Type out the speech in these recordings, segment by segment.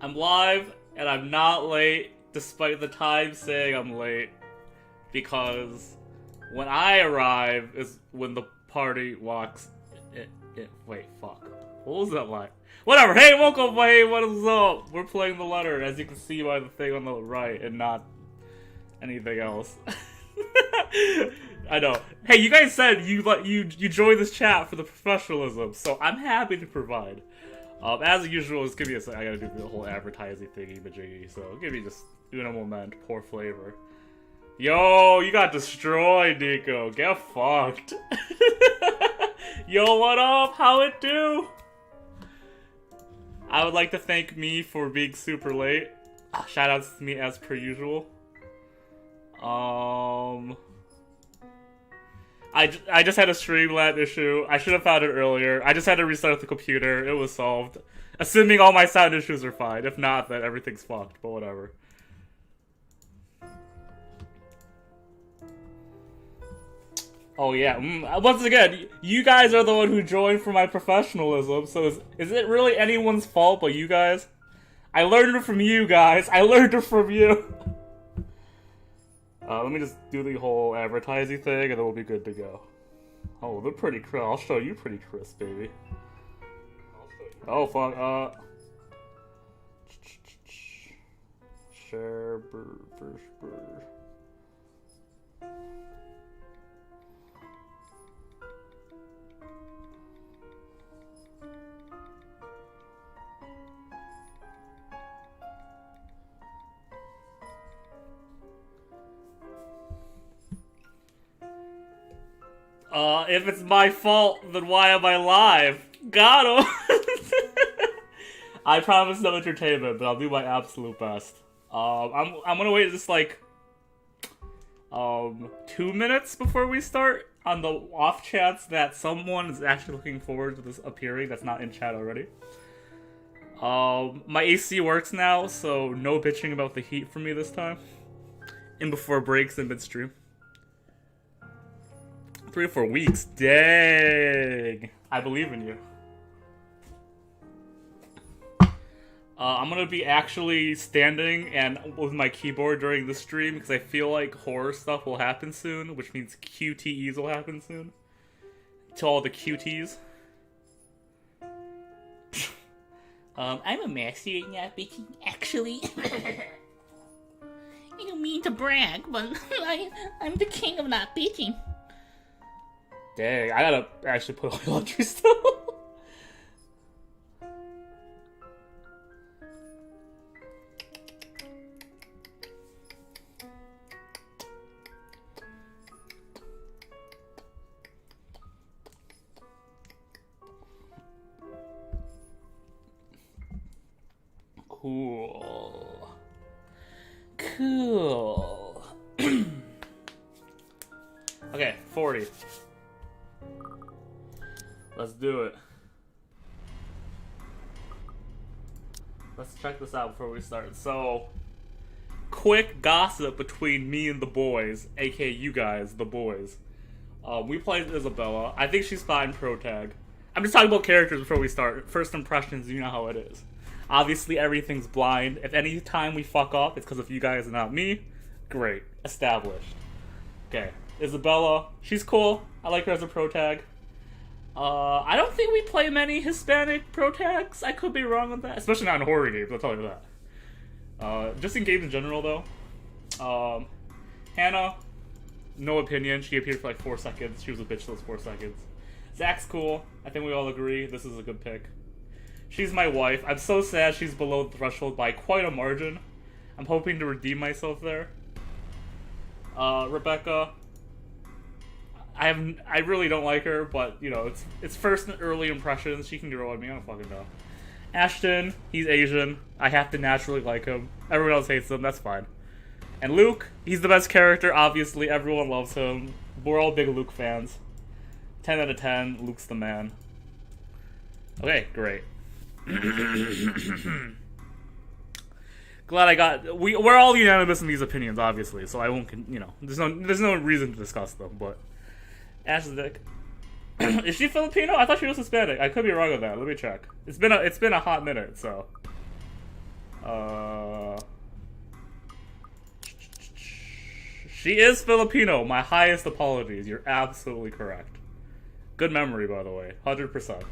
I'm live, and I'm not late, despite the time saying I'm late. Because when I arrive is when the party walks wait, fuck. What was that line? Whatever, hey, welcome, hey, what is up? We're playing the letter, as you can see by the thing on the right, and not anything else. I know. Hey, you guys said you joined this chat for the professionalism, so I'm happy to provide. As usual, just give me a sec. I gotta do the whole advertising thingy majiggy, so give me just uno moment, poor flavor. Yo, you got destroyed, Nico. Get fucked. Yo, what up? How it do? I would like to thank me for being super late. Shoutouts to me as per usual. I just had a Streamlab issue. I should have found it earlier. I just had to restart the computer. It was solved. Assuming all my sound issues are fine. If not, then everything's fucked, but whatever. Oh yeah, once again, you guys are the one who joined for my professionalism, so is it really anyone's fault but you guys? I learned it from you guys. I learned it from you. Let me just do the whole advertising thing, and then we'll be good to go. Oh, they're pretty crisp. I'll show you pretty crisp, baby. Oh, fuck, share, first, if it's my fault, then why am I live? Got him! I promise no entertainment, but I'll do my absolute best. I'm gonna wait just like 2 minutes before we start, on the off chance that someone is actually looking forward to this appearing that's not in chat already. My AC works now, so no bitching about the heat for me this time. And before breaks in midstream. 3 or 4 weeks. Dang. I believe in you. I'm gonna be actually standing and with my keyboard during the stream because I feel like horror stuff will happen soon, which means QTEs will happen soon. To all the QTs. I'm a master right now, bitch. Actually. I don't mean to brag, but I'm the king of not bitching. Dang, I gotta actually put away laundry still. Cool. Cool. Okay, 40. Let's do it. Let's check this out before we start. So, quick gossip between me and the boys, aka you guys, the boys. We played Isabella. I think she's fine pro tag. I'm just talking about characters before we start. First impressions, you know how it is. Obviously, everything's blind. If any time we fuck up, it's because of you guys and not me. Great. Established. Okay. Isabella, she's cool. I like her as a pro tag. I don't think we play many Hispanic pro tags. I could be wrong on that. Especially not in horror games, I'll tell you that. Just in games in general, though. Hannah, no opinion. She appeared for like 4 seconds. She was a bitch those 4 seconds. Zach's cool. I think we all agree this is a good pick. She's my wife. I'm so sad she's below the threshold by quite a margin. I'm hoping to redeem myself there. Rebecca, I really don't like her, but you know, it's first and early impressions. She can grow on me. I don't fucking know. Ashton, he's Asian. I have to naturally like him. Everyone else hates him. That's fine. And Luke, he's the best character. Obviously, everyone loves him. We're all big Luke fans. 10 out of 10. Luke's the man. Okay, great. Glad I got. We're all unanimous in these opinions, obviously. So I won't. You know, there's no reason to discuss them. But Ashton, is she Filipino? I thought she was Hispanic. I could be wrong on that. Let me check. It's been a hot minute. So Uh, she is Filipino. My highest apologies. You're absolutely correct. Good memory, by the way. 100%.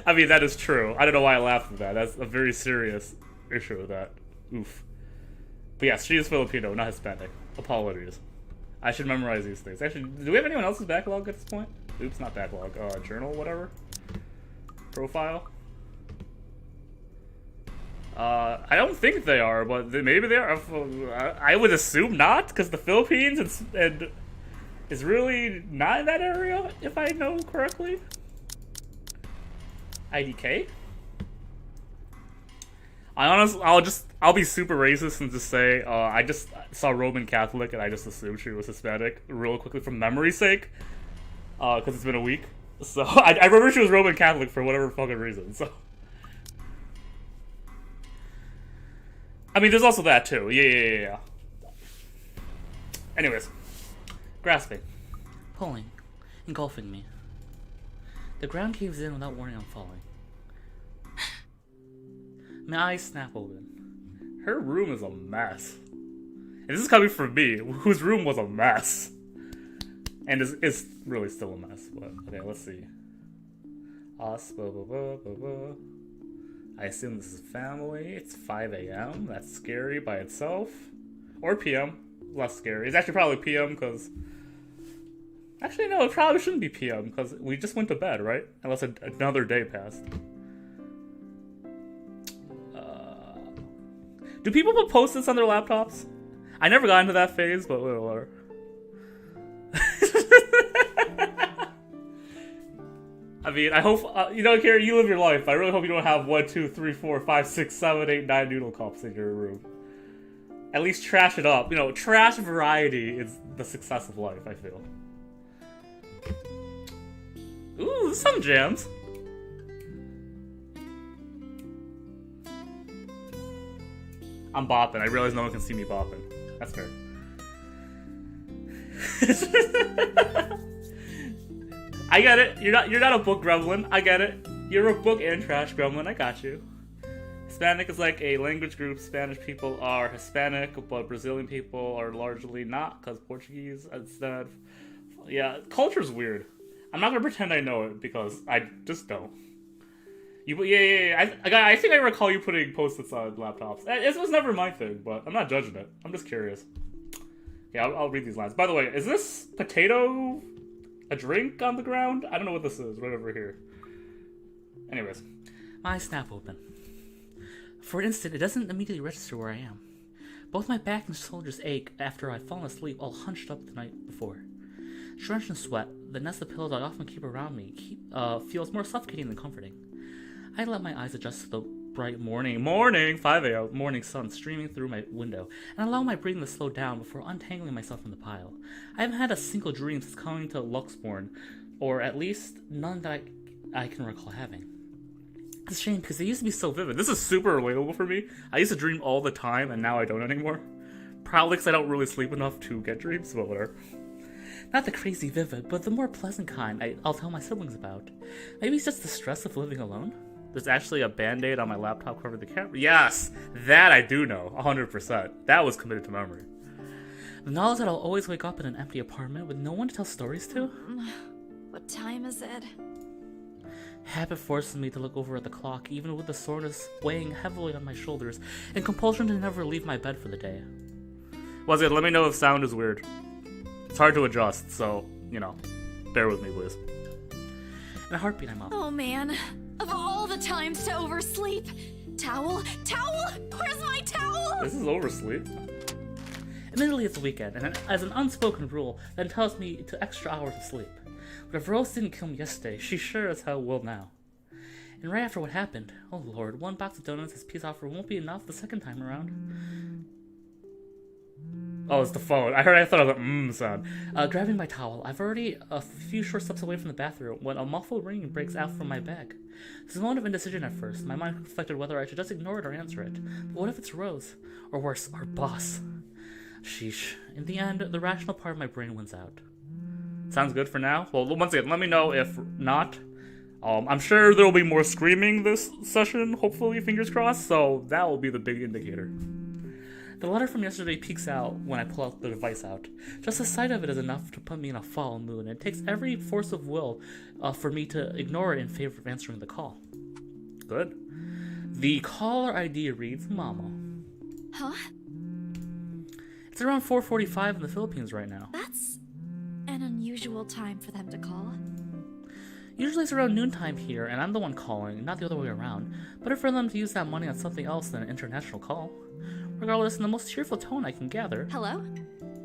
I mean, that is true. I don't know why I laughed at that. That's a very serious issue with that. Oof. But yes, she is Filipino, not Hispanic. Apologies. I should memorize these things. Actually, do we have anyone else's backlog at this point? Oops, not backlog. Journal, whatever. Profile. I don't think they are, but maybe they are. I would assume not, because the Philippines is really not in that area, if I know correctly. IDK? I'll be super racist and just say, I just saw Roman Catholic and I just assumed she was Hispanic real quickly from memory's sake. Because it's been a week. So, I remember she was Roman Catholic for whatever fucking reason, so. I mean, there's also that too. Yeah. Anyways. Grasping. Pulling. Engulfing me. The ground caves in without warning I'm falling. My eyes snap open. Her room is a mess. And this is coming from me, whose room was a mess. And is really still a mess, but okay, let's see. Us, blah, blah, blah, blah, blah. I assume this is family. It's 5 a.m. That's scary by itself. Or p.m. Less scary. It's actually probably p.m. because... Actually, no, it probably shouldn't be p.m. because we just went to bed, right? Unless another day passed. Do people put post-its on their laptops? I never got into that phase, but whatever. I mean, I hope, Carrie, you live your life. I really hope you don't have 1, 2, 3, 4, 5, 6, 7, 8, 9 noodle cups in your room. At least trash it up. Trash variety is the success of life, I feel. Ooh, some jams. I'm bopping. I realize no one can see me bopping. That's fair. I get it. You're not a book gremlin. I get it. You're a book and trash gremlin. I got you. Hispanic is like a language group. Spanish people are Hispanic, but Brazilian people are largely not, because Portuguese instead. Yeah, culture's weird. I'm not gonna pretend I know it because I just don't. Yeah. I think I recall you putting post-its on laptops. It was never my thing, but I'm not judging it. I'm just curious. Yeah, I'll read these lines. By the way, is this potato a drink on the ground? I don't know what this is. Right over here. Anyways. My eyes snap open. For an instant, it doesn't immediately register where I am. Both my back and shoulders ache after I've fallen asleep all hunched up the night before. Drenched in sweat, the nest of pillows I often keep around me feels more suffocating than comforting. I let my eyes adjust to the bright morning 5 a.m. morning sun streaming through my window, and allow my breathing to slow down before untangling myself from the pile. I haven't had a single dream since coming to Luxborn, or at least none that I can recall having. It's a shame because they used to be so vivid. This is super relatable for me. I used to dream all the time, and now I don't anymore. Probably because I don't really sleep enough to get dreams, but whatever. Not the crazy vivid, but the more pleasant kind I'll tell my siblings about. Maybe it's just the stress of living alone? There's actually a band-aid on my laptop covering the camera. Yes! That I do know, 100%. That was committed to memory. The knowledge that I'll always wake up in an empty apartment with no one to tell stories to? What time is it? Habit forces me to look over at the clock, even with the soreness weighing heavily on my shoulders, and compulsion to never leave my bed for the day. Once again, let me know if sound is weird. It's hard to adjust, so, bear with me, please. In a heartbeat, I'm up. Oh man, of all the times to oversleep. Towel? Where's my towel? This is oversleep. Admittedly, it's a weekend, and as an unspoken rule, that entitles me to extra hours of sleep. But if Rose didn't kill me yesterday, she sure as hell will now. And right after what happened, oh lord, one box of donuts as peace offer won't be enough the second time around. Oh, it's the phone. I thought it was a sound. Grabbing my towel, I've already a few short steps away from the bathroom when a muffled ringing breaks out from my bag. There's a moment of indecision at first. My mind reflected whether I should just ignore it or answer it. But what if it's Rose? Or worse, our boss? Sheesh. In the end, the rational part of my brain wins out. Sounds good for now. Well, once again, let me know if not. I'm sure there'll be more screaming this session, hopefully, fingers crossed, so that will be the big indicator. The letter from yesterday peeks out when I pull out the device out. Just the sight of it is enough to put me in a foul mood, and it takes every force of will for me to ignore it in favor of answering the call. Good. The caller ID reads Mama. Huh? It's around 4:45 in the Philippines right now. That's an unusual time for them to call. Usually it's around noontime here, and I'm the one calling, not the other way around. Better for them to use that money on something else than an international call. Regardless, in the most cheerful tone I can gather. Hello?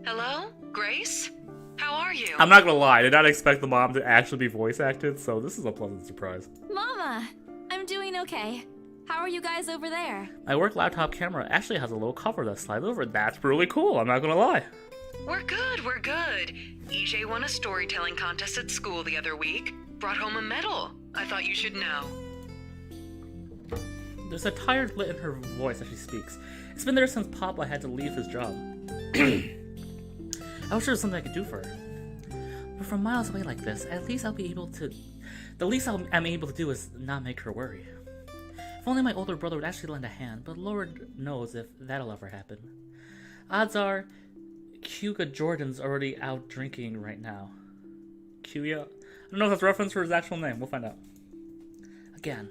Hello? Grace? How are you? I'm not gonna lie, I did not expect the mom to actually be voice acted, so this is a pleasant surprise. Mama! I'm doing okay. How are you guys over there? My work laptop camera actually has a little cover that slides over. That's really cool, I'm not gonna lie. We're good, we're good. EJ won a storytelling contest at school the other week. Brought home a medal. I thought you should know. There's a tired lit in her voice as she speaks. It's been there since Papa had to leave his job. I wish there was something I could do for her. But from miles away like this, at least I'll be able to... The least I'm able to do is not make her worry. If only my older brother would actually lend a hand, but Lord knows if that'll ever happen. Odds are, Cuga Jordan's already out drinking right now. Cuya? I don't know if that's a reference for his actual name. We'll find out. Again,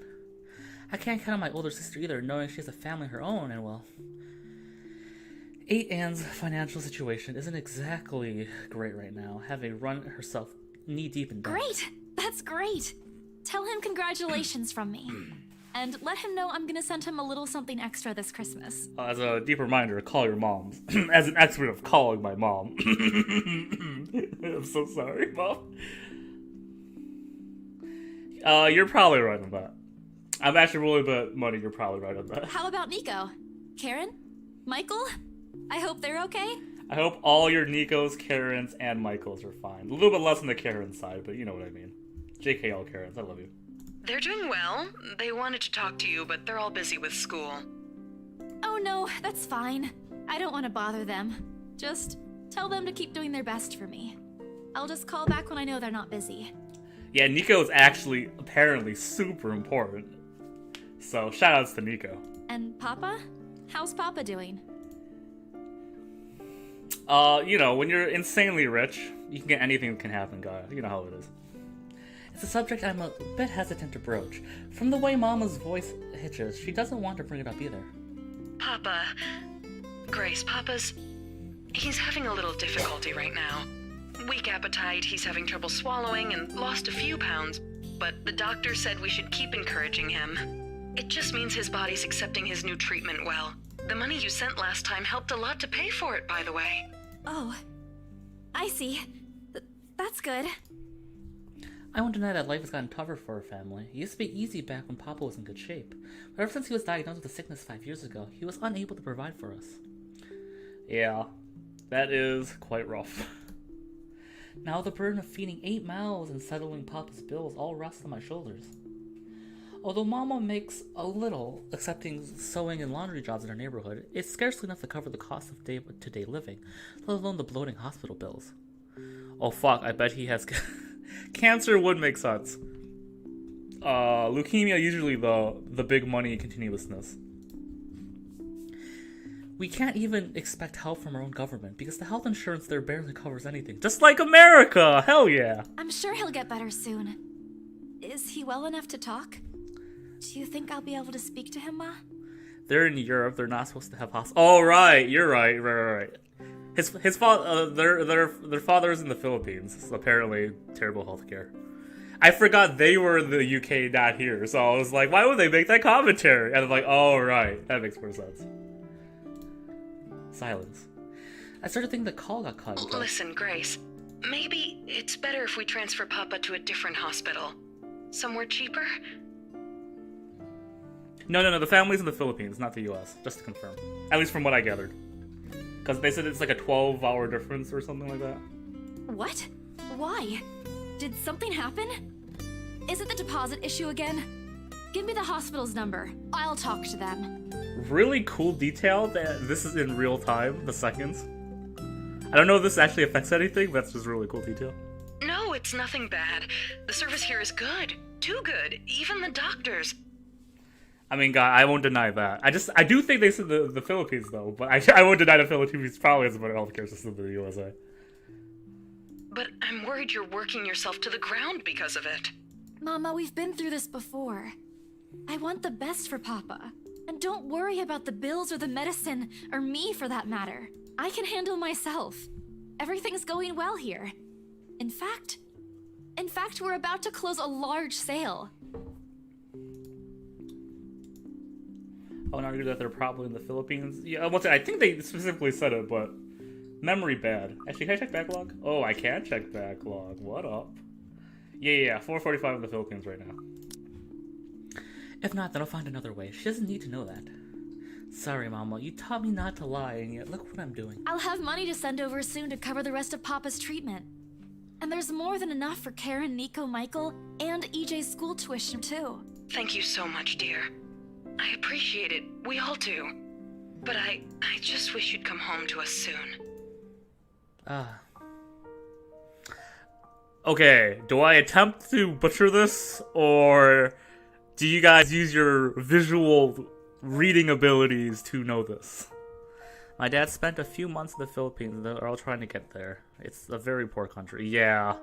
I can't count on my older sister either, knowing she has a family of her own, and well... 8 Ann's financial situation isn't exactly great right now, having run herself knee-deep in debt. Great! That's great! Tell him congratulations from me. And let him know I'm gonna send him a little something extra this Christmas. As a deep reminder, call your moms. As an expert of calling my mom. I'm so sorry, Mom. You're probably right on that. I'm actually willing to bet money you're probably right on that. How about Nico? Karen? Michael? I hope they're okay? I hope all your Nikos, Karens, and Michaels are fine. A little bit less on the Karen side, but you know what I mean. JK all Karens, I love you. They're doing well. They wanted to talk to you, but they're all busy with school. Oh no, that's fine. I don't want to bother them. Just tell them to keep doing their best for me. I'll just call back when I know they're not busy. Yeah, Nico is actually apparently super important. So, shoutouts to Nico. And Papa? How's Papa doing? You know, when you're insanely rich, you can get anything that can happen, guy. You know how it is. It's a subject I'm a bit hesitant to broach. From the way Mama's voice hitches, she doesn't want to bring it up either. Papa... Grace, he's having a little difficulty right now. Weak appetite, he's having trouble swallowing, and lost a few pounds, but the doctor said we should keep encouraging him. It just means his body's accepting his new treatment well. The money you sent last time helped a lot to pay for it, by the way. Oh, I see. That's good. I won't deny that life has gotten tougher for her family. It used to be easy back when Papa was in good shape. But ever since he was diagnosed with the sickness 5 years ago, he was unable to provide for us. Yeah, that is quite rough. Now the burden of feeding 8 mouths and settling Papa's bills all rests on my shoulders. Although Mama makes a little, accepting sewing and laundry jobs in our neighborhood, it's scarcely enough to cover the cost of day-to-day living, let alone the bloating hospital bills. Oh fuck, I bet he has... Cancer would make sense. Leukemia usually the big money continuousness. We can't even expect help from our own government, because the health insurance there barely covers anything. Just like America! Hell yeah! I'm sure he'll get better soon. Is he well enough to talk? Do you think I'll be able to speak to him, Ma? They're in Europe. They're not supposed to have hospitals. Oh, right. You're right. Right. His father. Their father's in the Philippines. So apparently, terrible healthcare. I forgot they were in the UK, not here. So I was like, why would they make that commentary? And I'm like, oh, right. That makes more sense. Silence. I started thinking the call got cut. Listen, Grace. Maybe it's better if we transfer Papa to a different hospital. Somewhere cheaper? No. The family's in the Philippines, not the US. Just to confirm. At least from what I gathered. Because they said it's like a 12-hour difference or something like that. What? Why? Did something happen? Is it the deposit issue again? Give me the hospital's number. I'll talk to them. Really cool detail that this is in real time, the seconds. I don't know if this actually affects anything, but that's just really cool detail. No, it's nothing bad. The service here is good. Too good. Even the doctors. I mean, God, I won't deny that. I do think they said the Philippines, though, but I won't deny the Philippines probably has a better healthcare system than the USA. But I'm worried you're working yourself to the ground because of it. Mama, we've been through this before. I want the best for Papa. And don't worry about the bills or the medicine, or me for that matter. I can handle myself. Everything's going well here. In fact, we're about to close a large sale. I would argue that they're probably in the Philippines. Yeah, I think they specifically said it, but memory bad. Actually, can I check backlog? Oh, I can check backlog. What up? Yeah, 445 in the Philippines right now. If not, then I'll find another way. She doesn't need to know that. Sorry, Mama. You taught me not to lie, and yet look what I'm doing. I'll have money to send over soon to cover the rest of Papa's treatment. And there's more than enough for Karen, Nico, Michael, and EJ's school tuition, too. Thank you so much, dear. I appreciate it. We all do. But I just wish you'd come home to us soon. Okay, do I attempt to butcher this, or do you guys use your visual reading abilities to know this? My dad spent a few months in the Philippines. They're all trying to get there. It's a very poor country. Yeah.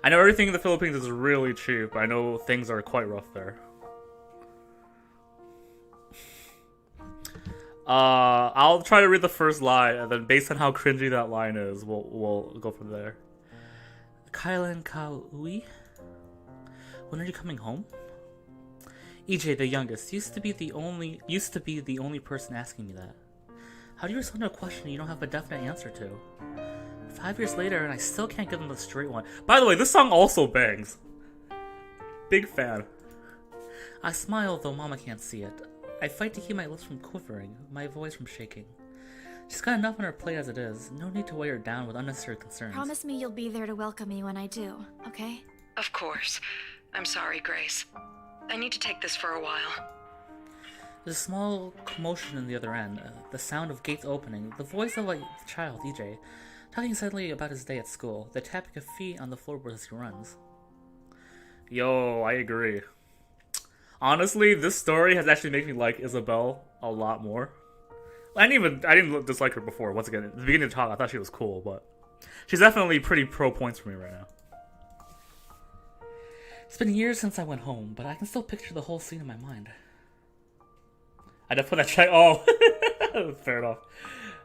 I know everything in the Philippines is really cheap. I know things are quite rough there. I'll try to read the first line, and then based on how cringy that line is, we'll go from there. Kylan Kaui? When are you coming home? EJ, the youngest, used to be the only person asking me that. How do you respond to a question you don't have a definite answer to? 5 years later, and I still can't give them the straight one. By the way, this song also bangs. Big fan. I smile, though Mama can't see it. I fight to keep my lips from quivering, my voice from shaking. She's got enough on her plate as it is. No need to weigh her down with unnecessary concerns. Promise me you'll be there to welcome me when I do, okay? Of course. I'm sorry, Grace. I need to take this for a while. There's a small commotion in the other end, the sound of gates opening, the voice of a child, EJ, talking excitedly about his day at school, the tapping of feet on the floorboards as he runs. Yo, I agree. Honestly, this story has actually made me like Isabelle a lot more. I didn't dislike her before. Once again, at the beginning of the talk, I thought she was cool, but she's definitely pretty pro points for me right now. It's been years since I went home, but I can still picture the whole scene in my mind. I just put that check. Oh, fair enough.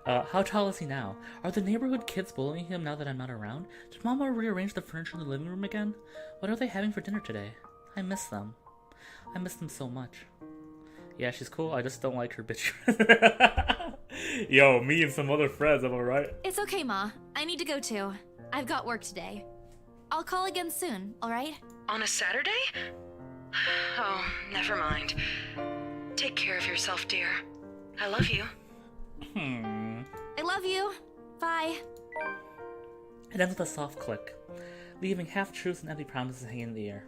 How tall is he now? Are the neighborhood kids bullying him now that I'm not around? Did Mama rearrange the furniture in the living room again? What are they having for dinner today? I miss them. I miss them so much. Yeah, she's cool. I just don't like her bitch. Yo, me and some other friends, am I right? It's okay, Ma. I need to go too. I've got work today. I'll call again soon, alright? On a Saturday? Oh, never mind. Take care of yourself, dear. I love you. I love you. Bye. It ends with a soft click, leaving half-truths and empty promises hanging in the air.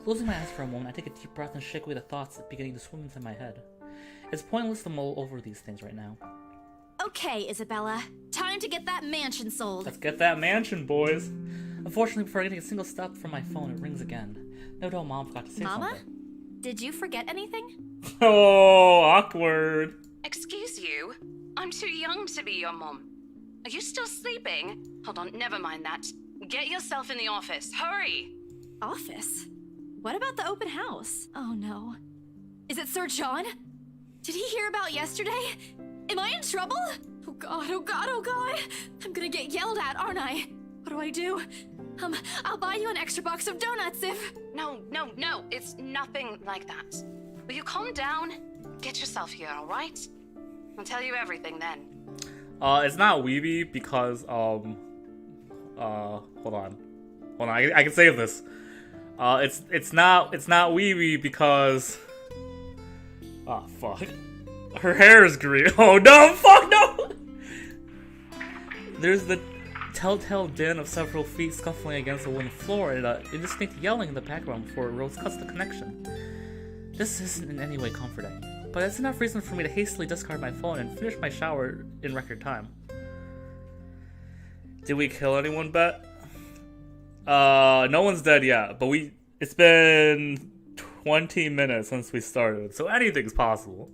Closing my eyes for a moment, I take a deep breath and shake away the thoughts beginning to swim inside my head. It's pointless to mull over these things right now. Okay, Isabella. Time to get that mansion sold. Let's get that mansion, boys. Unfortunately, before getting a single step from my phone, it rings again. No doubt Mom forgot to say Mama? something. Did you forget anything? Oh, awkward. Excuse you? I'm too young to be your mom. Are you still sleeping? Hold on, never mind that. Get yourself in the office. Hurry! Office? What about the open house? Oh no. Is it Sir John? Did he hear about yesterday? Am I in trouble? Oh god, oh god, oh god! I'm gonna get yelled at, aren't I? What do I do? I'll buy you an extra box of donuts if... No, it's nothing like that. Will you calm down? Get yourself here, alright? I'll tell you everything then. It's not Weeby because, hold on, I can save this. It's not Weeby because... Oh, fuck. Her hair is green. Oh, no, fuck, no! There's the telltale din of several feet scuffling against the wooden floor and indistinct yelling in the background before Rose cuts the connection. This isn't in any way comforting, but it's enough reason for me to hastily discard my phone and finish my shower in record time. Did we kill anyone, Bet? No one's dead yet, but it's been 20 minutes since we started, so anything's possible.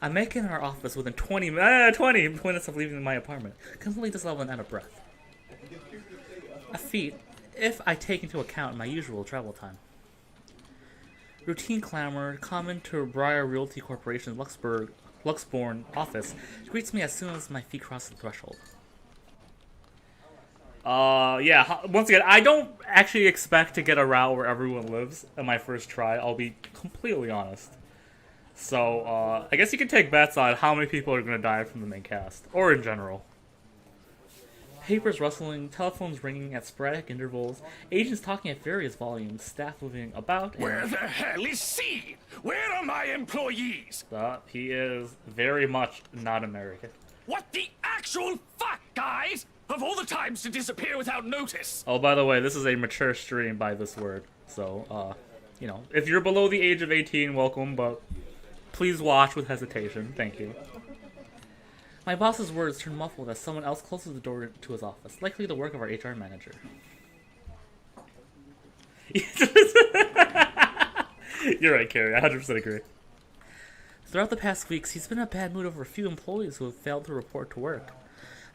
I make it in our office within 20 minutes of leaving my apartment, completely disheveled and out of breath. A feat, if I take into account my usual travel time. Routine clamor, common to Briar Realty Corporation's Luxbourne office, greets me as soon as my feet cross the threshold. Yeah, once again, I don't actually expect to get a route where everyone lives in my first try, I'll be completely honest. So, I guess you can take bets on how many people are going to die from the main cast, or in general. Papers rustling, telephones ringing at sporadic intervals, agents talking at various volumes, staff moving about, and... Where the hell is C? Where are my employees? He is very much not American. What the actual fuck, guys? Of all the times to disappear without notice. Oh, by the way, this is a mature stream by this word. So, you know, if you're below the age of 18, welcome, but please watch with hesitation. Thank you. My boss's words turn muffled as someone else closes the door to his office, likely the work of our HR manager. You're right, Carrie. I 100% agree. Throughout the past weeks, he's been in a bad mood over a few employees who have failed to report to work.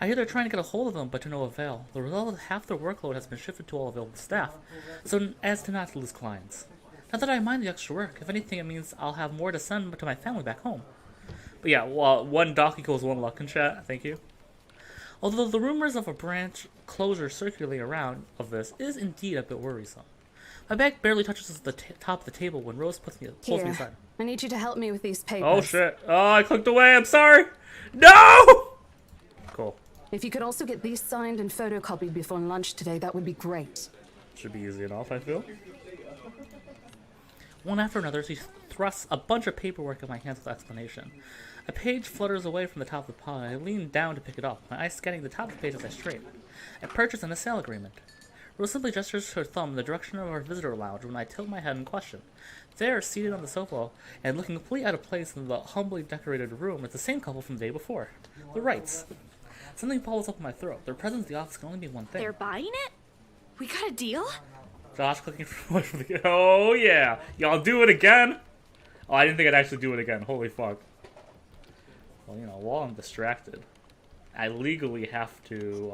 I hear they're trying to get a hold of them, but to no avail. The result is half their workload has been shifted to all available staff, so as to not lose clients. Not that I mind the extra work. If anything, it means I'll have more to send to my family back home. But yeah, well, 1 doc equals 1 luck in chat. Thank you. Although the rumors of a branch closure circulating around of this is indeed a bit worrisome. My bag barely touches the top of the table when Rose pulls me aside. I need you to help me with these papers. Oh shit. Oh, I clicked away. I'm sorry. No! Cool. If you could also get these signed and photocopied before lunch today, that would be great. Should be easy enough, I feel. One after another, she thrusts a bunch of paperwork in my hands with explanation. A page flutters away from the top of the pile, and I lean down to pick it up, my eyes scanning the top of the page as I straight. A purchase and a sale agreement. Rose simply gestures her thumb in the direction of our visitor lounge when I tilt my head in question. There, seated on the sofa, and looking completely out of place in the humbly decorated room, is the same couple from the day before. The Wrights. Something follows up in my throat. Their presence in the office can only be one thing. They're buying it? We got a deal? Josh clicking for the... Oh, yeah. Y'all do it again? Oh, I didn't think I'd actually do it again. Holy fuck. Well, you know, while I'm distracted, I legally have to,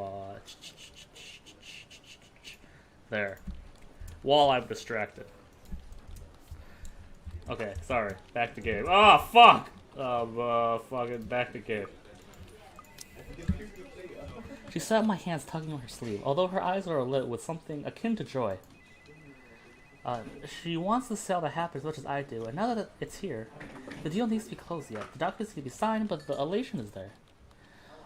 there. While I'm distracted. Okay, sorry. Back to game. Oh, fuck! Fucking back to game. She sat in my hands tugging on her sleeve, although her eyes are alit with something akin to joy. She wants the sale to happen as much as I do, and now that it's here, the deal needs to be closed yet. The documents need to be signed, but the elation is there.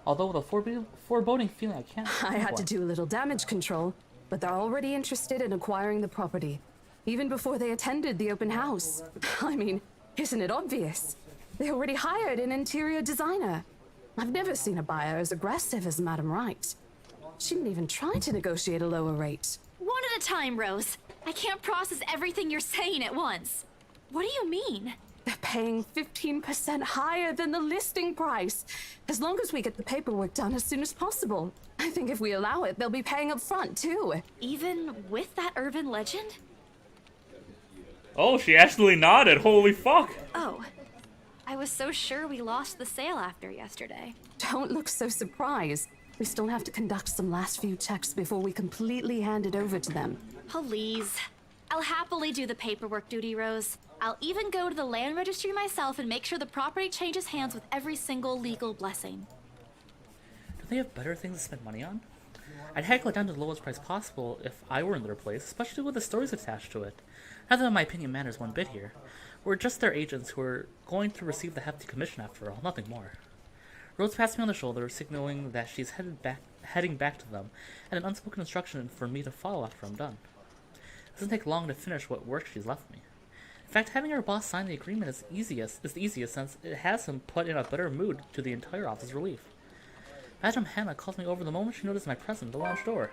Although with a foreboding feeling I can't... I had to do a little damage control, but they're already interested in acquiring the property, even before they attended the open house. I mean, isn't it obvious? They already hired an interior designer. I've never seen a buyer as aggressive as Madame Wright. She didn't even try to negotiate a lower rate. One at a time, Rose. I can't process everything you're saying at once. What do you mean? They're paying 15% higher than the listing price, as long as we get the paperwork done as soon as possible. I think if we allow it, they'll be paying up front, too. Even with that urban legend? Oh, she actually nodded. Holy fuck. Oh. I was so sure we lost the sale after yesterday. Don't look so surprised. We still have to conduct some last few checks before we completely hand it over to them. Please. I'll happily do the paperwork duty, Rose. I'll even go to the land registry myself and make sure the property changes hands with every single legal blessing. Do they have better things to spend money on? I'd hackle it down to the lowest price possible if I were in their place, especially with the stories attached to it. Not that my opinion matters one bit here. We're just their agents who are going to receive the hefty commission after all, nothing more. Rose passed me on the shoulder, signaling that she's heading back to them, and an unspoken instruction for me to follow after I'm done. It doesn't take long to finish what work she's left me. In fact, having our boss sign the agreement is the easiest since it has him put in a better mood to the entire office's relief. Madam Hannah calls me over the moment she noticed my presence at the lounge door.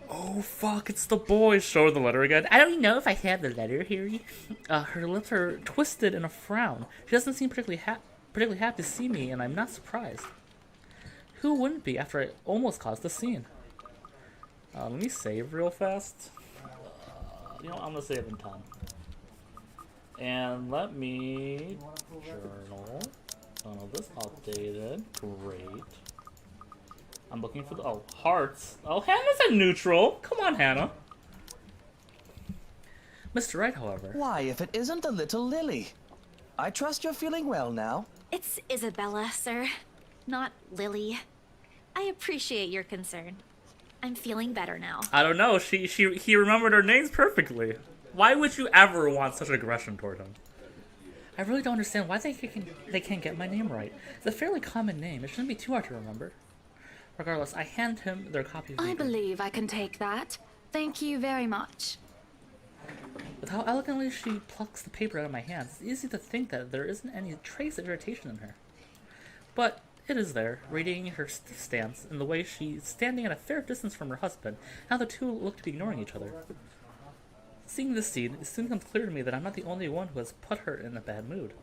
Oh fuck, it's the boys. Show her the letter again. I don't even know if I have the letter, Harry. Her lips are twisted in a frown. She doesn't seem particularly happy to see me, and I'm not surprised. Who wouldn't be after I almost caused a scene? Let me save real fast. You know, I'm gonna save in 10. And let me journal. Oh, this updated. Great. I'm looking for the hearts. Oh, Hannah's a neutral. Come on, Hannah. Mr. Wright, however. Why, if it isn't the little Lily? I trust you're feeling well now. It's Isabella, sir. Not Lily. I appreciate your concern. I'm feeling better now. I don't know. He remembered her names perfectly. Why would you ever want such aggression toward him? I really don't understand why they can't get my name right. It's a fairly common name. It shouldn't be too hard to remember. Regardless, I hand him their copy of the I agreement. believe I can take that. Thank you very much. With how elegantly she plucks the paper out of my hands, it's easy to think that there isn't any trace of irritation in her. But it is there, radiating her stance in the way she's standing at a fair distance from her husband. Now the two look to be ignoring each other. Seeing this scene, it soon becomes clear to me that I'm not the only one who has put her in a bad mood.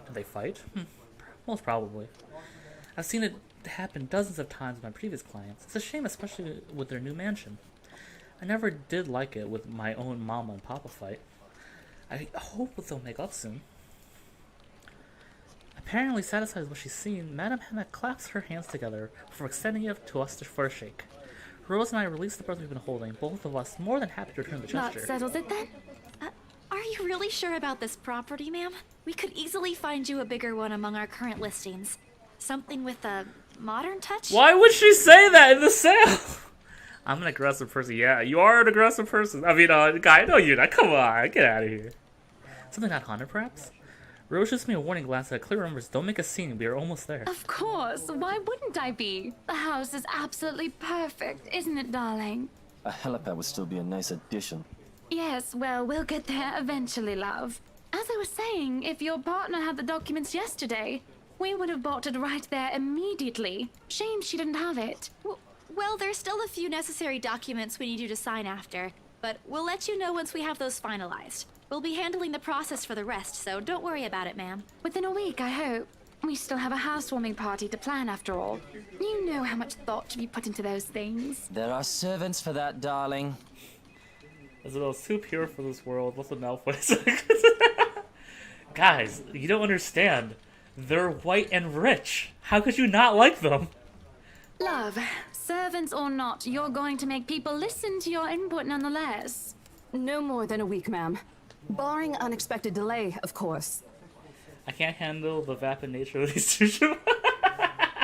Did they fight? Most probably. I've seen it happen dozens of times with my previous clients. It's a shame, especially with their new mansion. I never did like it with my own mama and papa fight. I hope they'll make up soon. Apparently satisfied with what she's seen, Madame Hannah claps her hands together before extending it to us for a shake. Rose and I release the breath we've been holding, both of us more than happy to return the That gesture. settles it then? Are you really sure about this property, ma'am? We could easily find you a bigger one among our current listings. Something with a modern touch? Why would she say that in the sale? I'm an aggressive person. Yeah, you are an aggressive person. I mean, guy, no, you're not. Come on, get out of here. Something not haunted, perhaps? Rose shoots me a warning glance that clearly remembers, don't make a scene, we are almost there. Of course. Why wouldn't I be? The house is absolutely perfect, isn't it, darling? A helipad would still be a nice addition. Yes, well, we'll get there eventually, love. As I was saying, if your partner had the documents yesterday, we would have bought it right there immediately. Shame she didn't have it. Well, there's still a few necessary documents we need you to sign after, but we'll let you know once we have those finalized. We'll be handling the process for the rest, so don't worry about it, ma'am. Within a week, I hope. We still have a housewarming party to plan after all. You know how much thought should be put into those things. There are servants for that, darling. Isabel's too pure for this world. What's an elf voice? Guys, you don't understand. They're white and rich. How could you not like them? Love, servants or not, you're going to make people listen to your input nonetheless. No more than a week, ma'am. Barring unexpected delay, of course. I can't handle the vapid nature of these two.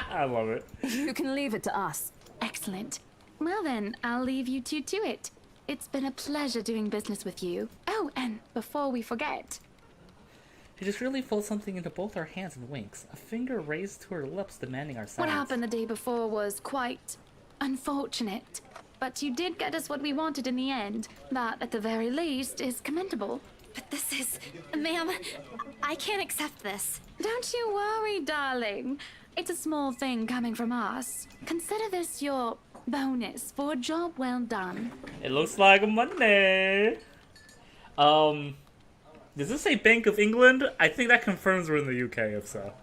I love it. You can leave it to us. Excellent. Well then, I'll leave you two to it. It's been a pleasure doing business with you. Oh, and before we forget... She just really folds something into both our hands and winks, a finger raised to her lips demanding our silence. What happened the day before was quite unfortunate. But you did get us what we wanted in the end. That, at the very least, is commendable. But this is... Ma'am, I can't accept this. Don't you worry, darling. It's a small thing coming from us. Consider this your bonus for a job well done. It looks like money. Does this say Bank of England? I think that confirms we're in the UK, if so.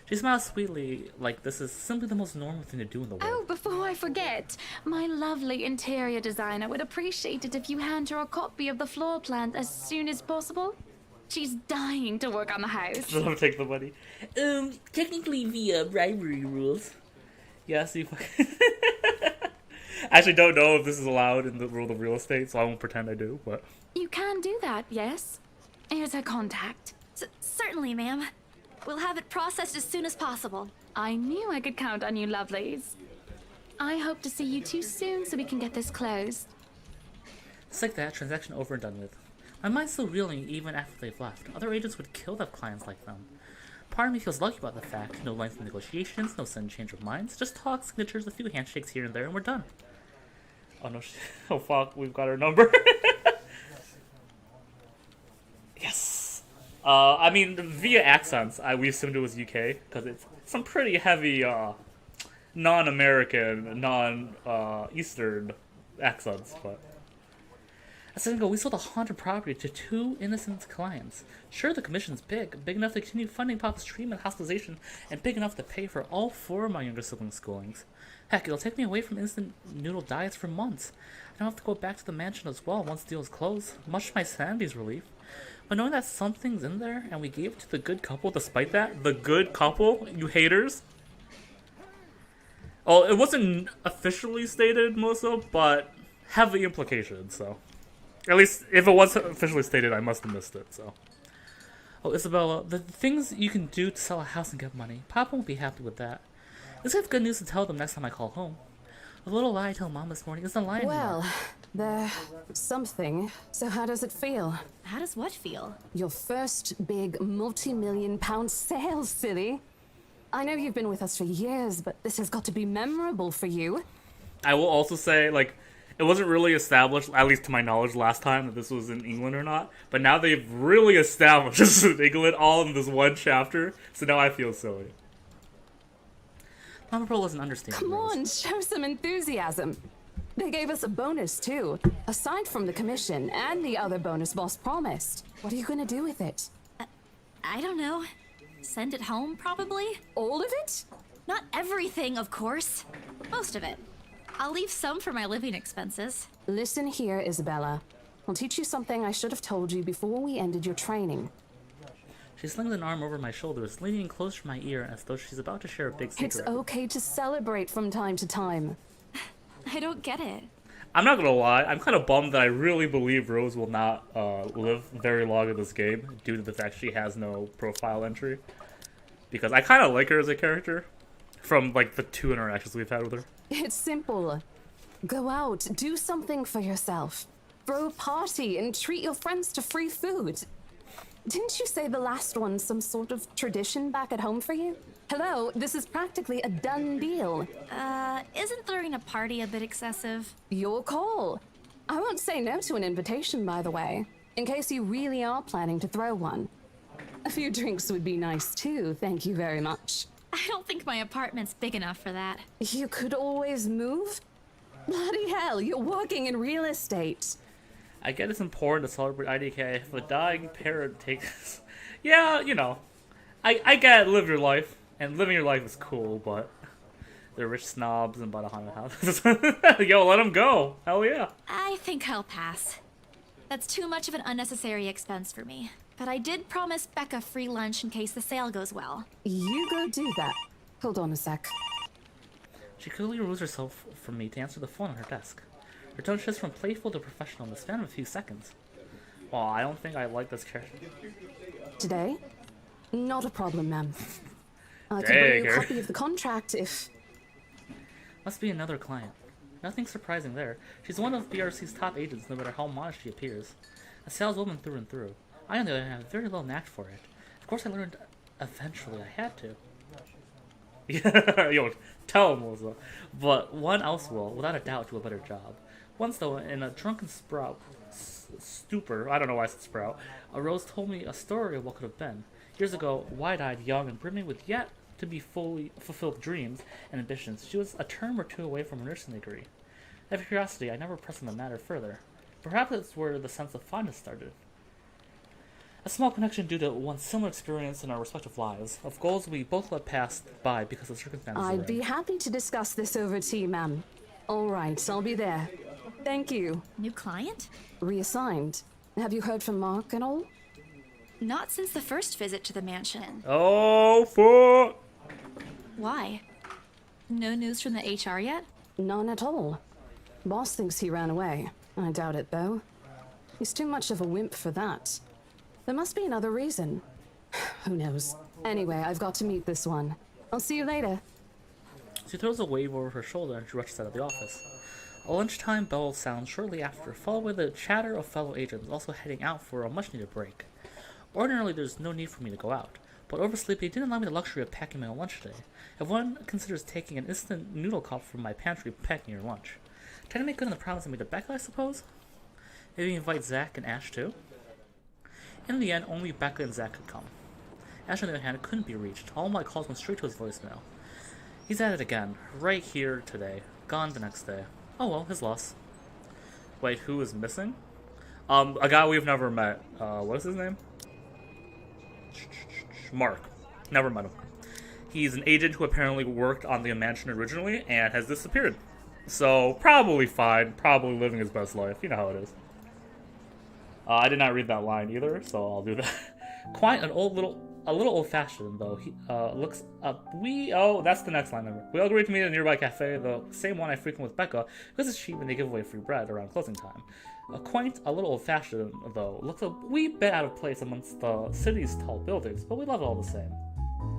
She smiles sweetly, like this is simply the most normal thing to do in the world. Oh, before I forget, my lovely interior designer would appreciate it if you hand her a copy of the floor plan as soon as possible. She's dying to work on the house. Let him take the money. Technically via bribery rules. Yes, you I actually don't know if this is allowed in the world of real estate, so I won't pretend I do, but... You can do that, yes? Here's her contact. Certainly, ma'am. We'll have it processed as soon as possible. I knew I could count on you, lovelies. I hope to see you two soon so we can get this closed. It's like that, transaction over and done with. My mind's still reeling even after they've left. Other agents would kill to have clients like them. Part of me feels lucky about the fact. No lengthy negotiations, no sudden change of minds. Just talk, signatures, a few handshakes here and there, and we're done. Oh no, oh fuck, we've got her number. Yes. I mean, via accents, we assumed it was UK, because it's some pretty heavy, non-American, non-Eastern accents, but... A second ago, we sold a haunted property to 2 innocent clients. Sure, the commission's big enough to continue funding Papa's treatment, hospitalization, and big enough to pay for all 4 of my younger siblings' schoolings. Heck, it'll take me away from instant noodle diets for months. I don't have to go back to the mansion as well once the deal is closed, much to my sanity's relief. But knowing that something's in there, and we gave it to the good couple despite that, the good couple, you haters. Oh, it wasn't officially stated, Melissa, but heavy implications, so. At least, if it was officially stated, I must have missed it, so. Oh, Isabella, the things you can do to sell a house and get money, Papa won't be happy with that. At least I have good news to tell them next time I call home. The little lie I told Mom this morning isn't a lie anymore. Well, there's something. So how does it feel? How does what feel? Your first big multi-million-pound sale, silly. I know you've been with us for years, but this has got to be memorable for you. I will also say, like, it wasn't really established, at least to my knowledge, last time that this was in England or not. But now they've really established this in England all in this one chapter. So now I feel silly. Mama Pearl doesn't understand. Come on, show some enthusiasm. They gave us a bonus, too. Aside from the commission and the other bonus boss promised. What are you gonna do with it? I don't know. Send it home, probably? All of it? Not everything, of course. Most of it. I'll leave some for my living expenses. Listen here, Isabella. I'll teach you something I should have told you before we ended your training. She slings an arm over my shoulders, leaning close to my ear as though she's about to share a big secret. It's okay to celebrate from time to time. I don't get it. I'm not gonna lie, I'm kind of bummed that I really believe Rose will not live very long in this game due to the fact she has no profile entry. Because I kind of like her as a character from, like, the 2 interactions we've had with her. It's simple. Go out, do something for yourself. Throw a party and treat your friends to free food. Didn't you say the last one's some sort of tradition back at home for you? Hello, this is practically a done deal. Isn't throwing a party a bit excessive? Your call. I won't say no to an invitation, by the way, in case you really are planning to throw one. A few drinks would be nice too, thank you very much. I don't think my apartment's big enough for that. You could always move? Bloody hell, you're working in real estate. I get it's important to celebrate IDK if a dying parent takes... Yeah, you know. I get it, live your life. And living your life is cool, but... They're rich snobs and bought a haunted house. Yo, let them go. Hell yeah. I think I'll pass. That's too much of an unnecessary expense for me. But I did promise Becca free lunch in case the sale goes well. You go do that. Hold on a sec. She quickly removes herself from me to answer the phone on her desk. Her tone shifts from playful to professional in the span of a few seconds. Well, I don't think I like this character. Today? Not a problem, ma'am. I can bring you a copy of the contract if... Must be another client. Nothing surprising there. She's one of BRC's top agents, no matter how modest she appears. A saleswoman through and through. I, on the other hand, have very little knack for it. Of course, I learned eventually I had to. Yeah, yo, tell him, Melissa. But one else will, without a doubt, do a better job. Once, though, in a drunken stupor, I don't know why I said sprout, a Rose told me a story of what could have been. Years ago, wide-eyed, young, and brimming with yet to be fully fulfilled dreams and ambitions, she was a term or 2 away from a nursing degree. Out of curiosity, I never pressed on the matter further. Perhaps that's where the sense of fondness started. A small connection due to one similar experience in our respective lives, of goals we both let pass by because of circumstances. I'd be happy to discuss this over tea, ma'am. All right, I'll be there. Thank you. New client? Reassigned. Have you heard from Mark and all? Not since the first visit to the mansion. Oh, fuck! Why? No news from the HR yet? None at all. Boss thinks he ran away. I doubt it, though. He's too much of a wimp for that. There must be another reason. Who knows? Anyway, I've got to meet this one. I'll see you later. She throws a wave over her shoulder and she rushes out of the office. A lunchtime bell sounds shortly after, followed by the chatter of fellow agents also heading out for a much-needed break. Ordinarily, there's no need for me to go out, but oversleeping didn't allow me the luxury of packing my own lunch today. If one considers taking an instant noodle cup from my pantry packing your lunch. Trying to make good on the promise I made to Becca, I suppose? Maybe invite Zach and Ash too? In the end, only Becca and Zach could come. Ash, on the other hand, couldn't be reached. All my calls went straight to his voicemail. He's at it again, right here today, gone the next day. Oh well, his loss. Wait, who is missing? A guy we've never met. What's his name? Mark. Never met him. He's an agent who apparently worked on the mansion originally and has disappeared. So, probably fine. Probably living his best life. You know how it is. I did not read that line either, so I'll do that. Quite a little old-fashioned, though. He looks up. Oh, that's the next line number. We all agreed to meet at a nearby cafe, the same one I frequent with Becca, because it's cheap and they give away free bread around closing time. Quaint, a little old-fashioned, though. Looks a wee bit out of place amongst the city's tall buildings, but we love it all the same.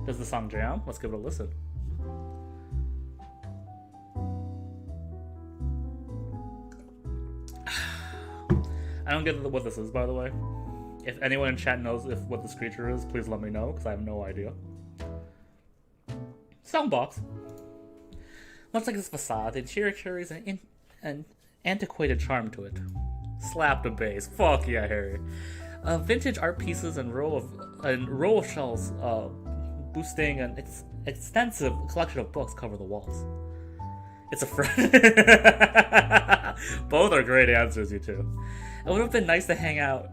Does the song jam? Let's give it a listen. I don't get what this is, by the way. If anyone in chat knows what this creature is, please let me know, because I have no idea. Soundbox. Much like this facade, the interior carries an antiquated charm to it. Slap the bass. Fuck yeah, Harry. Vintage art pieces and row of shelves boosting an extensive collection of books cover the walls. It's a friend. Both are great answers, you two. It would have been nice to hang out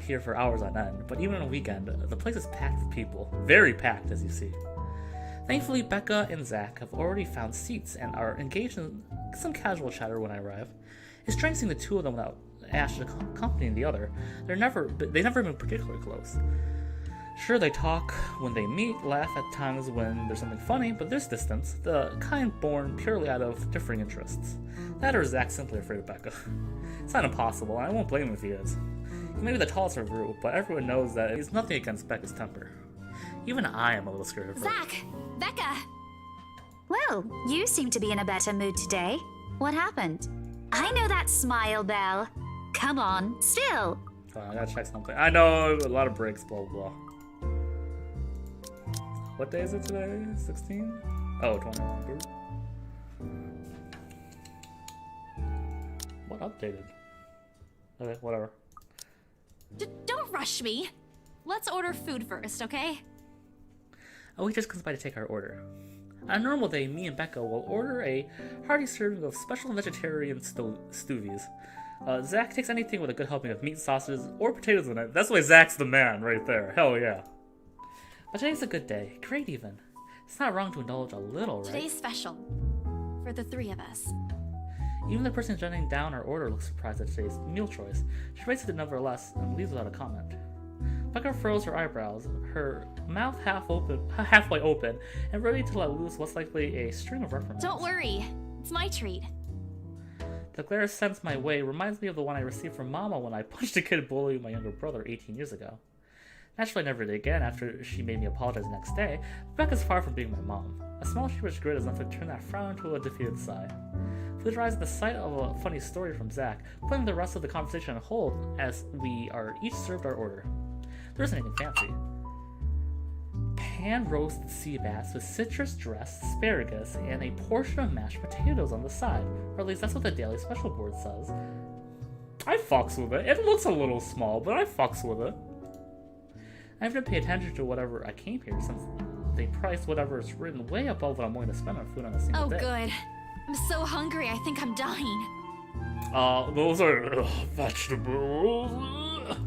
here for hours on end, but even on a weekend, the place is packed with people. Very packed, as you see. Thankfully, Becca and Zach have already found seats and are engaged in some casual chatter when I arrive. It's strange seeing the two of them without Ash accompanying the other. They've never been particularly close. Sure, they talk when they meet, laugh at times when there's something funny, but there's distance, the kind born purely out of differing interests. That or Zach's simply afraid of Becca. It's not impossible, and I won't blame him if he is. He may be the tallest of the group, but everyone knows that he's nothing against Becca's temper. Even I am a little scared of her. Zach! Becca! Well, you seem to be in a better mood today. What happened? I know that smile, Belle. Come on, still. Oh, I gotta check something. I know, a lot of breaks, blah, blah, blah. What day is it today? 16? Oh, 21. What updated? Okay, whatever. Don't rush me. Let's order food first, okay? A waitress comes by to take our order. On a normal day, me and Becca will order a hearty serving of special vegetarian stewvies. Zach takes anything with a good helping of meat, sausages, or potatoes in it. That's why Zach's the man right there. Hell yeah. But today's a good day. Great even. It's not wrong to indulge a little, right? Today's special. For the three of us. Even the person jotting down our order looks surprised at today's meal choice. She rates it nevertheless and leaves without a comment. Becca furrows her eyebrows, her mouth halfway open, and ready to let loose what's likely a string of reprimands. Don't worry. It's my treat. The glare sent my way reminds me of the one I received from Mama when I punched a kid bullying my younger brother 18 years ago. Naturally, I never did again after she made me apologize the next day, but Becca's far from being my mom. A small sheepish grin is enough to turn that frown into a defeated sigh. Food rise at the sight of a funny story from Zach, putting the rest of the conversation on hold as we are each served our order. There isn't anything fancy. Pan-roasted sea bass with citrus-dressed asparagus and a portion of mashed potatoes on the side, or at least that's what the daily special board says. I fucks with it. It looks a little small, but I fucks with it. I have to pay attention to whatever I came here, since they priced whatever is written way above what I'm willing to spend on food on a single day. Oh, good. I'm so hungry, I think I'm dying. Those are vegetables.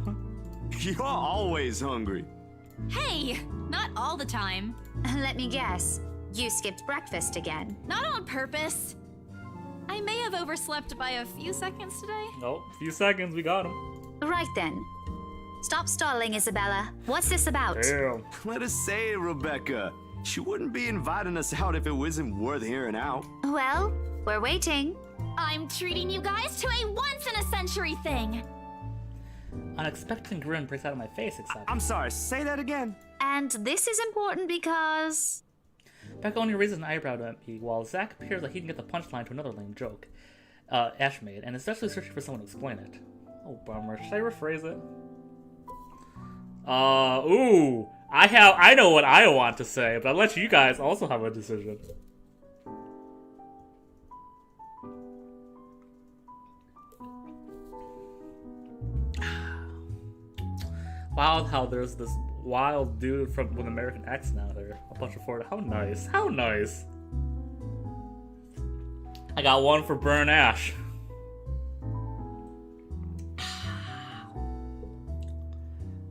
You're always hungry. Hey, not all the time. Let me guess. You skipped breakfast again. Not on purpose. I may have overslept by a few seconds today. Nope, few seconds, we got him. Right then. Stop stalling, Isabella. What's this about? Damn. Let us say it, Rebecca. She wouldn't be inviting us out if it wasn't worth hearing out. Well, we're waiting. I'm treating you guys to a once-in-a-century thing. An expectant grin breaks out of my face, except I'm sorry, say that again. And this is important because... Becca only raises an eyebrow at me, while Zach appears like he can get the punchline to another lame joke Ash made, and is desperately searching for someone to explain it. Oh, bummer. Should I rephrase it? Ooh. I know what I want to say, but I'll let you guys also have a decision. Wild how there's this wild dude with an American accent out there. A bunch of Florida. How nice. How nice. I got one for Burn Ash.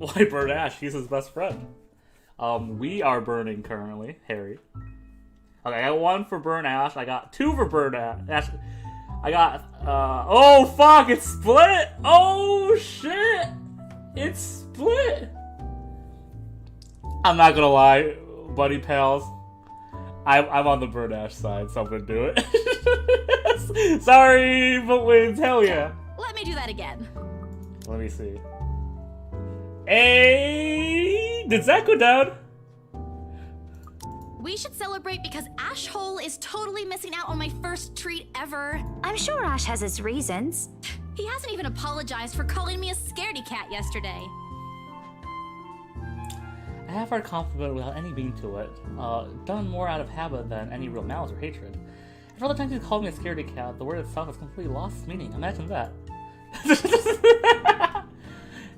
Why burn Ash? He's his best friend. We are burning currently, Harry. Okay, I got 1 for burn Ash. I got 2 for burn Ash. I got, oh fuck, it's split! Oh shit! It's split! I'm not gonna lie, buddy pals. I'm on the burn Ash side, so I'm gonna do it. Sorry, but wins, hell yeah. Let me do that again. Let me see. Hey, did Zach go down? We should celebrate because Ash Hole is totally missing out on my first treat ever. I'm sure Ash has his reasons. He hasn't even apologized for calling me a scaredy cat yesterday. I have heard compliment without any meaning to it, done more out of habit than any real malice or hatred. For all the times he's called me a scaredy cat, the word itself has completely lost its meaning. Imagine that.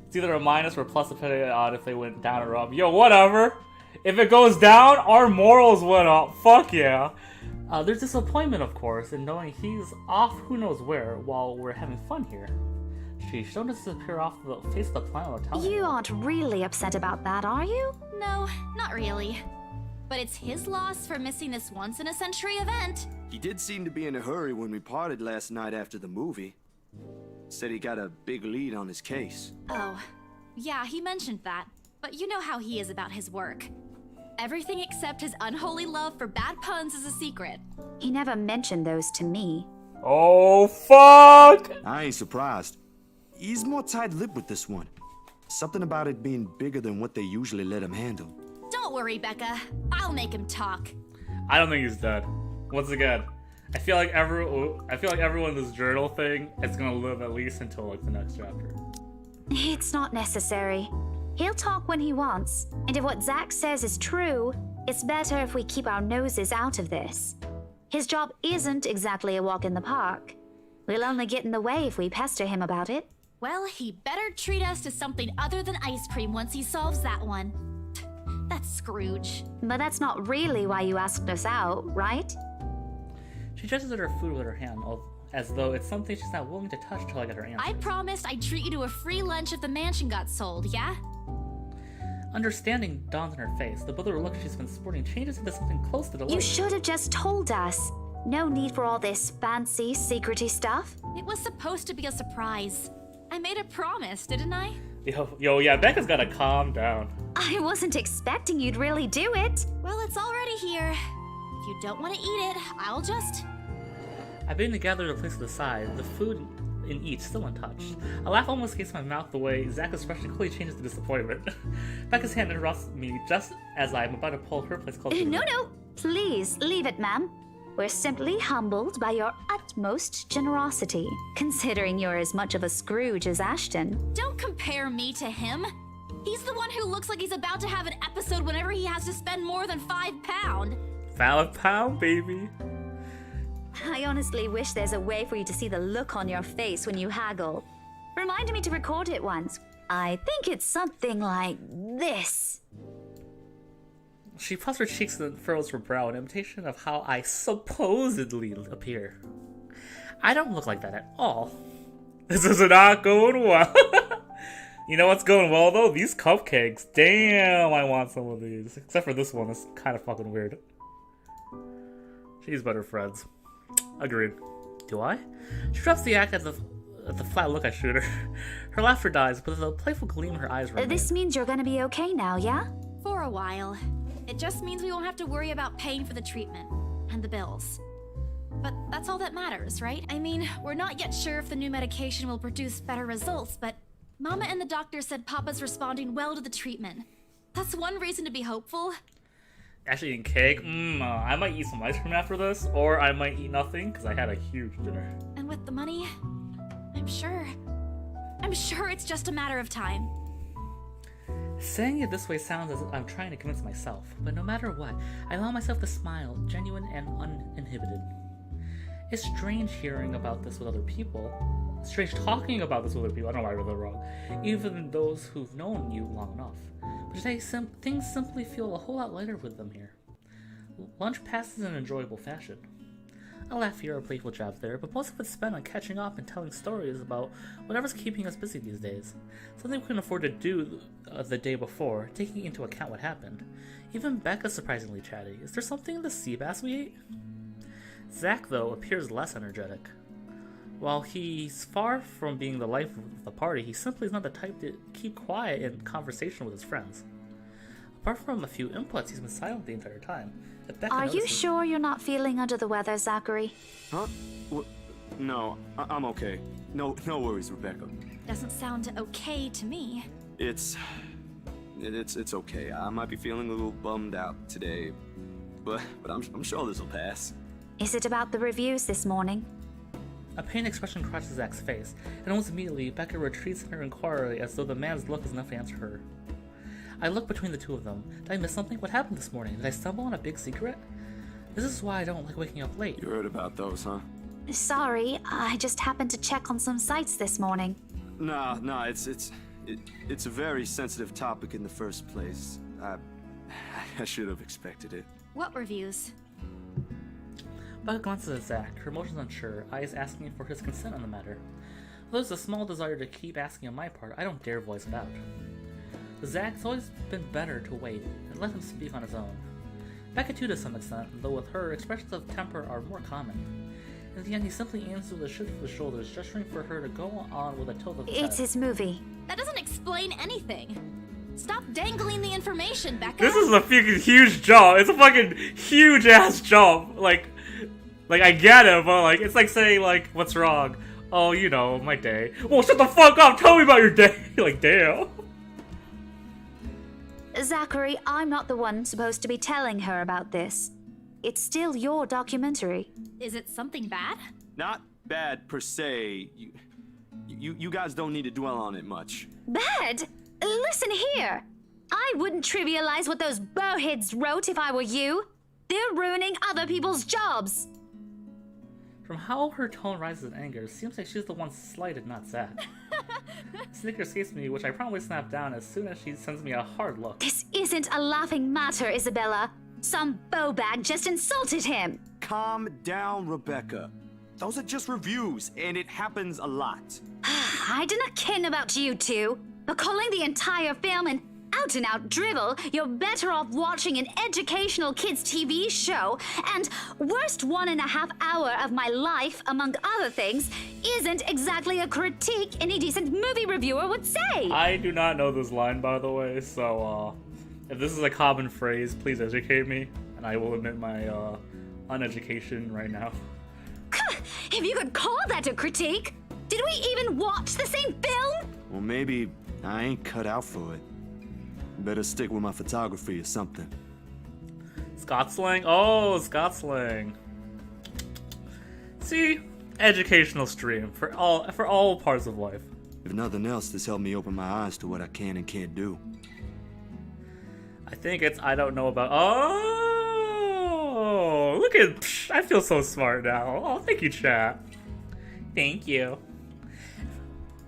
It's either a minus or a plus depending on if they went down or up. Yo, whatever! If it goes down, our morals went up. Fuck yeah. There's disappointment, of course, in knowing he's off who knows where while we're having fun here. Sheesh, don't disappear off the face of the planet without telling You anyone. aren't really upset about that, are you? No, not really. But it's his loss for missing this once-in-a-century event. He did seem to be in a hurry when we parted last night after the movie. Said he got a big lead on his case. Oh, yeah, he mentioned that. But you know how he is about his work. Everything except his unholy love for bad puns is a secret. He never mentioned those to me. Oh, fuck! I ain't surprised. He's more tight-lipped with this one. Something about it being bigger than what they usually let him handle. Don't worry, Becca. I'll make him talk. I don't think he's dead. Once again, I feel like everyone in this journal thing is gonna live at least until like the next chapter. It's not necessary. He'll talk when he wants, and if what Zack says is true, it's better if we keep our noses out of this. His job isn't exactly a walk in the park. We'll only get in the way if we pester him about it. Well, he better treat us to something other than ice cream once he solves that one. That's Scrooge. But that's not really why you asked us out, right? She gestures at her food with her hand, as though it's something she's not willing to touch till I get her answer. I promised I'd treat you to a free lunch if the mansion got sold, yeah? Understanding dawns on her face. The brother look she's been sporting changes into something close to delight. You should have just told us. No need for all this fancy, secrety stuff. It was supposed to be a surprise. I made a promise, didn't I? Yo, yeah, Becca's gotta calm down. I wasn't expecting you'd really do it. Well, it's already here. If you don't want to eat it, I'll just... I begin to gather the place to the side, the food in each still untouched. A laugh almost escapes my mouth the way Zack's expression clearly changes to disappointment. Becca's hand interrupts me just as I'm about to pull her place closer to me. No. Please, leave it, ma'am. We're simply humbled by your utmost generosity, considering you're as much of a Scrooge as Ashton. Don't compare me to him. He's the one who looks like he's about to have an episode whenever he has to spend more than £5. £5, baby. I honestly wish there's a way for you to see the look on your face when you haggle. Remind me to record it once. I think it's something like this. She puffs her cheeks and furrows her brow in imitation of how I supposedly appear. I don't look like that at all. This is not going well. You know what's going well, though? These cupcakes. Damn, I want some of these. Except for this one. It's kind of fucking weird. She's better friends. Agreed. Do I? She drops the act at the flat look I shoot her. Her laughter dies, but the playful gleam in her eyes remains. This means you're gonna be okay now, yeah? For a while. It just means we won't have to worry about paying for the treatment and the bills. But that's all that matters, right? I mean, we're not yet sure if the new medication will produce better results, but Mama and the doctor said Papa's responding well to the treatment. That's one reason to be hopeful. Actually, eating cake? I might eat some ice cream after this, or I might eat nothing, because I had a huge dinner. And with the money, I'm sure it's just a matter of time. Saying it this way sounds as if I'm trying to convince myself, but no matter what, I allow myself to smile, genuine and uninhibited. It's strange hearing about this with other people. Strange talking about this with other people. I don't know why I read that wrong. Even those who've known you long enough. But today, things simply feel a whole lot lighter with them here. Lunch passes in an enjoyable fashion. A laugh here, a playful jab there, but most of it's spent on catching up and telling stories about whatever's keeping us busy these days. Something we couldn't afford to do the day before, taking into account what happened. Even Becca's surprisingly chatty. Is there something in the sea bass we ate? Zach, though, appears less energetic. While he's far from being the life of the party, he simply is not the type to keep quiet in conversation with his friends. Apart from a few inputs, he's been silent the entire time. Are you sure you're not feeling under the weather, Zachary? Huh? No, I'm okay. No worries, Rebecca. Doesn't sound okay to me. It's okay. I might be feeling a little bummed out today, but I'm sure this will pass. Is it about the reviews this morning? A pained expression crosses Zach's face, and almost immediately, Becca retreats in her inquiry as though the man's look is enough to answer her. I look between the two of them. Did I miss something? What happened this morning? Did I stumble on a big secret? This is why I don't like waking up late. You heard about those, huh? Sorry, I just happened to check on some sites this morning. Nah, it's a very sensitive topic in the first place. I should have expected it. What reviews? Becca glances at Zach, her emotions unsure, eyes asking for his consent on the matter. Though there's a small desire to keep asking on my part, I don't dare voice it out. With Zach, it's always been better to wait and let him speak on his own. Becca too to some extent, though with her, expressions of temper are more common. In the end, he simply answers with a shift of his shoulders, gesturing for her to go on with a tilt of his head. It's his movie. That doesn't explain anything. Stop dangling the information, Becca. This is a fucking huge jump. It's a fucking huge ass jump. Like I get it, but like it's like saying like, what's wrong? Oh, you know, my day. Well, shut the fuck up. Tell me about your day. Like, damn. Zachary, I'm not the one supposed to be telling her about this. It's still your documentary. Is it something bad? Not bad per se. You guys don't need to dwell on it much. Bad? Listen here. I wouldn't trivialize what those bowheads wrote if I were you. They're ruining other people's jobs. From how her tone rises in anger, it seems like she's the one slighted, not Zach. Snicker escapes me, which I promptly snap down as soon as she sends me a hard look. This isn't a laughing matter, Isabella. Some bowbag just insulted him. Calm down, Rebecca. Those are just reviews, and it happens a lot. I do not ken about you two, but calling the entire film an out-and-out drivel, you're better off watching an educational kids' TV show, and worst 1.5 hour of my life, among other things, isn't exactly a critique any decent movie reviewer would say. I do not know this line, by the way, so, if this is a common phrase, please educate me, and I will admit my, uneducation right now. If you could call that a critique, did we even watch the same film? Well, maybe I ain't cut out for it. Better stick with my photography or something. Scott slang? Oh, Scott slang. See? Educational stream for all parts of life. If nothing else, this helped me open my eyes to what I can and can't do. I think it's I don't know about. Oh, look at. Psh, I feel so smart now. Oh, thank you, chat. Thank you.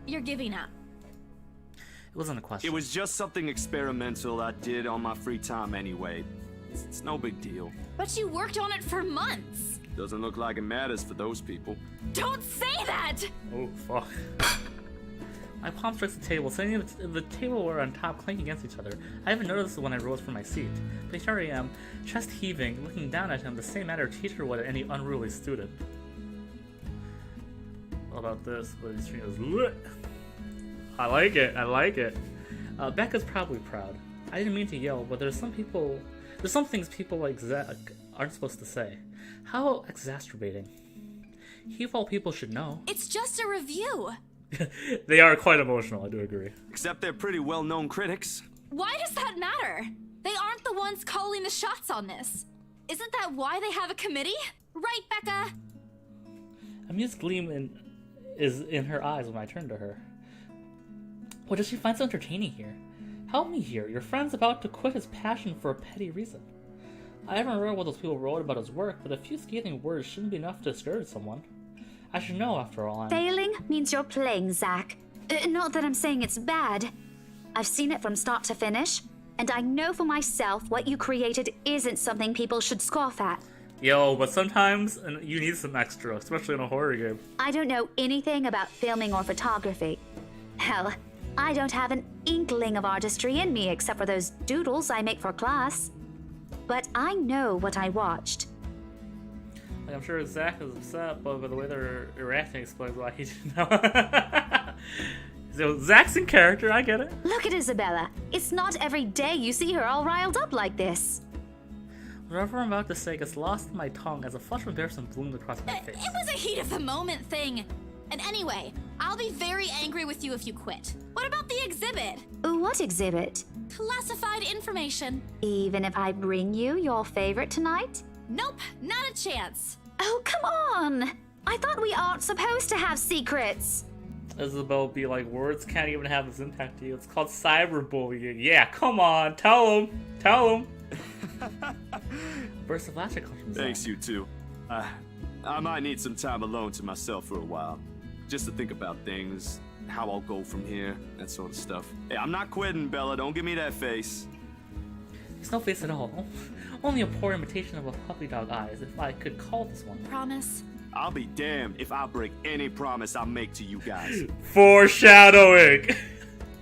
You're giving up. It wasn't a question. It was just something experimental I did on my free time anyway. It's no big deal. But you worked on it for months. Doesn't look like it matters for those people. Don't say that! Oh, fuck. My palm strikes the table, sending the tableware on top clanking against each other. I haven't noticed it when I rose from my seat. But here I am, chest heaving, looking down at him the same manner a teacher would at any unruly student. What about this? But his screen is lit. I like it. I like it. Becca's probably proud. I didn't mean to yell, but there's some things people like Zach aren't supposed to say. How exacerbating. He of all people should know. It's just a review. They are quite emotional, I do agree. Except they're pretty well-known critics. Why does that matter? They aren't the ones calling the shots on this. Isn't that why they have a committee? Right, Becca? Amused gleam is in her eyes when I turn to her. What does she find so entertaining here? Help me here. Your friend's about to quit his passion for a petty reason. I haven't read what those people wrote about his work, but a few scathing words shouldn't be enough to discourage someone. I should know, after all. Failing means you're playing, Zach. Not that I'm saying it's bad. I've seen it from start to finish, and I know for myself what you created isn't something people should scoff at. Yo, but sometimes you need some extra, especially in a horror game. I don't know anything about filming or photography. Hell, I don't have an inkling of artistry in me except for those doodles I make for class. But I know what I watched. Like, I'm sure Zach is upset, but by the way they're reacting explains why he didn't know. So Zach's in character, I get it. Look at Isabella. It's not every day you see her all riled up like this. Whatever I'm about to say gets lost in my tongue as a flush of embarrassment bloomed across my face. It was a heat of the moment thing. And anyway, I'll be very angry with you if you quit. What about the exhibit? What exhibit? Classified information. Even if I bring you your favorite tonight? Nope, not a chance. Oh, come on! I thought we aren't supposed to have secrets. Isabel be like, words can't even have this impact to you. It's called cyberbullying. Yeah, come on, tell him. Tell him. Burst of laughter comes from Zach. Thanks, you two. I might need some time alone to myself for a while. Just to think about things, how I'll go from here, that sort of stuff. Hey, I'm not quitting, Bella. Don't give me that face. There's no face at all. Only a poor imitation of a puppy dog eyes, if I could call this one. Promise. I'll be damned if I break any promise I make to you guys. Foreshadowing.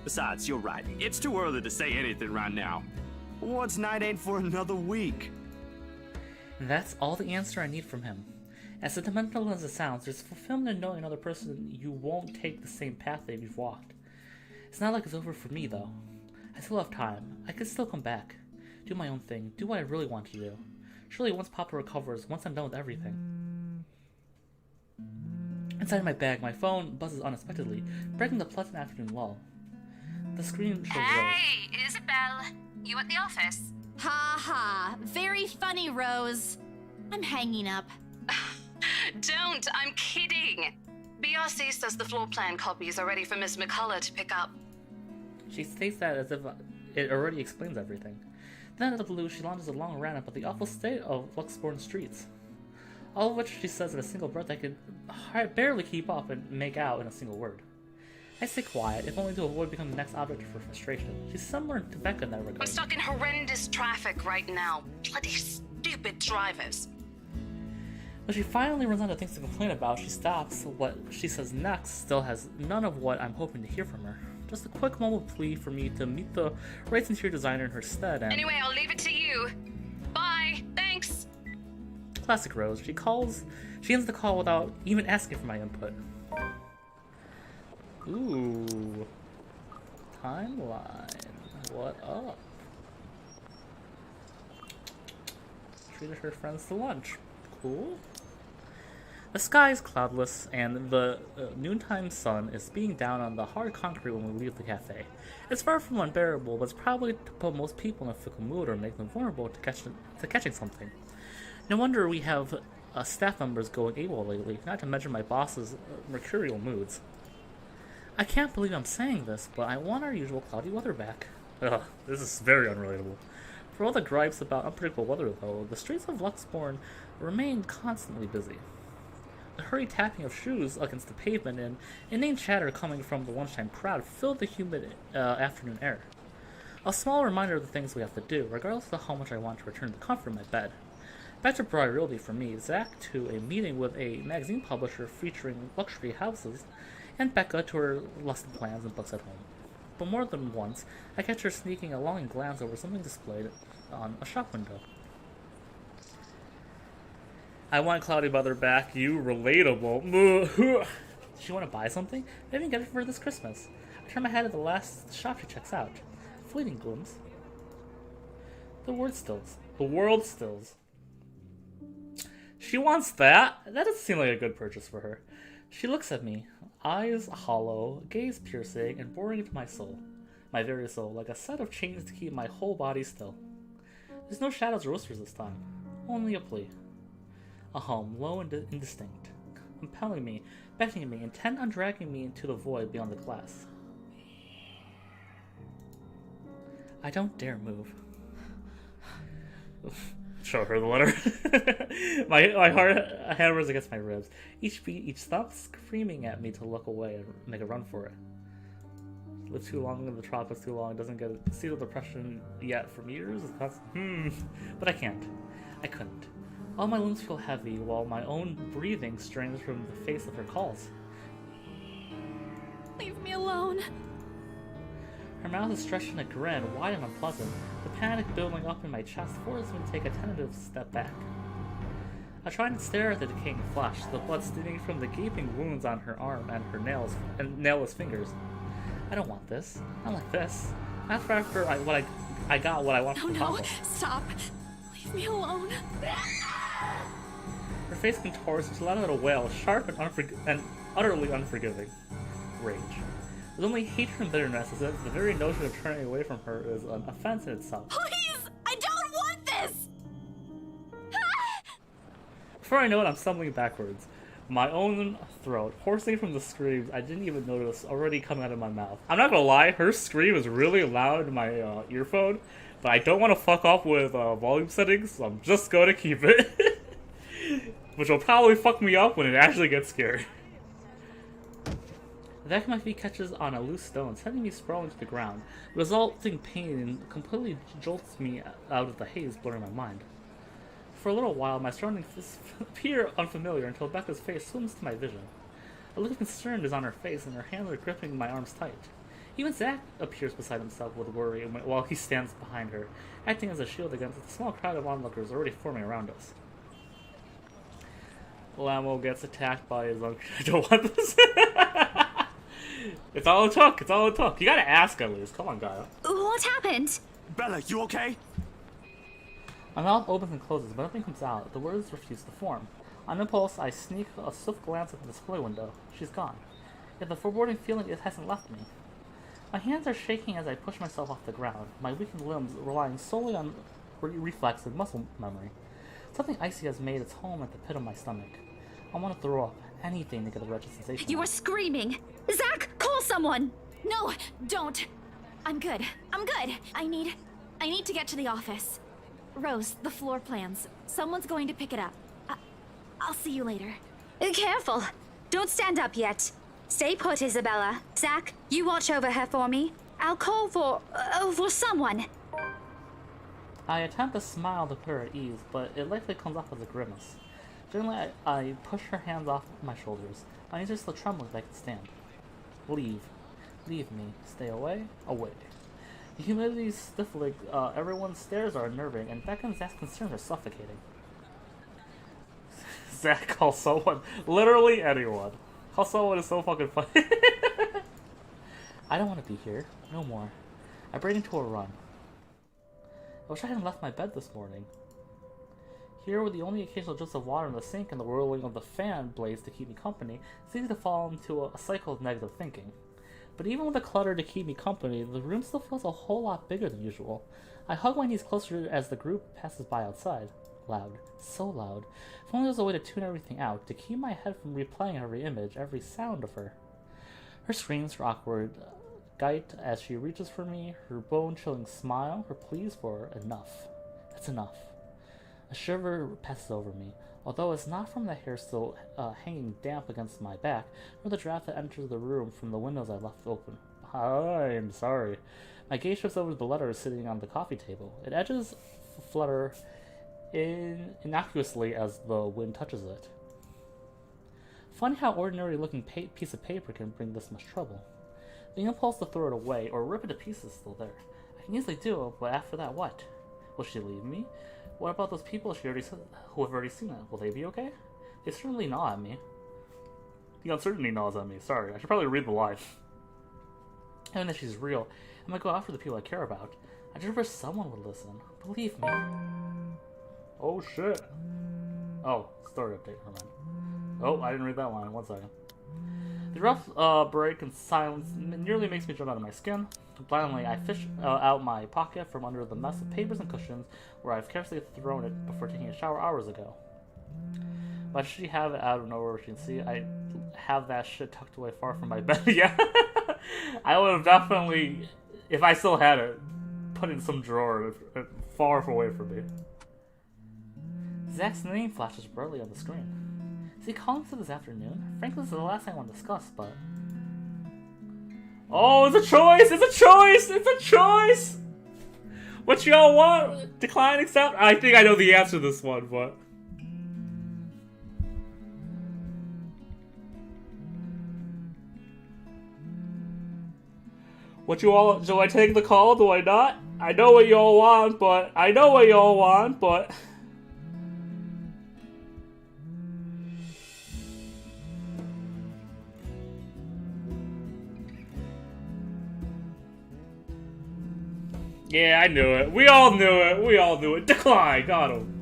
Besides, you're right. It's too early to say anything right now. What's night ain't for another week? And that's all the answer I need from him. As sentimental as it sounds, there's fulfillment in knowing another person you won't take the same path that you've walked. It's not like it's over for me, though. I still have time. I could still come back. Do my own thing. Do what I really want to do. Surely once Papa recovers, once I'm done with everything. Inside my bag, my phone buzzes unexpectedly, breaking the pleasant afternoon lull. The screen shows Rose. Hey, Isabel. You at the office? Ha ha. Very funny, Rose. I'm hanging up. Don't, I'm kidding. BRC says the floor plan copies are ready for Miss McCullough to pick up. She states that as if it already explains everything. Then out of the blue, she launches a long rant about the awful state of Luxborn streets. All of which she says in a single breath I could barely keep up and make out in a single word. I stay quiet, if only to avoid becoming the next object of her frustration. She's similar to Becca in that regard. I'm stuck in horrendous traffic right now. Bloody stupid drivers. When she finally runs out of things to complain about, she stops. What she says next still has none of what I'm hoping to hear from her. Just a quick moment plea for me to meet the right interior designer in her stead and... Anyway, I'll leave it to you. Bye. Thanks. Classic Rose. She ends the call without even asking for my input. Ooh. Timeline. What up? Treated her friends to lunch. Cool. The sky is cloudless, and the noontime sun is beating down on the hard concrete when we leave the cafe. It's far from unbearable, but it's probably to put most people in a fickle mood or make them vulnerable to catching something. No wonder we have staff members going AWOL lately, not to mention my boss's mercurial moods. I can't believe I'm saying this, but I want our usual cloudy weather back. Ugh, this is very unrelatable. For all the gripes about unpredictable weather, though, the streets of Luxborn remain constantly busy. The hurried tapping of shoes against the pavement and inane chatter coming from the lunchtime crowd filled the humid afternoon air. A small reminder of the things we have to do, regardless of how much I want to return to the comfort of my bed. Back to priority for me, Zach to a meeting with a magazine publisher featuring luxury houses, and Becca to her lesson plans and books at home. But more than once, I catch her sneaking a longing glance over something displayed on a shop window. I want cloudy weather back, you relatable. Does she want to buy something? Maybe I can get it for her this Christmas. I turn my head at the last shop she checks out. Fleeting glimpse. The world stills. She wants that? That doesn't seem like a good purchase for her. She looks at me, eyes hollow, gaze piercing, and boring into my soul. My very soul, like a set of chains to keep my whole body still. There's no shadows or whispers this time. Only a plea. A hum, low and indistinct, compelling me, beckoning me, intent on dragging me into the void beyond the glass. I don't dare move. Show her the letter. my heart hammers against my ribs. Each beat, each thump screaming at me to look away and make a run for it. Lived too long in the tropics, too long, doesn't get a seasonal depression yet from years. But I can't. I couldn't. All my limbs feel heavy, while my own breathing strains from the face of her calls. Leave me alone. Her mouth is stretched in a grin, wide and unpleasant. The panic building up in my chest forces me to take a tentative step back. I try and stare at the decaying flesh, the blood staining from the gaping wounds on her arm and her nails and nailless fingers. I don't want this. Not like this. Not after I got what I wanted from Papa. No, stop. Leave me alone. Her face contorts into a little wail, sharp and utterly unforgiving. Rage. With only hatred and bitterness, as if the very notion of turning away from her is an offense in itself. Please! I don't want this! Before I know it, I'm stumbling backwards. My own throat, hoarsing from the screams I didn't even notice already coming out of my mouth. I'm not gonna lie, her scream is really loud in my earphone, but I don't want to fuck off with volume settings, so I'm just gonna keep it. Which will probably fuck me up when it actually gets scary. The back of my feet catches on a loose stone, sending me sprawling to the ground. The resulting pain completely jolts me out of the haze blurring my mind. For a little while, my surroundings appear unfamiliar until Becca's face swims to my vision. A look of concern is on her face, and her hands are gripping my arms tight. Even Zack appears beside himself with worry while he stands behind her, acting as a shield against the small crowd of onlookers already forming around us. Lamo gets attacked by his uncle. I don't want this. It's all it took. It's all it took. You gotta ask at least. Come on, Gaia. What happened? Bella, you okay? My mouth opens and closes, but nothing comes out. The words refuse to form. On impulse, I sneak a swift glance at the display window. She's gone. Yet the foreboding feeling hasn't left me. My hands are shaking as I push myself off the ground, my weakened limbs relying solely on reflex and muscle memory. Something icy has made its home at the pit of my stomach. I want to throw up anything to get a wretched sensation. You were screaming! Zack, call someone! No, don't. I'm good. I'm good. I need to get to the office. Rose, the floor plans. Someone's going to pick it up. I'll see you later. Careful. Don't stand up yet. Stay put, Isabella. Zack, you watch over her for me. I'll call for someone. I attempt to smile to put her at ease, but it likely comes off as a grimace. Generally, I push her hands off my shoulders. My knees are still trembling as I can stand. Leave. Leave me. Stay away. Away. The humidity is stifling, everyone's stares are unnerving, and Becca and Zack's concerns are suffocating. Zack calls someone. Literally anyone. Call someone is so fucking funny. I don't want to be here. No more. I break into a run. I wish I hadn't left my bed this morning. Here, with the only occasional drips of water in the sink and the whirling of the fan blades to keep me company, it's easy to fall into a cycle of negative thinking. But even with the clutter to keep me company, the room still feels a whole lot bigger than usual. I hug my knees closer as the group passes by outside. Loud. So loud. If only there was a way to tune everything out, to keep my head from replaying every image, every sound of her. Her screams, her awkward gait as she reaches for me, her bone-chilling smile, her pleas for enough. That's enough. A shiver passes over me, although it's not from the hair still hanging damp against my back, nor the draft that enters the room from the windows I left open. I'm sorry. My gaze shifts over to the letter sitting on the coffee table. It edges flutter innocuously as the wind touches it. Funny how ordinary-looking piece of paper can bring this much trouble. The impulse to throw it away or rip it to pieces is still there. I can easily do it, but after that, what? Will she leave me? What about those people who have already seen it? Will they be okay? They certainly gnaw at me. The uncertainty gnaws at me. Sorry, I should probably read the line. Even if she's real, I might go after the people I care about. I just wish someone would listen. Believe me. Oh shit. Oh, story update. Never mind. Oh, I didn't read that line. 1 second. The rough break and silence nearly makes me jump out of my skin. Blindly, I fish out my pocket from under the mess of papers and cushions where I've carelessly thrown it before taking a shower hours ago. Why should she have it out of nowhere where she can see? I have that shit tucked away far from my bed. Yeah. I would have definitely, if I still had it, put it in some drawer far away from me. Zack's name flashes brightly on the screen. Is he calling for this afternoon? Frankly, this is the last thing I want to discuss, but... Oh, it's a choice! It's a choice! It's a choice! What y'all want? Decline, accept? I think I know the answer to this one, but... What you all? Do I take the call? Do I not? I know what y'all want, but yeah, I knew it. We all knew it. Decline. Got him.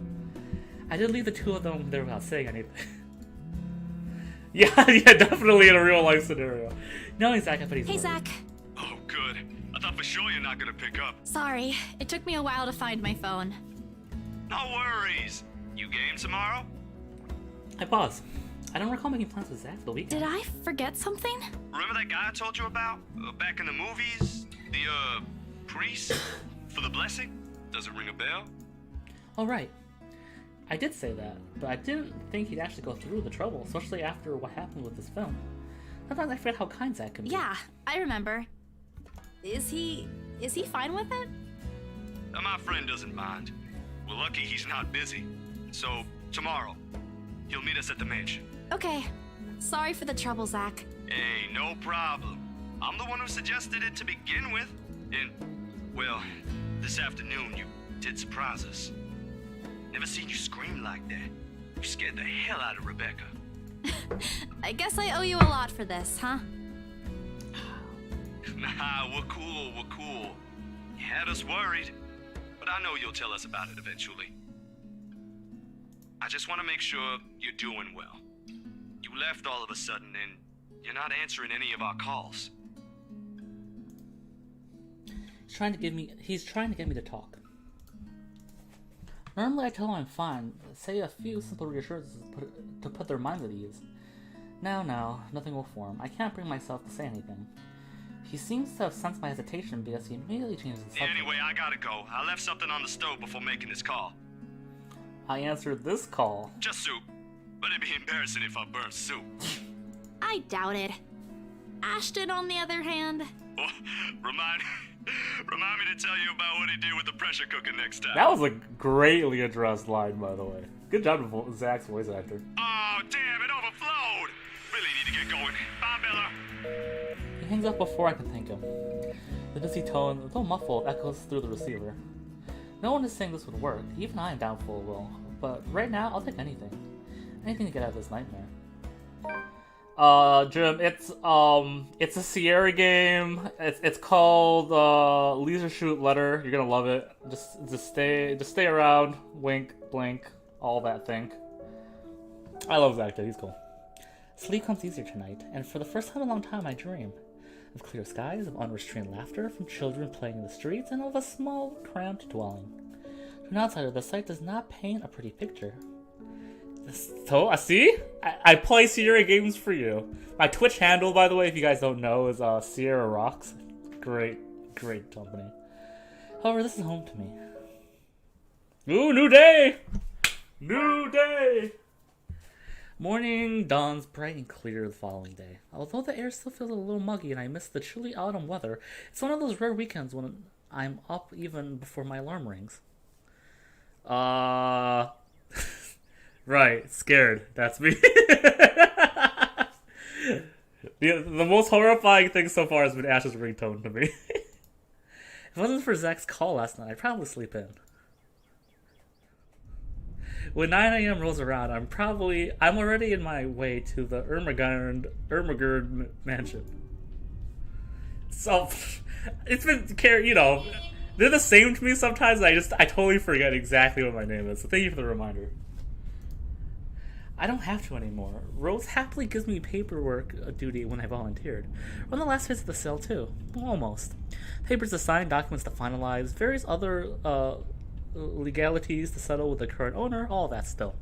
I did leave the two of them there without saying anything. Yeah, definitely in a real life scenario. Knowing Zach, I bet he's Hey, worried. Zach. Oh, good. I thought for sure you're not gonna pick up. Sorry, it took me a while to find my phone. No worries. You game tomorrow? I pause. I don't recall making plans with Zach for the weekend. Did I forget something? Remember that guy I told you about? Back in the movies? The, priest? For the blessing? Does it ring a bell? Oh, right. I did say that, but I didn't think he'd actually go through the trouble, especially after what happened with this film. Sometimes I forget how kind Zach can be. Yeah, I remember. Is he fine with it? My friend doesn't mind. We're lucky he's not busy. So, tomorrow, he'll meet us at the mansion. Okay. Sorry for the trouble, Zach. Hey, no problem. I'm the one who suggested it to begin with. And, well, this afternoon you did surprise us. Never seen you scream like that. You scared the hell out of Rebecca. I guess I owe you a lot for this, huh? Nah, we're cool. You had us worried, but I know you'll tell us about it eventually. I just want to make sure you're doing well. You left all of a sudden and you're not answering any of our calls. He's trying to get me to talk. Normally I tell him I'm fine, say a few simple reassurances to put their minds at ease. No, nothing will form. I can't bring myself to say anything. He seems to have sensed my hesitation because he immediately changes the subject. Anyway, I gotta go. I left something on the stove before making this call. I answered this call. Just soup. But it'd be embarrassing if I burnt soup. I doubt it. Ashton, on the other hand... Oh, remind me to tell you about what he did with the pressure cooker next time. That was a greatly addressed line, by the way. Good job to Zach's voice actor. Oh, damn, it overflowed! Really need to get going. Bye, Bella. He hangs up before I can thank him. The busy tone, though muffled, echoes through the receiver. No one is saying this would work. Even I am doubtful it will. But right now, I'll take anything. Anything to get out of this nightmare. Jim, it's a Sierra game. It's called Leisure Shoot Letter. You're gonna love it. Just stay around. Wink, blink, all that thing. I love Zach. He's cool. Sleep comes easier tonight, and for the first time in a long time, I dream of clear skies, of unrestrained laughter from children playing in the streets, and of a small, cramped dwelling. To an outsider, the sight does not paint a pretty picture. So, see? I play Sierra games for you. My Twitch handle, by the way, if you guys don't know, is Sierra Rocks. Great company. However, this is home to me. Ooh, new day! New day! Morning dawns bright and clear the following day. Although the air still feels a little muggy and I miss the chilly autumn weather, it's one of those rare weekends when I'm up even before my alarm rings. Right, scared. That's me. The most horrifying thing so far has been Ash's ringtone to me. If it wasn't for Zach's call last night, I'd probably sleep in. When 9 a.m. rolls around, I'm already in my way to the Ermagerd mansion. So, it's been, they're the same to me sometimes, I totally forget exactly what my name is, so thank you for the reminder. I don't have to anymore. Rose happily gives me paperwork duty when I volunteered. We're on the last phase of the sale, too. Almost. Papers to sign, documents to finalize, various other, legalities to settle with the current owner, all that still.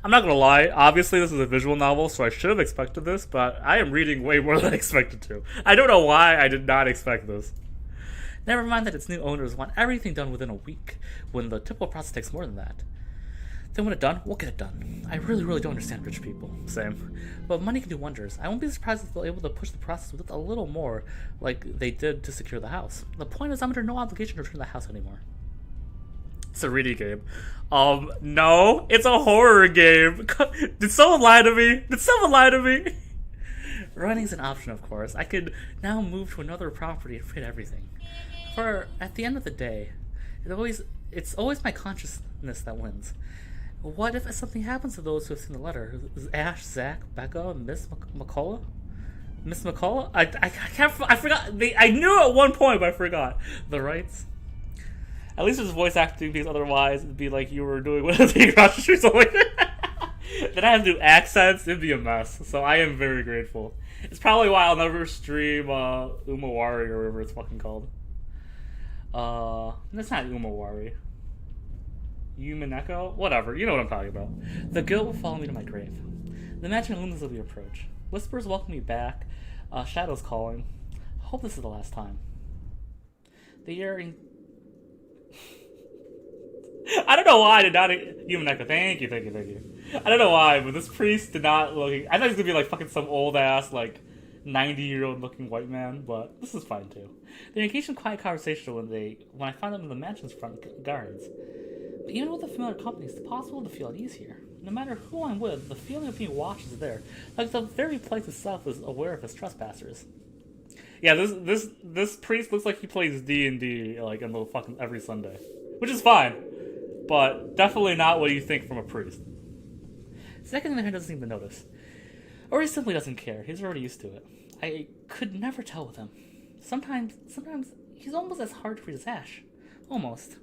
I'm not gonna lie, obviously this is a visual novel, so I should have expected this, but I am reading way more than I expected to. I don't know why I did not expect this. Never mind that its new owners want everything done within a week, when the typical process takes more than that. Then when it's done, we'll get it done. I really don't understand rich people. Same. But money can do wonders. I won't be surprised if they're able to push the process with it a little more, like they did to secure the house. The point is I'm under no obligation to return the house anymore. It's a reading game. No, it's a horror game. Did someone lie to me? Running's an option, of course. I could now move to another property and fit everything. For at the end of the day, it's always my consciousness that wins. What if something happens to those who have seen the letter? Is Ash, Zach, Becca, Miss McCullough? Miss McCullough? I can't. I forgot. I knew at one point, but I forgot. The rights. At least there's voice acting, because otherwise it'd be like you were doing one of the across the street. So like, then I have to do accents. It'd be a mess. So I am very grateful. It's probably why I'll never stream Umawari or whatever it's fucking called. That's not Umawari. Yumineko? Whatever, you know what I'm talking about. The guilt will follow me to my grave. The mansion looms as we approach. Whispers welcome me back. Shadows calling. I hope this is the last time. The air I don't know why I did not... Yumineko, thank you. I don't know why, but this priest did not look... I thought he was gonna be like fucking some old-ass, like, 90-year-old looking white man, but this is fine too. They engaged in quiet conversation when I found them in the mansion's front gardens. But even with the familiar company, it's possible to feel at ease here. No matter who I'm with, the feeling of being watched is there. Like the very place itself is aware of its trespassers. Yeah, this priest looks like he plays D&D like in the fucking every Sunday, which is fine, but definitely not what you think from a priest. Second, the hand doesn't seem to notice, or he simply doesn't care. He's already used to it. I could never tell with him. Sometimes he's almost as hard to read as Ash. Almost.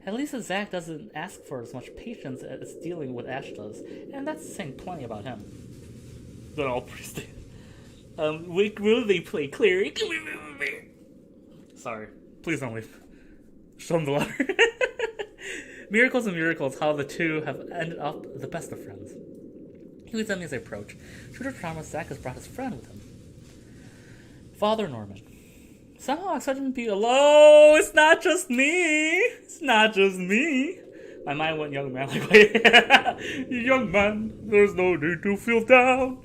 At least Zach doesn't ask for as much patience as dealing with Ash does, and that's saying plenty about him. They're all priests. Will they play cleric? Sorry. Please don't leave. Show them the letter. Miracles and miracles, how the two have ended up the best of friends. He leads at me as I approach. True to promise, Zach has brought his friend with him. Father Norman. Somehow I expected him to be alone. It's not just me. My mind went young man like, wait, young man, there's no need to feel down.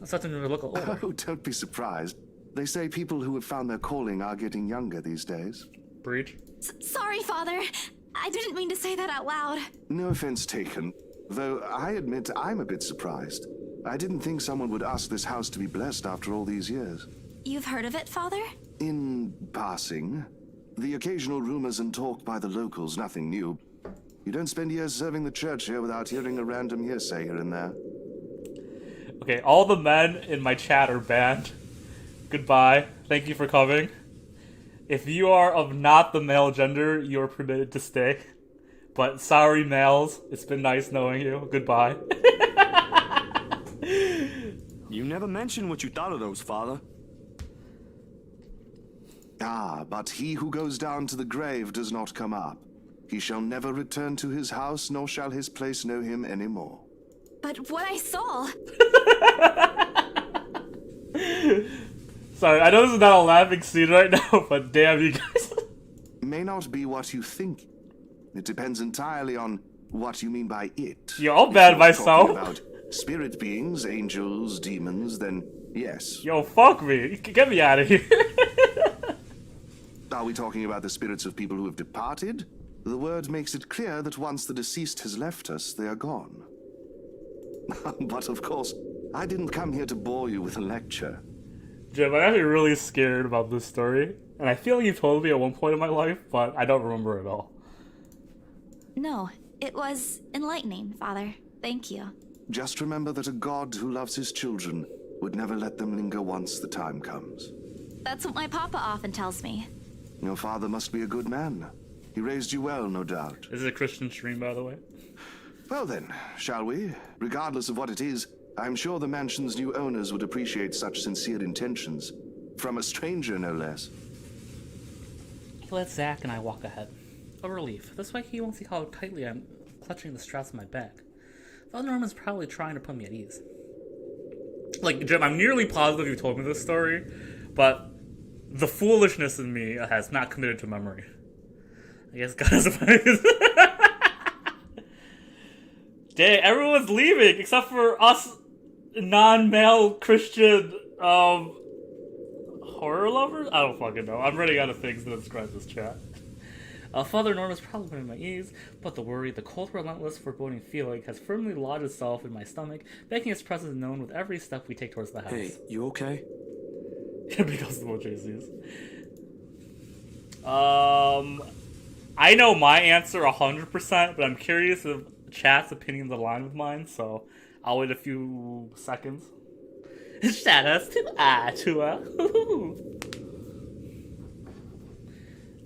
I started to look older. Oh, don't be surprised. They say people who have found their calling are getting younger these days. Breach. Sorry, Father. I didn't mean to say that out loud. No offense taken, though I admit I'm a bit surprised. I didn't think someone would ask this house to be blessed after all these years. You've heard of it, Father? In passing. The occasional rumors and talk by the locals, nothing new. You don't spend years serving the church here without hearing a random hearsay here and there. Okay, all the men in my chat are banned. Goodbye. Thank you for coming. If you are of not the male gender, you are permitted to stay. But sorry, males. It's been nice knowing you. Goodbye. You never mentioned what you thought of those, Father. Ah, but he who goes down to the grave does not come up. He shall never return to his house, nor shall his place know him any more. But what I saw... Sorry, I know this is not a laughing scene right now, but damn you guys. May not be what you think. It depends entirely on what you mean by it. Yo, I'll ban myself. About spirit beings, angels, demons, then yes. Yo, fuck me. Get me out of here. Are we talking about the spirits of people who have departed? The word makes it clear that once the deceased has left us, they are gone. But of course, I didn't come here to bore you with a lecture. Jim, I'm actually really scared about this story, and I feel like you told me at one point in my life, but I don't remember it all. No, it was enlightening, Father. Thank you. Just remember that a god who loves his children would never let them linger once the time comes. That's what my papa often tells me. Your father must be a good man. He raised you well, no doubt. This is a Christian stream, by the way. Well then, shall we? Regardless of what it is, I'm sure the mansion's new owners would appreciate such sincere intentions. From a stranger, no less. He lets Zach and I walk ahead. A relief. This way he won't see how tightly I'm clutching the straps of my back. Father Norman's probably trying to put me at ease. Like, Jim, I'm nearly positive you told me this story, but the foolishness in me has not committed to memory. I guess God is Dang, everyone's leaving except for us non-male Christian horror lovers? I don't fucking know. I'm running out of things to describe this chat. Father Norm is probably putting my ease, but the worry, the cold, relentless, foreboding feeling has firmly lodged itself in my stomach, making its presence known with every step we take towards the house. Hey, you okay? Because of what JC's. I know my answer 100%, but I'm curious if chat's opinions align with mine, so I'll wait a few seconds. Shout outs to Atua.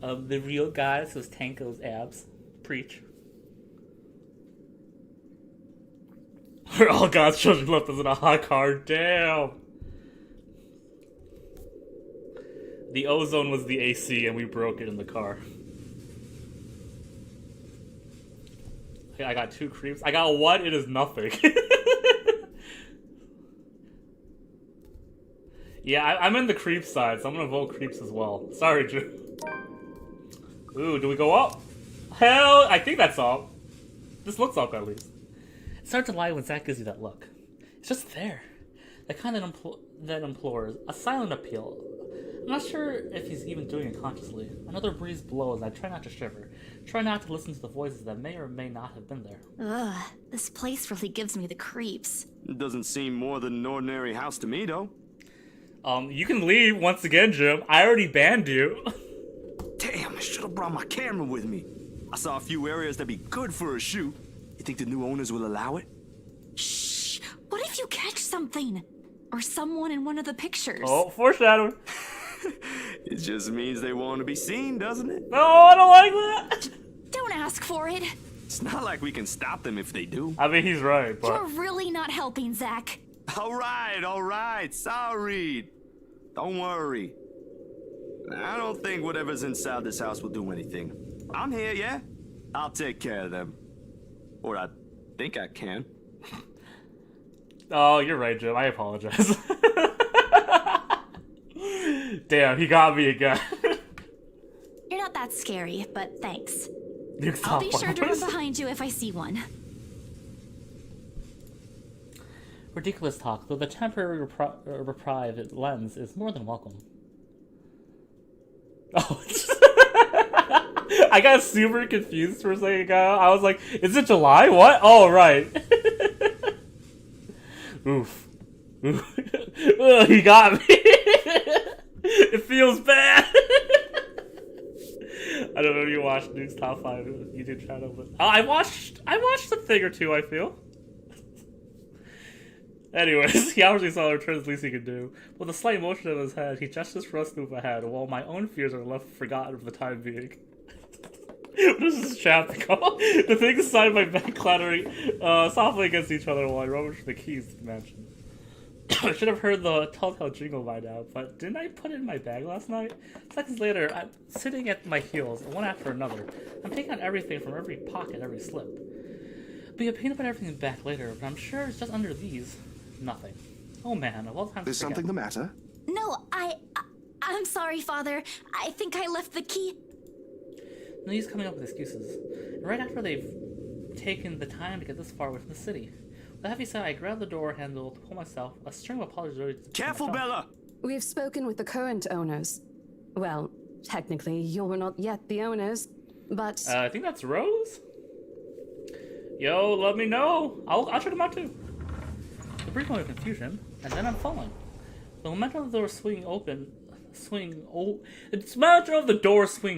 The real guys was Tanko's abs. Preach. We're all God's children left us in a hot car. Damn. The ozone was the AC and we broke it in the car. Okay, I got 2 creeps. I got 1, it is nothing. Yeah, I'm in the creep side, so I'm gonna vote creeps as well. Sorry, Drew. Ooh, do we go up? Hell, I think that's up. This looks up, at least. It's hard to lie when Zach gives you that look. It's just there. The kind that implores. A silent appeal. I'm not sure if he's even doing it consciously. Another breeze blows, and I try not to shiver. Try not to listen to the voices that may or may not have been there. Ugh, this place really gives me the creeps. It doesn't seem more than an ordinary house to me, though. You can leave once again, Jim. I already banned you. Damn, I should have brought my camera with me. I saw a few areas that'd be good for a shoot. You think the new owners will allow it? Shh! What if you catch something? Or someone in one of the pictures? Oh, foreshadowing. It just means they want to be seen, doesn't it? No, I don't like that. Don't ask for it. It's not like we can stop them if they do. I mean, he's right, but... You're really not helping, Zach. All right. Sorry. Don't worry. I don't think whatever's inside this house will do anything. I'm here, yeah? I'll take care of them. Or I think I can. Oh, you're right, Jim. I apologize. Damn, he got me again. You're not that scary, but thanks. Duke's I'll be top sure to one. run behind you if I see one. Ridiculous talk, though the temporary reprieve it lends is more than welcome. Oh, I got super confused for a second ago. I was like, is it July? What? Oh, right. Oof. Ugh, he got me. It feels bad. I don't know if you watched Duke's Top 5 YouTube channel, but I watched a thing or two, I feel. Anyways, he obviously saw the return as least he could do. With a slight motion of his head, he gestures for us to move ahead, while my own fears are left forgotten for the time being. What is this chapter called? The things inside my bed clattering softly against each other while I rummage for the keys to the mansion. I should have heard the telltale jingle by now, but didn't I put it in my bag last night? Seconds later, I'm sitting at my heels, one after another. I'm taking out everything from every pocket, every slip. Be a pain to put everything back later, but I'm sure it's just under these. Nothing. Oh man, of all times. Is something the matter? No, I'm sorry, Father. I think I left the key. No use coming up with excuses. And right after they've taken the time to get this far away from the city. With a heavy sigh, I grab the door handle to pull myself. A string of apologies. Careful, Bella! We've spoken with the current owners. Well, technically, you're not yet the owners, but... I think that's Rose? Yo, let me know. I'll check them out too. A brief moment of confusion, and then I'm falling. The momentum of the door swinging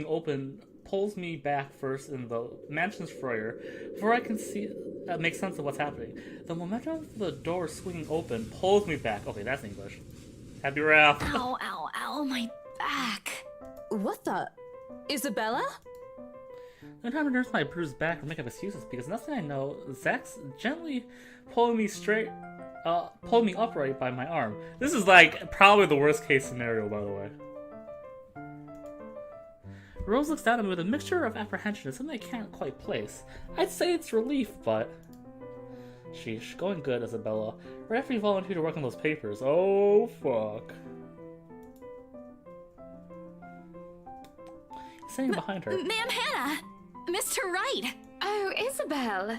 open pulls me back first in the mansion's foyer before I can make sense of what's happening. The momentum of the door swinging open pulls me back. Okay, that's English. Happy Ralph. Ow, ow, ow, my back. What the? Isabella? No time to nurse my bruised back or make up excuses because nothing I know, Zach's gently pulling me upright by my arm. This is like probably the worst case scenario, by the way. Rose looks down at me with a mixture of apprehension and something I can't quite place. I'd say it's relief, but... Sheesh, going good, Isabella. Right after you volunteered to work on those papers. Oh, fuck. Sitting behind her. Ma'am Hannah! Mr. Wright! Oh, Isabel.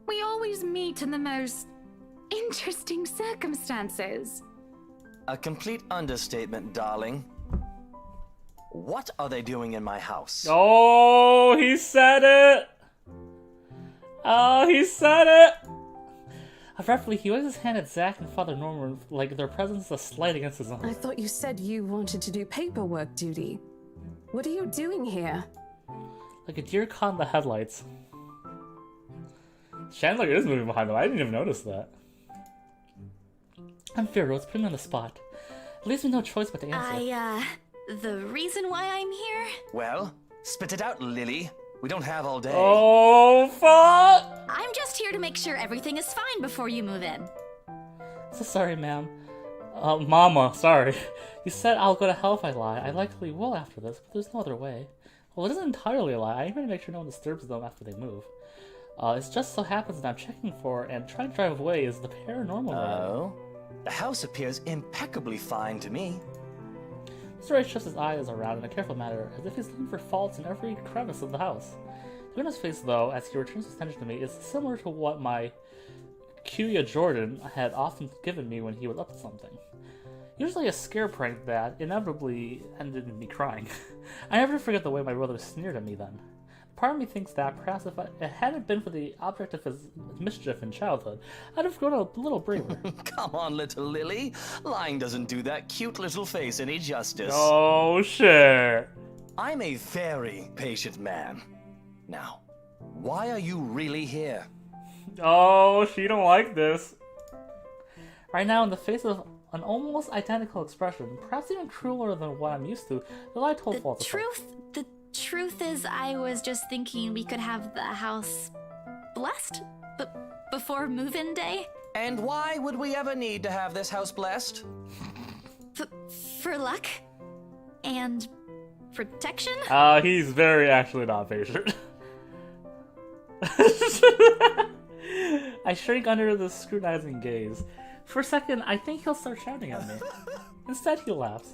We always meet in the most interesting circumstances. A complete understatement, darling. What are they doing in my house? Oh, he said it! Oh, he said it! Abruptly, he waves his hand at Zack and Father Norman like their presence is a slight against his own. I thought you said you wanted to do paperwork duty. What are you doing here? Like a deer caught in the headlights. Chandler is moving behind them. I didn't even notice that. I'm fear, Rose, putting me on the spot. It leaves me no choice but to answer. The reason why I'm here? Well, spit it out, Lily. We don't have all day. Oh, fuck! I'm just here to make sure everything is fine before you move in. So sorry, ma'am. Mama, sorry. You said I'll go to hell if I lie. I likely will after this, but there's no other way. Well, it isn't entirely a lie. I'm here to make sure no one disturbs them after they move. It just so happens that I'm checking for and trying to drive away is the paranormal. Oh? The house appears impeccably fine to me. Mr. Wright shuts his eyes around in a careful manner, as if he's looking for faults in every crevice of the house. The look on his face, though, as he returns his attention to me, is similar to what my Kuya Jordan had often given me when he was up to something. Usually a scare prank that inevitably ended in me crying. I never forget the way my brother sneered at me then. Part of me thinks that perhaps if it hadn't been for the object of his mischief in childhood, I'd have grown a little braver. Come on, little Lily. Lying doesn't do that cute little face any justice. Oh, shit. I'm a very patient man. Now, why are you really here? Oh, she don't like this. Right now, in the face of an almost identical expression, perhaps even crueler than what I'm used to, the lie told falls apart. The truth is, I was just thinking we could have the house blessed before move-in day. And why would we ever need to have this house blessed? For luck and protection. He's very actually not patient. I shrink under the scrutinizing gaze. For a second, I think he'll start shouting at me. Instead, he laughs.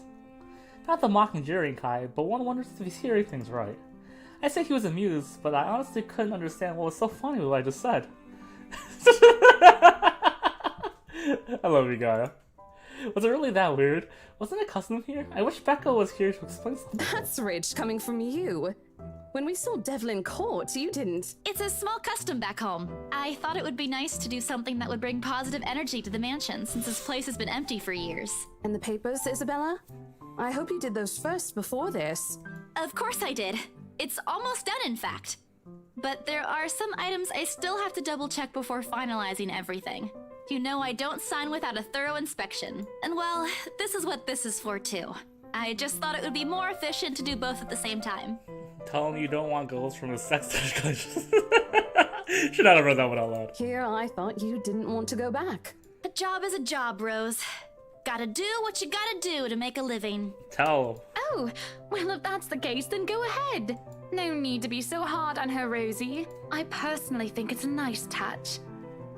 Not the mocking, jeering kind, but one wonders if he's hearing things right. I say he was amused, but I honestly couldn't understand what was so funny with what I just said. I love you, Gaia. Was it really that weird? Wasn't it custom here? I wish Becca was here to explain something. That's rich coming from you. When we saw Devlin Court, you didn't. It's a small custom back home. I thought it would be nice to do something that would bring positive energy to the mansion, since this place has been empty for years. And the papers, Isabella? I hope you did those first before this. Of course I did. It's almost done, in fact. But there are some items I still have to double check before finalizing everything. You know I don't sign without a thorough inspection. And well, this is what this is for too. I just thought it would be more efficient to do both at the same time. Tell him you don't want ghosts from his sex education. Should not have read that one out loud. Here, I thought you didn't want to go back. A job is a job, Rose. Gotta do what you gotta do to make a living. Tell him. Oh, well, if that's the case, then go ahead. No need to be so hard on her, Rosie. I personally think it's a nice touch.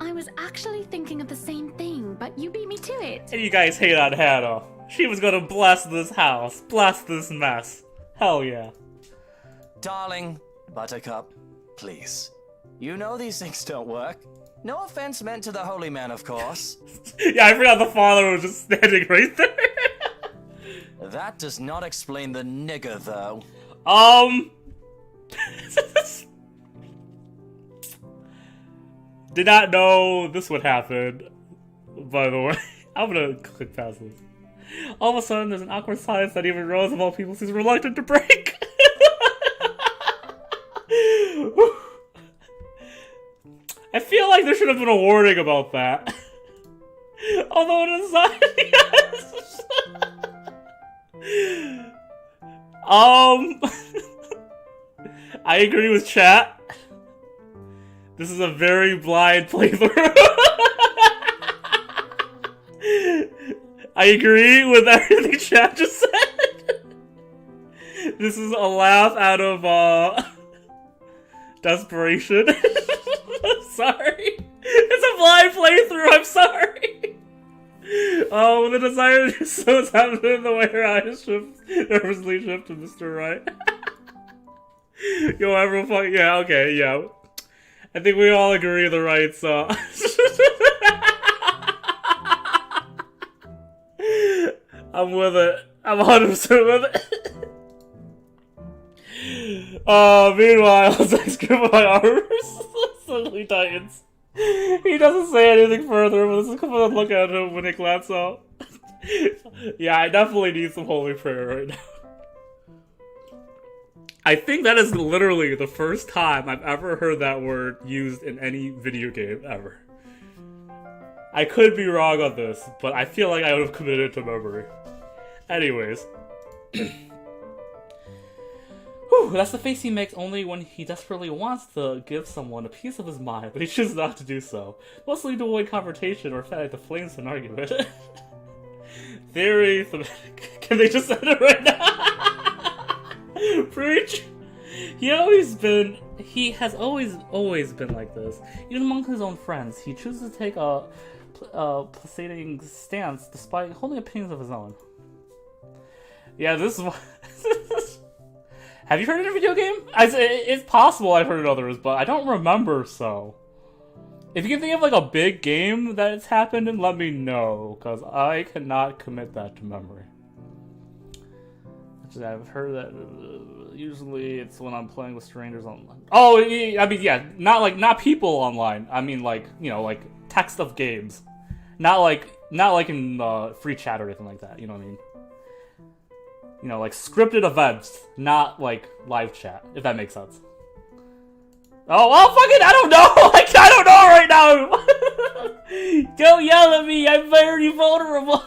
I was actually thinking of the same thing, but you beat me to it. And you guys hate on Hannah. She was gonna bless this house, bless this mess. Hell yeah. Darling, Buttercup, please. You know these things don't work. No offense meant to the holy man, of course. Yeah, I forgot the father was just standing right there. That does not explain the nigger, though. Did not know this would happen, by the way. I'm gonna click past this. All of a sudden, there's an awkward silence that even Rose, of all people, seems reluctant to break. I feel like there should have been a warning about that. Although it is not, yes. I agree with chat. This is a very blind playthrough. I agree with everything chat just said. This is a laugh out of desperation. I'm sorry. It's a blind playthrough, I'm sorry. Oh, the desire to do so is happening the way her eyes nervously shift to Mr. Right. Yo, everyone fuck, yeah, okay, yeah. I think we all agree the rights, I'm with it. I'm 100% with it. Meanwhile, Zach's gripping my arms. Suddenly tightens. He doesn't say anything further, but this is a couple of look at him when they glance out. Yeah, I definitely need some holy prayer right now. I think that is literally the first time I've ever heard that word used in any video game ever. I could be wrong on this, but I feel like I would have committed it to memory. Anyways. Whew, that's the face he makes only when he desperately wants to give someone a piece of his mind, but he chooses not to do so. Mostly to avoid confrontation or fan the flames of an argument. Theory, thematic. Can they just end it right now? Preach! He has always been like this. Even among his own friends, he chooses to take a placating stance despite holding opinions of his own. Yeah, this is what... Have you heard it in a video game? It's possible I've heard it in others, but I don't remember so. If you can think of like a big game that it's happened in, let me know, because I cannot commit that to memory. I've heard that usually it's when I'm playing with strangers online. Oh, I mean, yeah, not people online. I mean, like, you know, like text of games, not like in free chat or anything like that. You know what I mean? You know, like scripted events, not like live chat. If that makes sense. Oh, fucking, I don't know. Like, I don't know right now. Don't yell at me. I'm very vulnerable.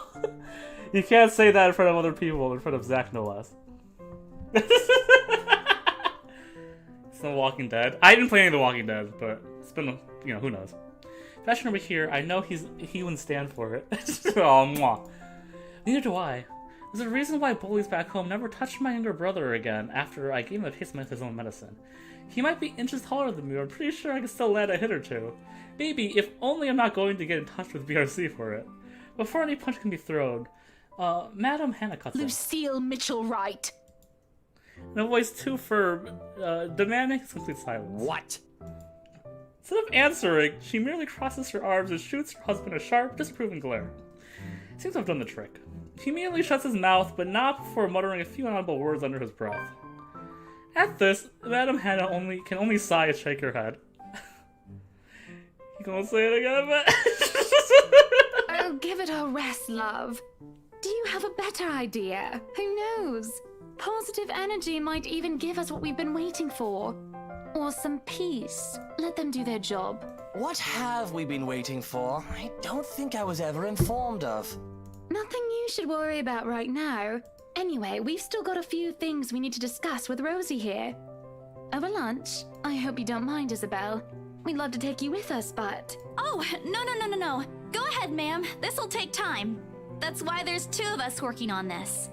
You can't say that in front of other people, in front of Zach, no less. It's The Walking Dead. I didn't play any of The Walking Dead, but it's been, you know, who knows. Fashion over here, I know he wouldn't stand for it. Oh, mwah. Neither do I. There's a reason why bullies back home never touched my younger brother again after I gave him a taste of his own medicine. He might be inches taller than me, but I'm pretty sure I can still land a hit or two. Maybe, if only I'm not going to get in touch with BRC for it. Before any punch can be thrown, Madam Hannah cuts in. Lucille Mitchell-Wright. In a voice too firm, demanding his complete silence. What? Instead of answering, she merely crosses her arms and shoots her husband a sharp, disapproving glare. Seems to have done the trick. He immediately shuts his mouth, but not before muttering a few inaudible words under his breath. At this, Madam Hannah can only sigh and shake her head. You gonna say it again, but... Oh, give it a rest, love. Do you have a better idea? Who knows? Positive energy might even give us what we've been waiting for. Or some peace. Let them do their job. What have we been waiting for? I don't think I was ever informed of. Nothing you should worry about right now. Anyway, we've still got a few things we need to discuss with Rosie here. Over lunch? I hope you don't mind, Isabel. We'd love to take you with us, but... Oh, no. Go ahead, ma'am. This'll take time. That's why there's two of us working on this.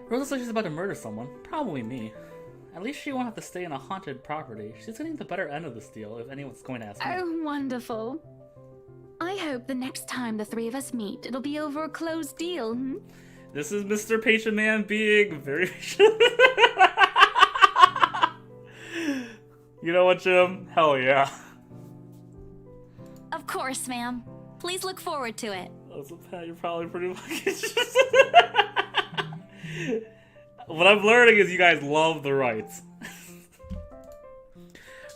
Rose looks like she's about to murder someone. Probably me. At least she won't have to stay in a haunted property. She's getting the better end of this deal, if anyone's going to ask me. Oh, wonderful. I hope the next time the three of us meet, it'll be over a closed deal, hmm? This is Mr. Patient Man being very patient. You know what, Jim? Hell yeah. Of course, ma'am. Please look forward to it. That's a Pat, you're probably pretty lucky. What I'm learning is you guys love the rights.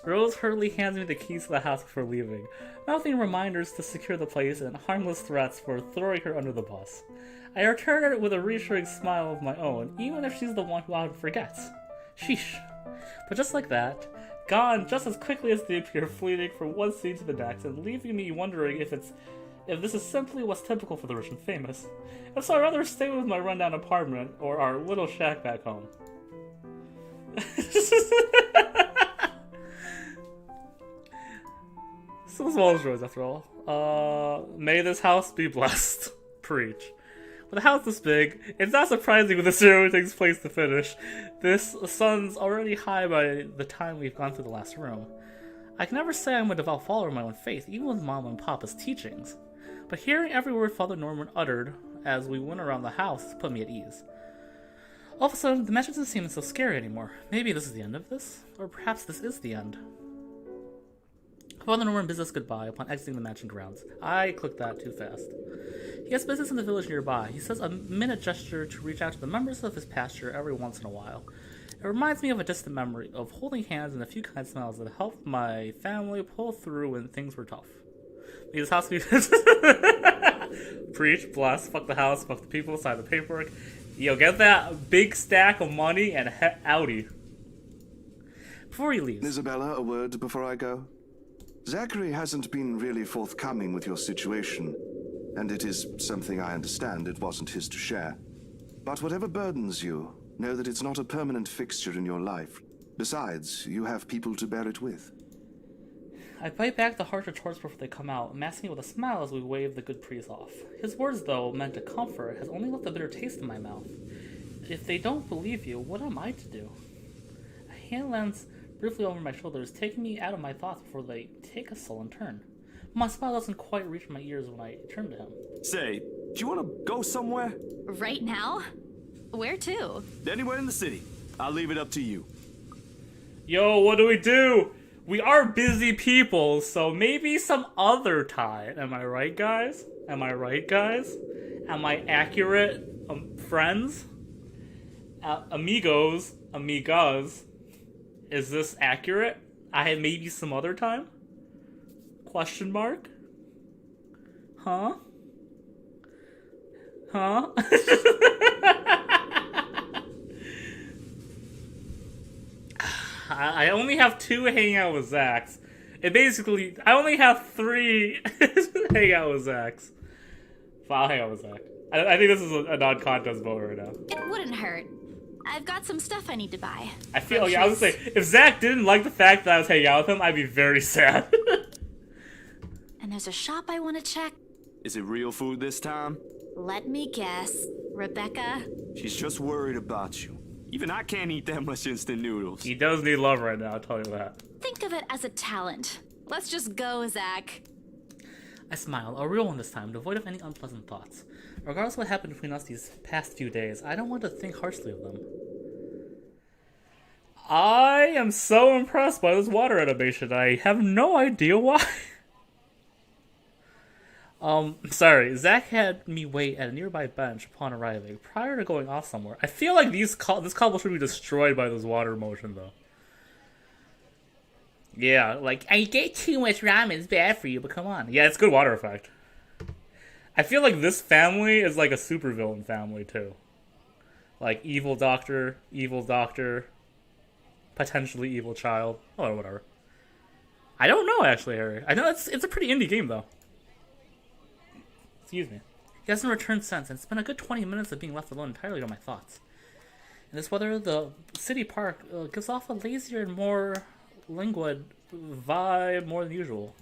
Rose hurriedly hands me the keys to the house before leaving, mouthing reminders to secure the place and harmless threats for throwing her under the bus. I return it with a reassuring smile of my own, even if she's the one who often forgets. Sheesh. But just like that, gone just as quickly as they appear, fleeting from one scene to the next, and leaving me wondering if this is simply what's typical for the rich and famous. And so I'd rather stay with my rundown apartment or our little shack back home. Still small as Rose, after all. May this house be blessed. Preach. With a house this big, it's not surprising with the zero takes place to finish. This sun's already high by the time we've gone through the last room. I can never say I'm a devout follower of my own faith, even with Mom and Papa's teachings. But hearing every word Father Norman uttered as we went around the house put me at ease. All of a sudden, the mansion doesn't seem so scary anymore. Maybe this is the end of this? Or perhaps this is the end. Father Norman bids us goodbye upon exiting the mansion grounds. I clicked that too fast. He has business in the village nearby. He says a minute gesture to reach out to the members of his pasture every once in a while. It reminds me of a distant memory of holding hands and a few kind smiles that helped my family pull through when things were tough. Because house preach, bless, fuck the house, fuck the people, sign the paperwork. Yo, get that big stack of money and outie. Before he leaves. Isabella, a word before I go? Zachary hasn't been really forthcoming with your situation, and it is something I understand it wasn't his to share. But whatever burdens you, know that it's not a permanent fixture in your life. Besides, you have people to bear it with. I bite back the harsh retorts before they come out, masking it with a smile as we wave the good priest off. His words, though, meant to comfort, has only left a bitter taste in my mouth. If they don't believe you, what am I to do? A hand lands briefly over my shoulders, taking me out of my thoughts before they take a sullen turn. My smile doesn't quite reach my ears when I turn to him. Say, do you want to go somewhere? Right now? Where to? Anywhere in the city. I'll leave it up to you. Yo, what do? We are busy people, so maybe some other time. Am I right, guys? Am I accurate, friends? Amigos, amigas. Is this accurate? I had maybe some other time? Question mark? Huh? I only have 2 hang out with Zax. I only have 3 hang out with Zax. I'll hang out with Zach. I think this is a non-contest vote right now. It wouldn't hurt. I've got some stuff I need to buy. I feel like, I was gonna say, if Zach didn't like the fact that I was hanging out with him, I'd be very sad. And there's a shop I want to check. Is it real food this time? Let me guess. Rebecca? She's just worried about you. Even I can't eat that much instant noodles. He does need love right now, I'll tell you that. Think of it as a talent. Let's just go, Zach. I smile, a real one this time, devoid of any unpleasant thoughts. Regardless of what happened between us these past few days, I don't want to think harshly of them. I am so impressed by this water animation. I have no idea why. Sorry, Zach had me wait at a nearby bench upon arriving, prior to going off somewhere. I feel like this couple should be destroyed by this water motion, though. Yeah, like, I get too much ramen, it's bad for you, but come on. Yeah, it's good water effect. I feel like this family is like a supervillain family, too. Like, evil doctor, potentially evil child. Oh, whatever. I don't know, actually, Harry. I know it's a pretty indie game, though. Excuse me. He hasn't returned since, and it's been a good 20 minutes of being left alone entirely to my thoughts. In this weather, the city park gives off a lazier and more languid vibe more than usual.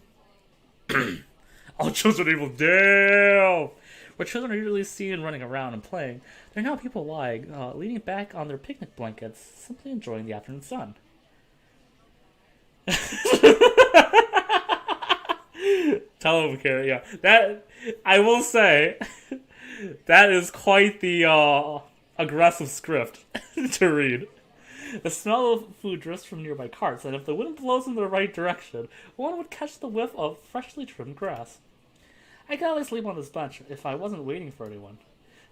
All children are evil, damn! Where children are usually seen running around and playing, there are now people lying, leaning back on their picnic blankets, simply enjoying the afternoon sun. Tell him, Carrie, yeah. That, I will say, that is quite the aggressive script to read. The smell of food drifts from nearby carts, and if the wind blows in the right direction, one would catch the whiff of freshly trimmed grass. I could always sleep on this bench if I wasn't waiting for anyone.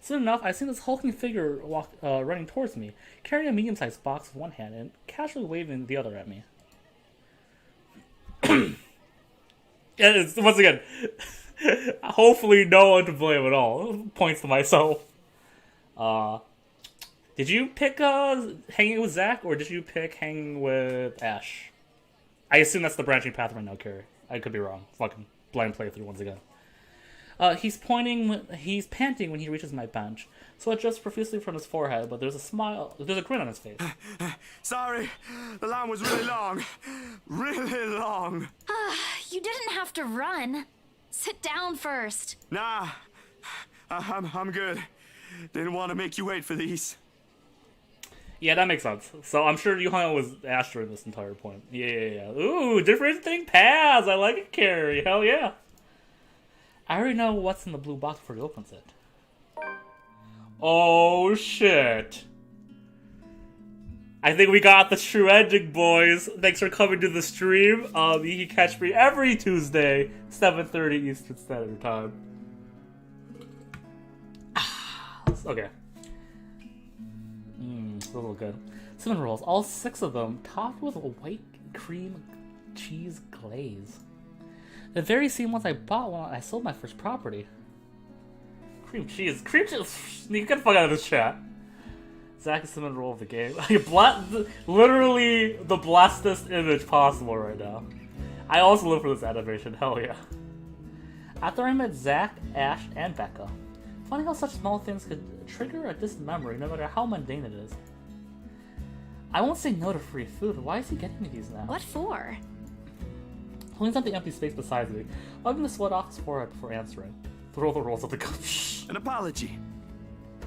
Soon enough, I seen this hulking figure running towards me, carrying a medium-sized box with one hand and casually waving the other at me. Once again, hopefully no one to blame at all. Points to myself. Did you pick hanging with Zach, or did you pick hanging with Ash? I assume that's the branching path right now, Carrie. I could be wrong. Fucking blind playthrough once again. He's panting when he reaches my bench. Sweat drips profusely from his forehead, but there's a grin on his face. Sorry, the line was really long. Really long. You didn't have to run. Sit down first. Nah, I'm good. Didn't want to make you wait for these. Yeah, that makes sense. So I'm sure you hung out with Ash during this entire point. Yeah. Ooh, different thing paths. I like it, Carrie. Hell yeah. I already know what's in the blue box before he opens it. Oh, shit. I think we got the true ending, boys. Thanks for coming to the stream. You can catch me every Tuesday, 7:30 Eastern Standard Time. Okay. It's a little good. cinnamon rolls, all 6 of them topped with a white cream cheese glaze. The very same ones I bought when I sold my first property. Cream cheese. You get the fuck out of this chat. Zach is cinnamon roll of the game. Literally the blastest image possible right now. I also live for this animation. Hell yeah. After I met Zach, Ash, and Becca. Funny how such small things could trigger a distant memory, no matter how mundane it is. I won't say no to free food. Why is he getting me these now? What for? Cleans up the empty space beside me, wiping the sweat off his forehead before answering. Throw the rolls of the gun. An apology.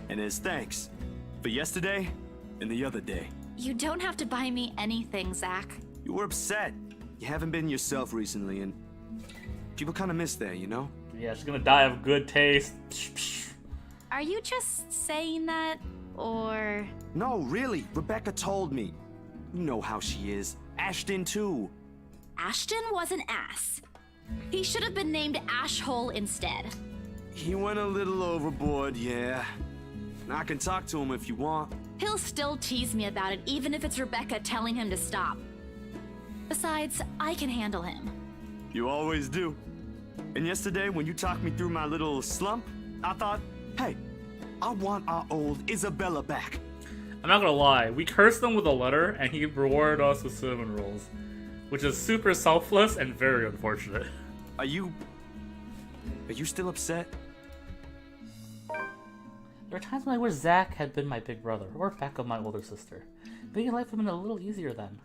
And as thanks for yesterday and the other day. You don't have to buy me anything, Zach. You were upset. You haven't been yourself recently, and people kind of miss that, you know? Yeah, she's gonna die of good taste. Are you just saying that, or...? No, really. Rebecca told me. You know how she is. Ashton, too. Ashton was an ass. He should have been named Ashhole instead. He went a little overboard, yeah. I can talk to him if you want. He'll still tease me about it, even if it's Rebecca telling him to stop. Besides, I can handle him. You always do. And yesterday, when you talked me through my little slump, I thought, hey, I want our old Isabella back. I'm not gonna lie, we cursed him with a letter, and he rewarded us with cinnamon rolls. Which is super selfless and very unfortunate. Are you still upset? There are times when I wish Zach had been my big brother, or Becca my older sister. Maybe life would have been a little easier then.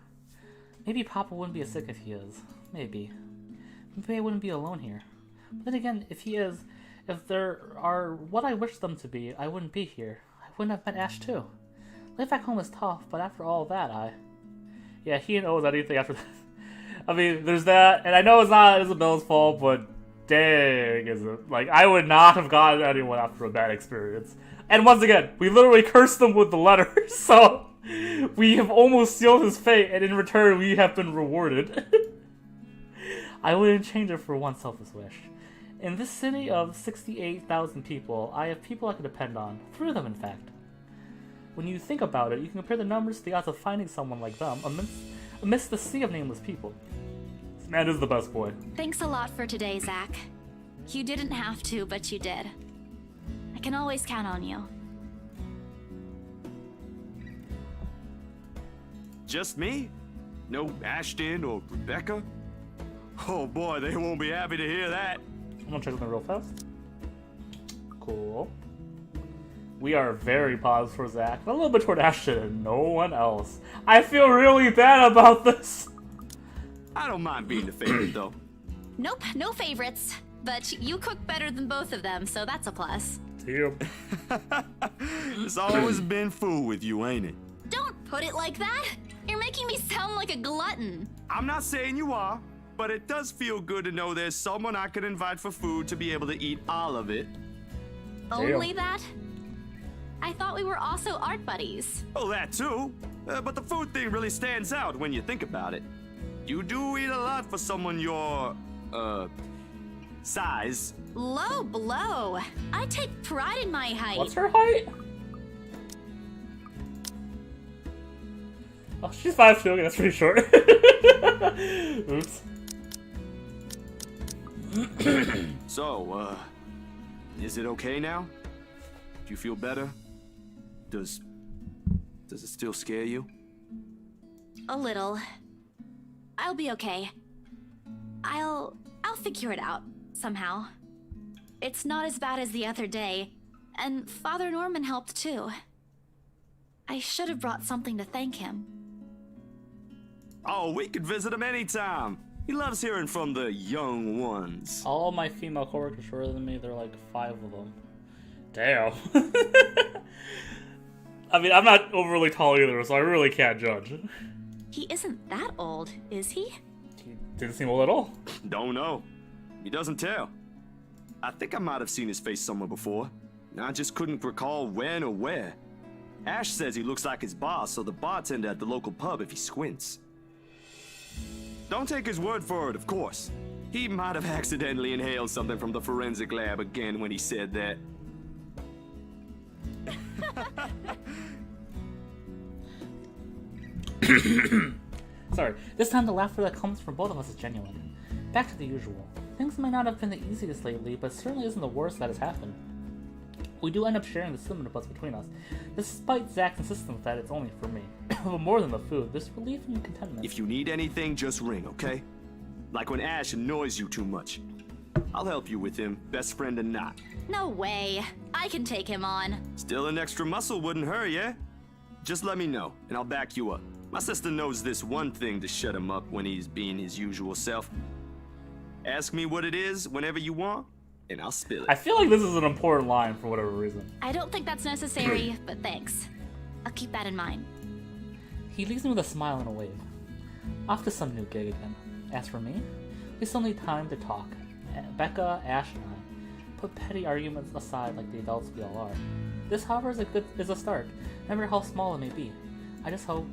Maybe Papa wouldn't be as sick if he is. Maybe. Maybe I wouldn't be alone here. But then again, if there are what I wish them to be, I wouldn't be here. I wouldn't have met Ash too. Life back home is tough, but after all that, yeah, he knows anything after that. I mean, there's that, and I know it's not Isabella's fault, but dang, is it? Like, I would not have gotten anyone after a bad experience. And once again, we literally cursed him with the letter, so we have almost sealed his fate, and in return, we have been rewarded. I wouldn't change it for one selfish wish. In this city of 68,000 people, I have people I can depend on. 3 of them, in fact. When you think about it, you can compare the numbers to the odds of finding someone like them amidst the sea of nameless people. This man is the best boy. Thanks a lot for today, Zach. You didn't have to, but you did. I can always count on you. Just me? No Ashton or Rebecca? Oh boy, they won't be happy to hear that. I'm gonna check something real fast. Cool. We are very positive for Zach, a little bit toward Ashton and no one else. I feel really bad about this. I don't mind being the favorite, though. Nope, no favorites. But you cook better than both of them, so that's a plus. Damn. It's always been food with you, ain't it? Don't put it like that. You're making me sound like a glutton. I'm not saying you are, but it does feel good to know there's someone I can invite for food to be able to eat all of it. Only that? I thought we were also art buddies. Oh, that too. But the food thing really stands out when you think about it. You do eat a lot for someone your, size. Low blow. I take pride in my height. What's her height? Oh, she's 5'2". Okay, that's pretty short. Oops. So, is it okay now? Do you feel better? Does it still scare you? A little. I'll be okay. I'll figure it out, somehow. It's not as bad as the other day, and Father Norman helped too. I should have brought something to thank him. Oh, we could visit him anytime. He loves hearing from the young ones. All my female coworkers are shorter than me. There are like 5 of them. Damn. I mean, I'm not overly tall either, so I really can't judge. He isn't that old, is he? He didn't seem old at all. Don't know. He doesn't tell. I think I might have seen his face somewhere before. I just couldn't recall when or where. Ash says he looks like his boss, or the bartender at the local pub if he squints. Don't take his word for it, of course. He might have accidentally inhaled something from the forensic lab again when he said that. Sorry, this time the laughter that comes from both of us is genuine. Back to the usual. Things might not have been the easiest lately, but certainly isn't the worst that has happened. We do end up sharing the cinema bus between us, despite Zach's insistence that it's only for me. But more than the food, there's relief and contentment. If you need anything, just ring, okay? Like when Ash annoys you too much. I'll help you with him, best friend or not. No way. I can take him on. Still an extra muscle wouldn't hurt, yeah? Just let me know, and I'll back you up. My sister knows this one thing to shut him up when he's being his usual self. Ask me what it is whenever you want, and I'll spill it. I feel like this is an important line for whatever reason. I don't think that's necessary, but thanks. I'll keep that in mind. He leaves me with a smile and a wave. Off to some new gig again. As for me, we still need time to talk. Becca, Ash, and I put petty arguments aside like the adults we all are. This, however, is a start, no matter how small it may be. I just hope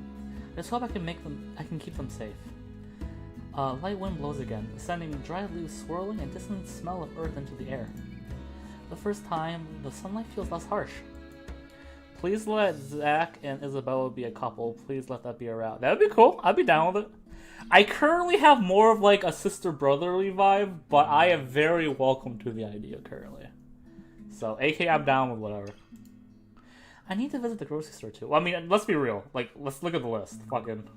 I can keep them safe. Light wind blows again, sending dry leaves swirling and distant smell of earth into the air. The first time, the sunlight feels less harsh. Please let Zach and Isabella be a couple. Please let that be a route. That would be cool. I'd be down with it. I currently have more of like a sister-brotherly vibe, but I am very welcome to the idea currently. So, AK, I'm down with whatever. I need to visit the grocery store too. Well, I mean, let's be real. Like, let's look at the list. Fucking.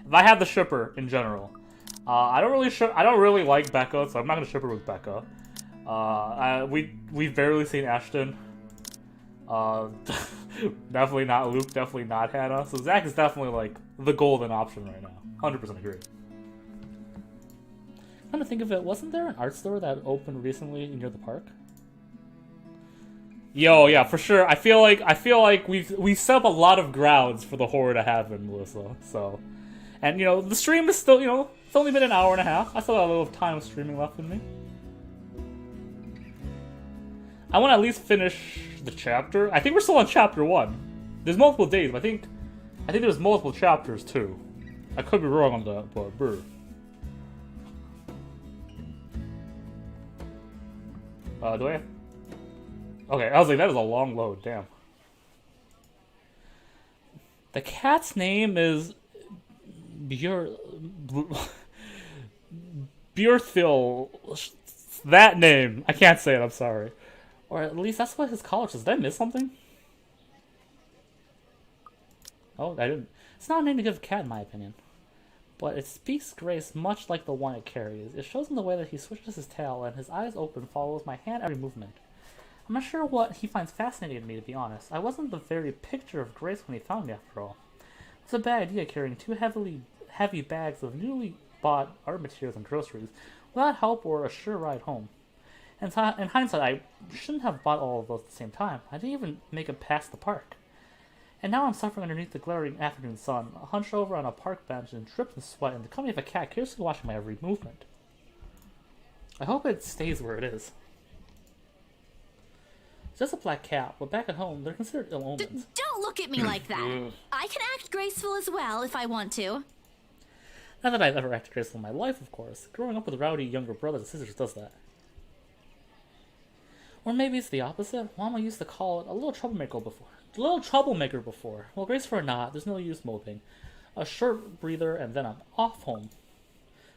If I had the shipper in general, I don't really like Becca, so I'm not gonna ship her with Becca. We've barely seen Ashton. Definitely not Luke. Definitely not Hannah. So Zach is definitely like the golden option right now. 100% agree. Come to think of it, wasn't there an art store that opened recently near the park? Yo, yeah, for sure. I feel like we've set up a lot of grounds for the horror to happen, Melissa. So, and you know, the stream is still, you know, it's only been an hour and a half. I still got a little time of streaming left in me. I want to at least finish the chapter. I think we're still on chapter 1. There's multiple days, but I think there's multiple chapters too. I could be wrong on that, but brr. Do I? Okay, I was like, that is a long load. Damn. The cat's name is Björthil. That name. I can't say it. I'm sorry. Or at least that's what his college says. Did I miss something? Oh, I didn't. It's not a name to give a cat, in my opinion. But it speaks grace much like the one it carries. It shows in the way that he switches his tail and his eyes open follows my hand every movement. I'm not sure what he finds fascinating in me, to be honest. I wasn't the very picture of grace when he found me, after all. It's a bad idea carrying 2 heavy bags of newly bought art materials and groceries without help or a sure ride home. In hindsight, I shouldn't have bought all of those at the same time. I didn't even make it past the park. And now I'm suffering underneath the glaring afternoon sun, hunched over on a park bench and dripped in sweat in the company of a cat curiously watching my every movement. I hope it stays where it is. It's just a black cat, but back at home, they're considered ill omens. Don't look at me like that. I can act graceful as well if I want to. Not that I've ever acted graceful in my life, of course. Growing up with rowdy younger brothers and sisters does that. Or maybe it's the opposite. Mama used to call it a little troublemaker before. Well, graceful or not, there's no use moping. A short breather and then I'm off home.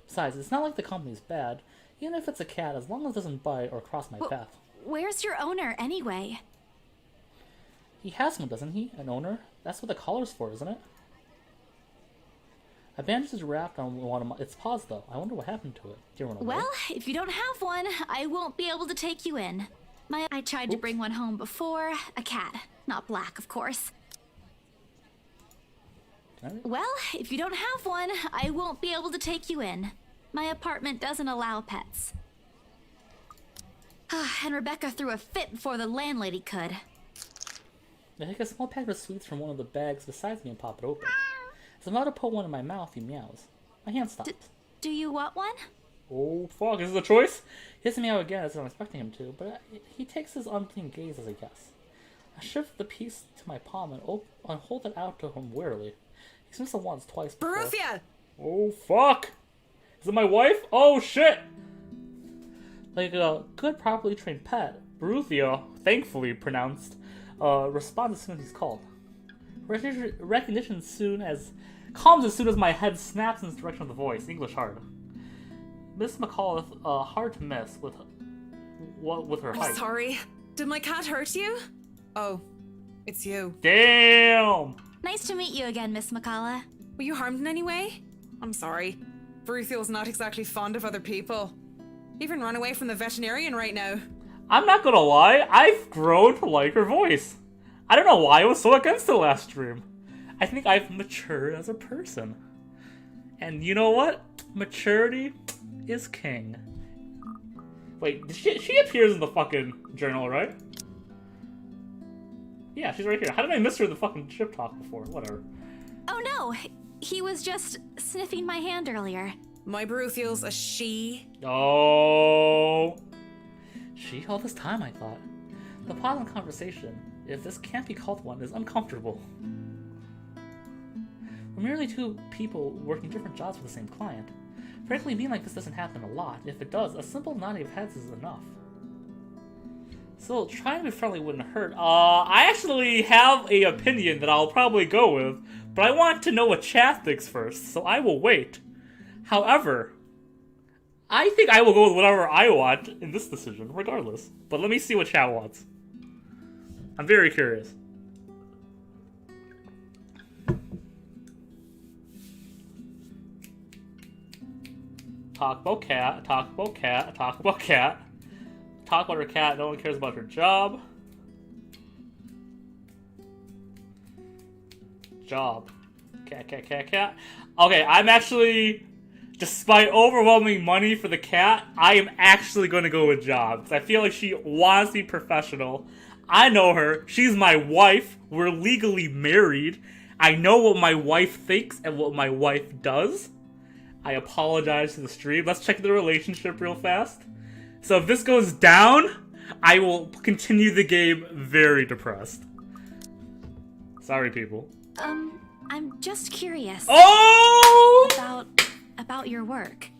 Besides, it's not like the company's bad. Even if it's a cat, as long as it doesn't bite or cross my path. Where's your owner, anyway? He has one, doesn't he? An owner? That's what the collar's for, isn't it? A bandage is wrapped on one of its paws, though. I wonder what happened to it. Do you run away? Well, if you don't have one, I won't be able to take you in. I tried to bring one home before. A cat. Not black, of course. Well, if you don't have one, I won't be able to take you in. My apartment doesn't allow pets. And Rebecca threw a fit before the landlady could. I take a small packet of sweets from one of the bags beside me and pop it open. As I'm about to put one in my mouth, he meows. My hand stops. Do you want one? Oh, fuck. Is this a choice? He doesn't meow again as I'm expecting him to, but he takes his unclean gaze as a guess. I shift the piece to my palm and hold it out to him wearily. He sniffs it once, twice before. Baruthia! Oh, fuck! Is it my wife? Oh, shit! Like a good, properly trained pet, Baruthia, thankfully pronounced, responds as soon as he's called. Recognition comes as soon as my head snaps in the direction of the voice. English hard. Miss McAuliffe, hard to miss with her height. Sorry. Did my cat hurt you? Oh, it's you. Damn! Nice to meet you again, Miss McCullough. Were you harmed in any way? I'm sorry. Bruthiel's not exactly fond of other people. Even run away from the veterinarian right now. I'm not gonna lie, I've grown to like her voice. I don't know why I was so against it last stream. I think I've matured as a person. And you know what? Maturity is king. Wait, she appears in the fucking journal, right? Yeah, she's right here. How did I miss her in the fucking ship talk before? Whatever. Oh no, he was just sniffing my hand earlier. My Bruthiel's a she. Oh. She all this time, I thought. The pause in conversation, if this can't be called one, is uncomfortable. We're merely two people working different jobs for the same client. Frankly, being like this doesn't happen a lot. If it does, a simple nodding of heads is enough. So, trying to be friendly wouldn't hurt. I actually have a opinion that I'll probably go with, but I want to know what chat thinks first, so I will wait. However, I think I will go with whatever I want in this decision, regardless. But let me see what chat wants. I'm very curious. Talk about cat, talk about cat, talk about cat. Talk about her cat, no one cares about her job. Job. Cat, cat, cat, cat. Okay, I'm actually, despite overwhelming money for the cat, I am actually going to go with job. Because I feel like she wants to be professional. I know her. She's my wife. We're legally married. I know what my wife thinks and what my wife does. I apologize to the stream. Let's check the relationship real fast. So if this goes down, I will continue the game very depressed. Sorry, people. I'm just curious. Oh! About your work.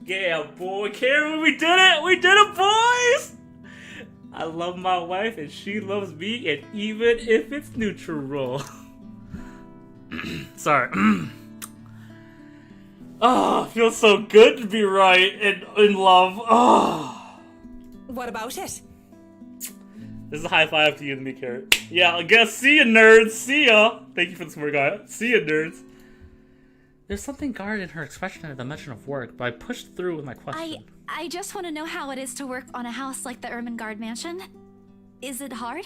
Yeah, boy, Karen, we did it! We did it, boys! I love my wife and she loves me, and even if it's neutral. Sorry. Oh, it feels so good to be right and in love. Oh. What about it? This is a high five to you and me, Carrot. Yeah, I guess. See ya, nerds. See ya. Thank you for the smart guy. See ya, nerds. There's something guarded in her expression at the mention of work, but I pushed through with my question. I just want to know how it is to work on a house like the Ermengarde mansion. Is it hard?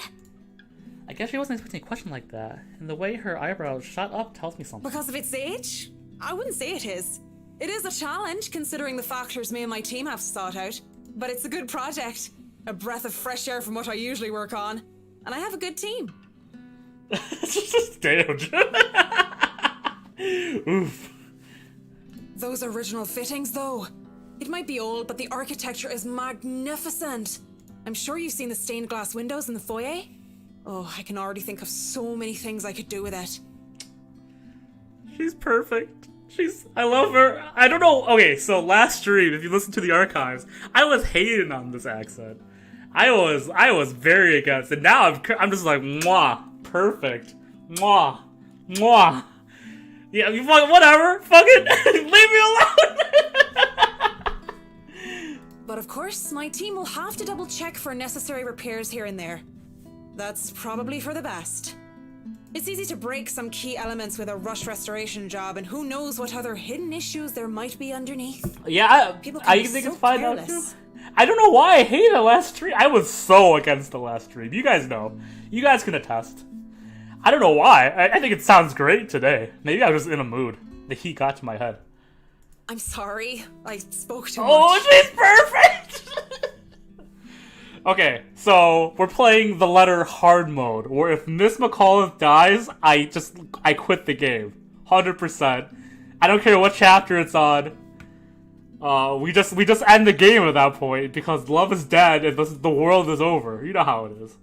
I guess she wasn't expecting a question like that, and the way her eyebrows shot up tells me something. Because of its age? I wouldn't say it is. It is a challenge, considering the factors me and my team have to sort out. But it's a good project. A breath of fresh air from what I usually work on. And I have a good team. Damn. Oof. Those original fittings, though. It might be old, but the architecture is magnificent. I'm sure you've seen the stained glass windows in the foyer. Oh, I can already think of so many things I could do with it. She's perfect. I love her. I don't know. Okay, so last stream, if you listen to the archives, I was hating on this accent. I was very against it. Now I'm just like, mwah, perfect. Mwah, mwah. Yeah, whatever. Fuck it. Leave me alone. But of course, my team will have to double check for necessary repairs here and there. That's probably for the best. It's easy to break some key elements with a rush restoration job, and who knows what other hidden issues there might be underneath. Yeah, I think it's find out too. I don't know why I hated the last stream. I was so against the last stream. You guys know. You guys can attest. I don't know why. I think it sounds great today. Maybe I was just in a mood. The heat got to my head. I'm sorry. I spoke too much. Oh, she's perfect! Okay, so we're playing the letter hard mode, where if Miss McAuliffe dies, I quit the game. 100%. I don't care what chapter it's on. We just end the game at that point, because love is dead and the world is over. You know how it is.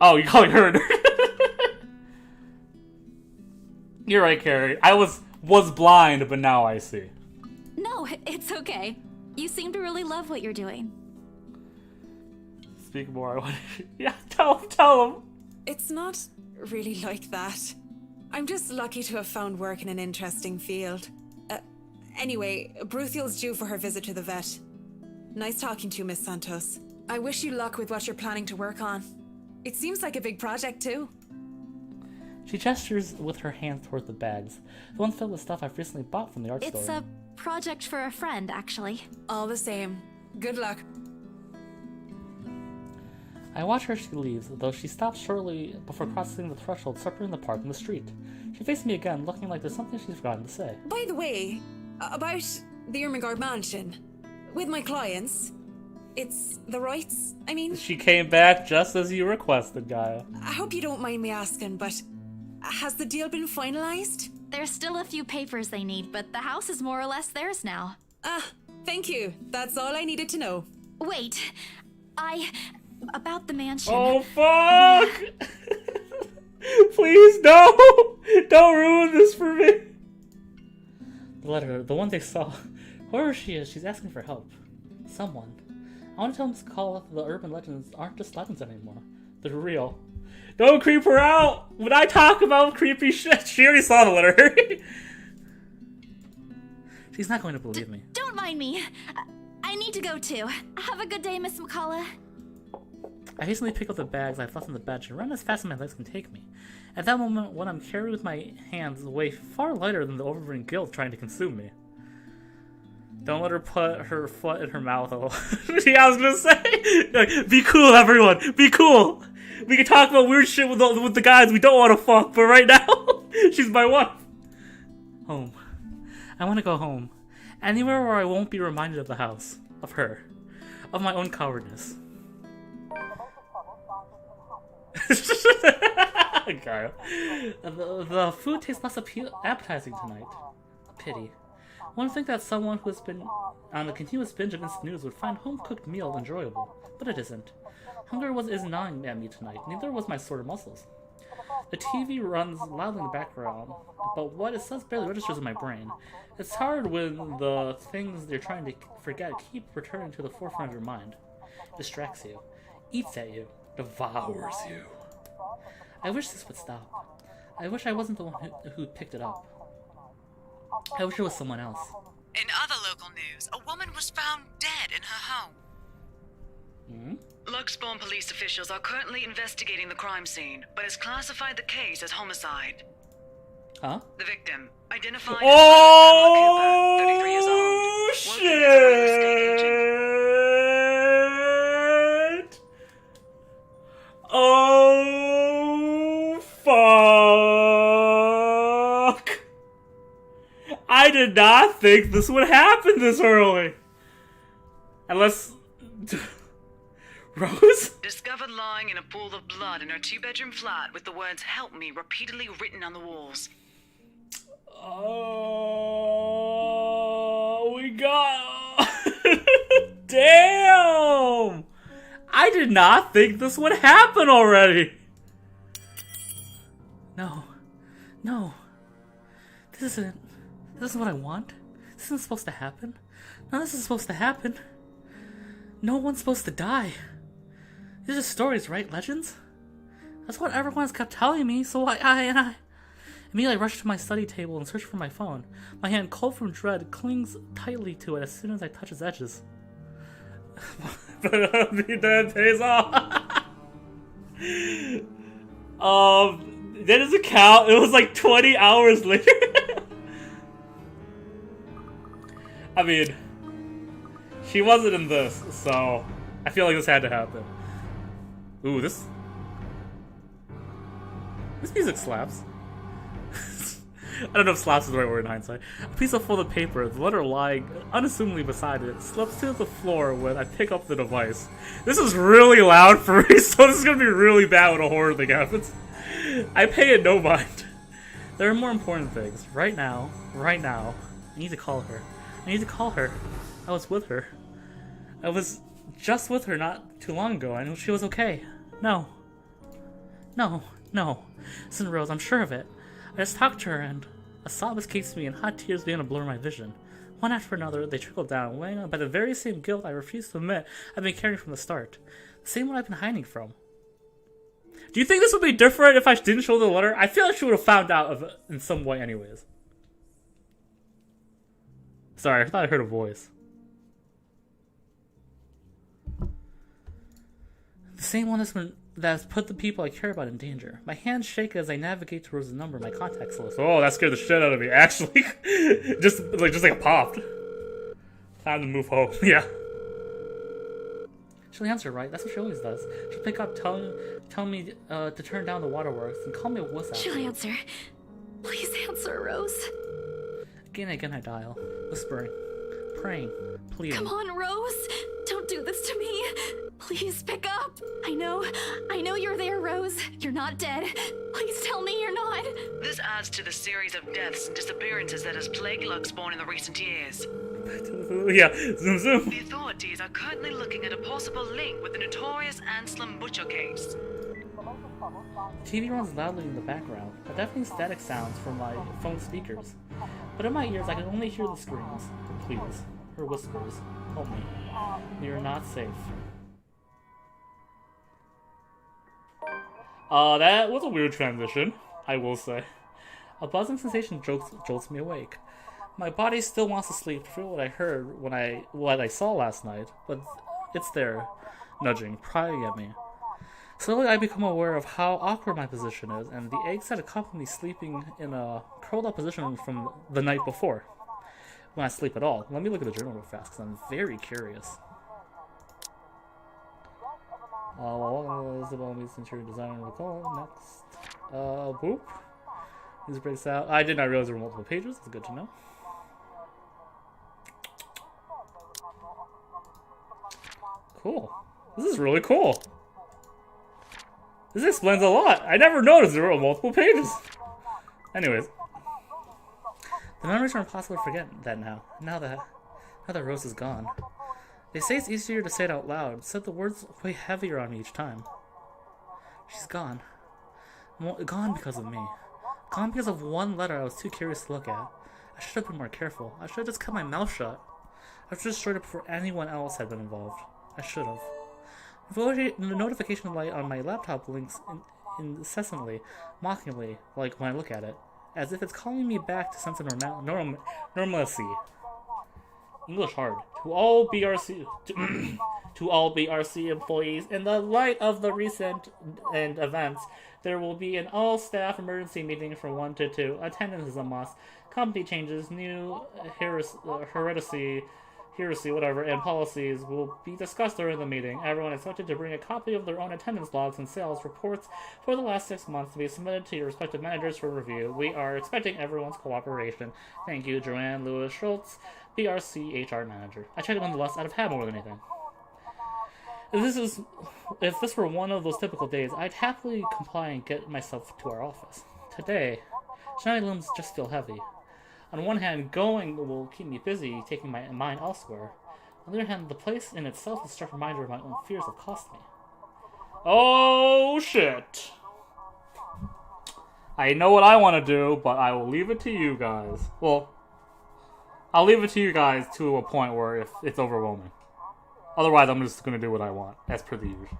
Oh, you're calling her a nerd? You're right, Carrie. I was blind, but now I see. No, it's okay. You seem to really love what you're doing. speak more. I want to... Yeah, tell him. It's not really like that. I'm just lucky to have found work in an interesting field. Anyway, Bruthiel's due for her visit to the vet. Nice talking to you, Miss Santos. I wish you luck with what you're planning to work on. It seems like a big project, too. She gestures with her hand toward the bags, the one filled with stuff I've recently bought from the art store. It's a project for a friend, actually. All the same. Good luck. I watch her as she leaves, though she stops shortly before crossing the threshold separating the park and the street. She faces me again, looking like there's something she's forgotten to say. By the way, about the Ermengarde mansion. With my clients, it's the rights, I mean... She came back just as you requested, Gaia. I hope you don't mind me asking, but has the deal been finalized? There's still a few papers they need, but the house is more or less theirs now. Ah, thank you. That's all I needed to know. Wait, about the mansion... Oh, fuck! Please, no! Don't ruin this for me! The letter, the one they saw. Whoever she is, she's asking for help. Someone. I want to tell them to call the urban legends aren't just legends anymore. They're real. Don't creep her out! When I talk about creepy shit, she already saw the letter. She's not going to believe me. Don't mind me. I need to go too. Have a good day, Miss McCullough. I hastily pick up the bags I've left on the bench and run as fast as my legs can take me. At that moment, when I'm carried with my hands weigh far lighter than the overburdened guilt trying to consume me. Don't let her put her foot in her mouth. Yeah, I was gonna say, like, be cool, everyone. Be cool. We can talk about weird shit with the guys we don't want to fuck, but right now, she's my wife. Home. I want to go home. Anywhere where I won't be reminded of the house, of her, of my own cowardice. Kyle. The food tastes less appetizing tonight. A pity. One would think that someone who has been on a continuous binge of instant noodles would find home-cooked meal enjoyable, but it isn't. Hunger isn't gnawing at me tonight, neither was my sore muscles. The TV runs loudly in the background, but what it says barely registers in my brain. It's hard when the things you're trying to forget keep returning to the forefront of your mind. It distracts you, eats at you, devours you. I wish this would stop. I wish I wasn't the one who picked it up. I wish it was someone else. In other local news, a woman was found dead in her home. Luxbourne police officials are currently investigating the crime scene, but has classified the case as homicide. Huh? The victim, identified as 33 years old. Shit! Oh, fuck! I did not think this would happen this early. Unless... Rose? Discovered lying in a pool of blood in her two-bedroom flat with the words "Help me" repeatedly written on the walls. Oh, we got... Damn! I did not think this would happen already. No. No. This isn't what I want. This isn't supposed to happen. None of this is supposed to happen. No one's supposed to die. These are stories, right? Legends? That's what everyone's kept telling me, so I immediately rush to my study table and search for my phone. My hand, cold from dread, clings tightly to it as soon as I touch its edges. But that pays off. That doesn't count. It was like 20 hours later. I mean, she wasn't in this, so I feel like this had to happen. Ooh, this music slaps. I don't know if slaps is the right word in hindsight. A piece of folded paper, the letter lying unassumingly beside it, slips to the floor when I pick up the device. This is really loud for me, so this is gonna be really bad when a horror thing happens. I pay it no mind. There are more important things. Right now, I need to call her. I was with her. I was just with her not too long ago. I knew she was okay. No. Listen, Rose, I'm sure of it. I just talked to her and a sob escapes me and hot tears began to blur my vision. One after another, they trickled down, weighing on by the very same guilt I refused to admit I've been carrying from the start. Same one I've been hiding from. Do you think this would be different if I didn't show the letter? I feel like she would have found out of it in some way anyways. Sorry, I thought I heard a voice. The same one that's put the people I care about in danger. My hands shake as I navigate towards the number in my contacts list. Oh, that scared the shit out of me, actually. just like it popped. Time to move home. Yeah. She'll answer, right? That's what she always does. She'll pick up, tell me to turn down the waterworks, and call me a wuss. She'll answer. Please answer, Rose. Again and again I dial, whispering, praying, pleading. Come on, Rose! Don't do this to me! Please pick up! I know you're there, Rose. You're not dead. Please tell me you're not. This adds to the series of deaths and disappearances that has plagued Luxborn in the recent years. Yeah, zoom zoom. The authorities are currently looking at a possible link with the notorious Anselm Butcher case. TV runs loudly in the background, a deafening static sounds from my phone speakers. But in my ears I can only hear the screams. Please, her whispers, help me. You're not safe. That was a weird transition, I will say. A buzzing sensation jolts me awake. My body still wants to sleep through what I heard what I saw last night, but it's there, nudging, prying at me. Slowly I become aware of how awkward my position is, and the eggs that accompany me sleeping in a curled up position from the night before. When I sleep at all. Let me look at the journal real fast, because I'm very curious. Isabel meets interior designer recall. Next. Boop. This breaks out. I did not realize there were multiple pages. That's good to know. Cool. This is really cool. This explains a lot. I never noticed there were multiple pages. Anyways. The memories are impossible to forget that now. Now that Rose is gone. They say it's easier to say it out loud. Said the words weigh heavier on me each time. She's gone. Gone because of me. Gone because of one letter I was too curious to look at. I should have been more careful. I should have just kept my mouth shut. I should have destroyed it before anyone else had been involved. I should have. The notification light on my laptop blinks incessantly, mockingly, like when I look at it, as if it's calling me back to sense of normalcy. English hard. To all BRC employees, in the light of the recent events, there will be an all-staff emergency meeting from 1 to 2. Attendance is a must. Company changes, new heresy, whatever, and policies will be discussed during the meeting. Everyone is expected to bring a copy of their own attendance logs and sales reports for the last 6 months to be submitted to your respective managers for review. We are expecting everyone's cooperation. Thank you, Joanne Lewis Schultz, BRC HR Manager. I checked it nonetheless out of habit more than anything. If this were one of those typical days, I'd happily comply and get myself to our office. Today, shiny limbs just feel heavy. On one hand, going will keep me busy, taking my mind elsewhere. On the other hand, the place in itself is a stark reminder of my own fears have cost me. Oh, shit. I know what I want to do, but I will leave it to you guys. Well, I'll leave it to you guys to a point where if it's overwhelming. Otherwise, I'm just going to do what I want, as per the usual.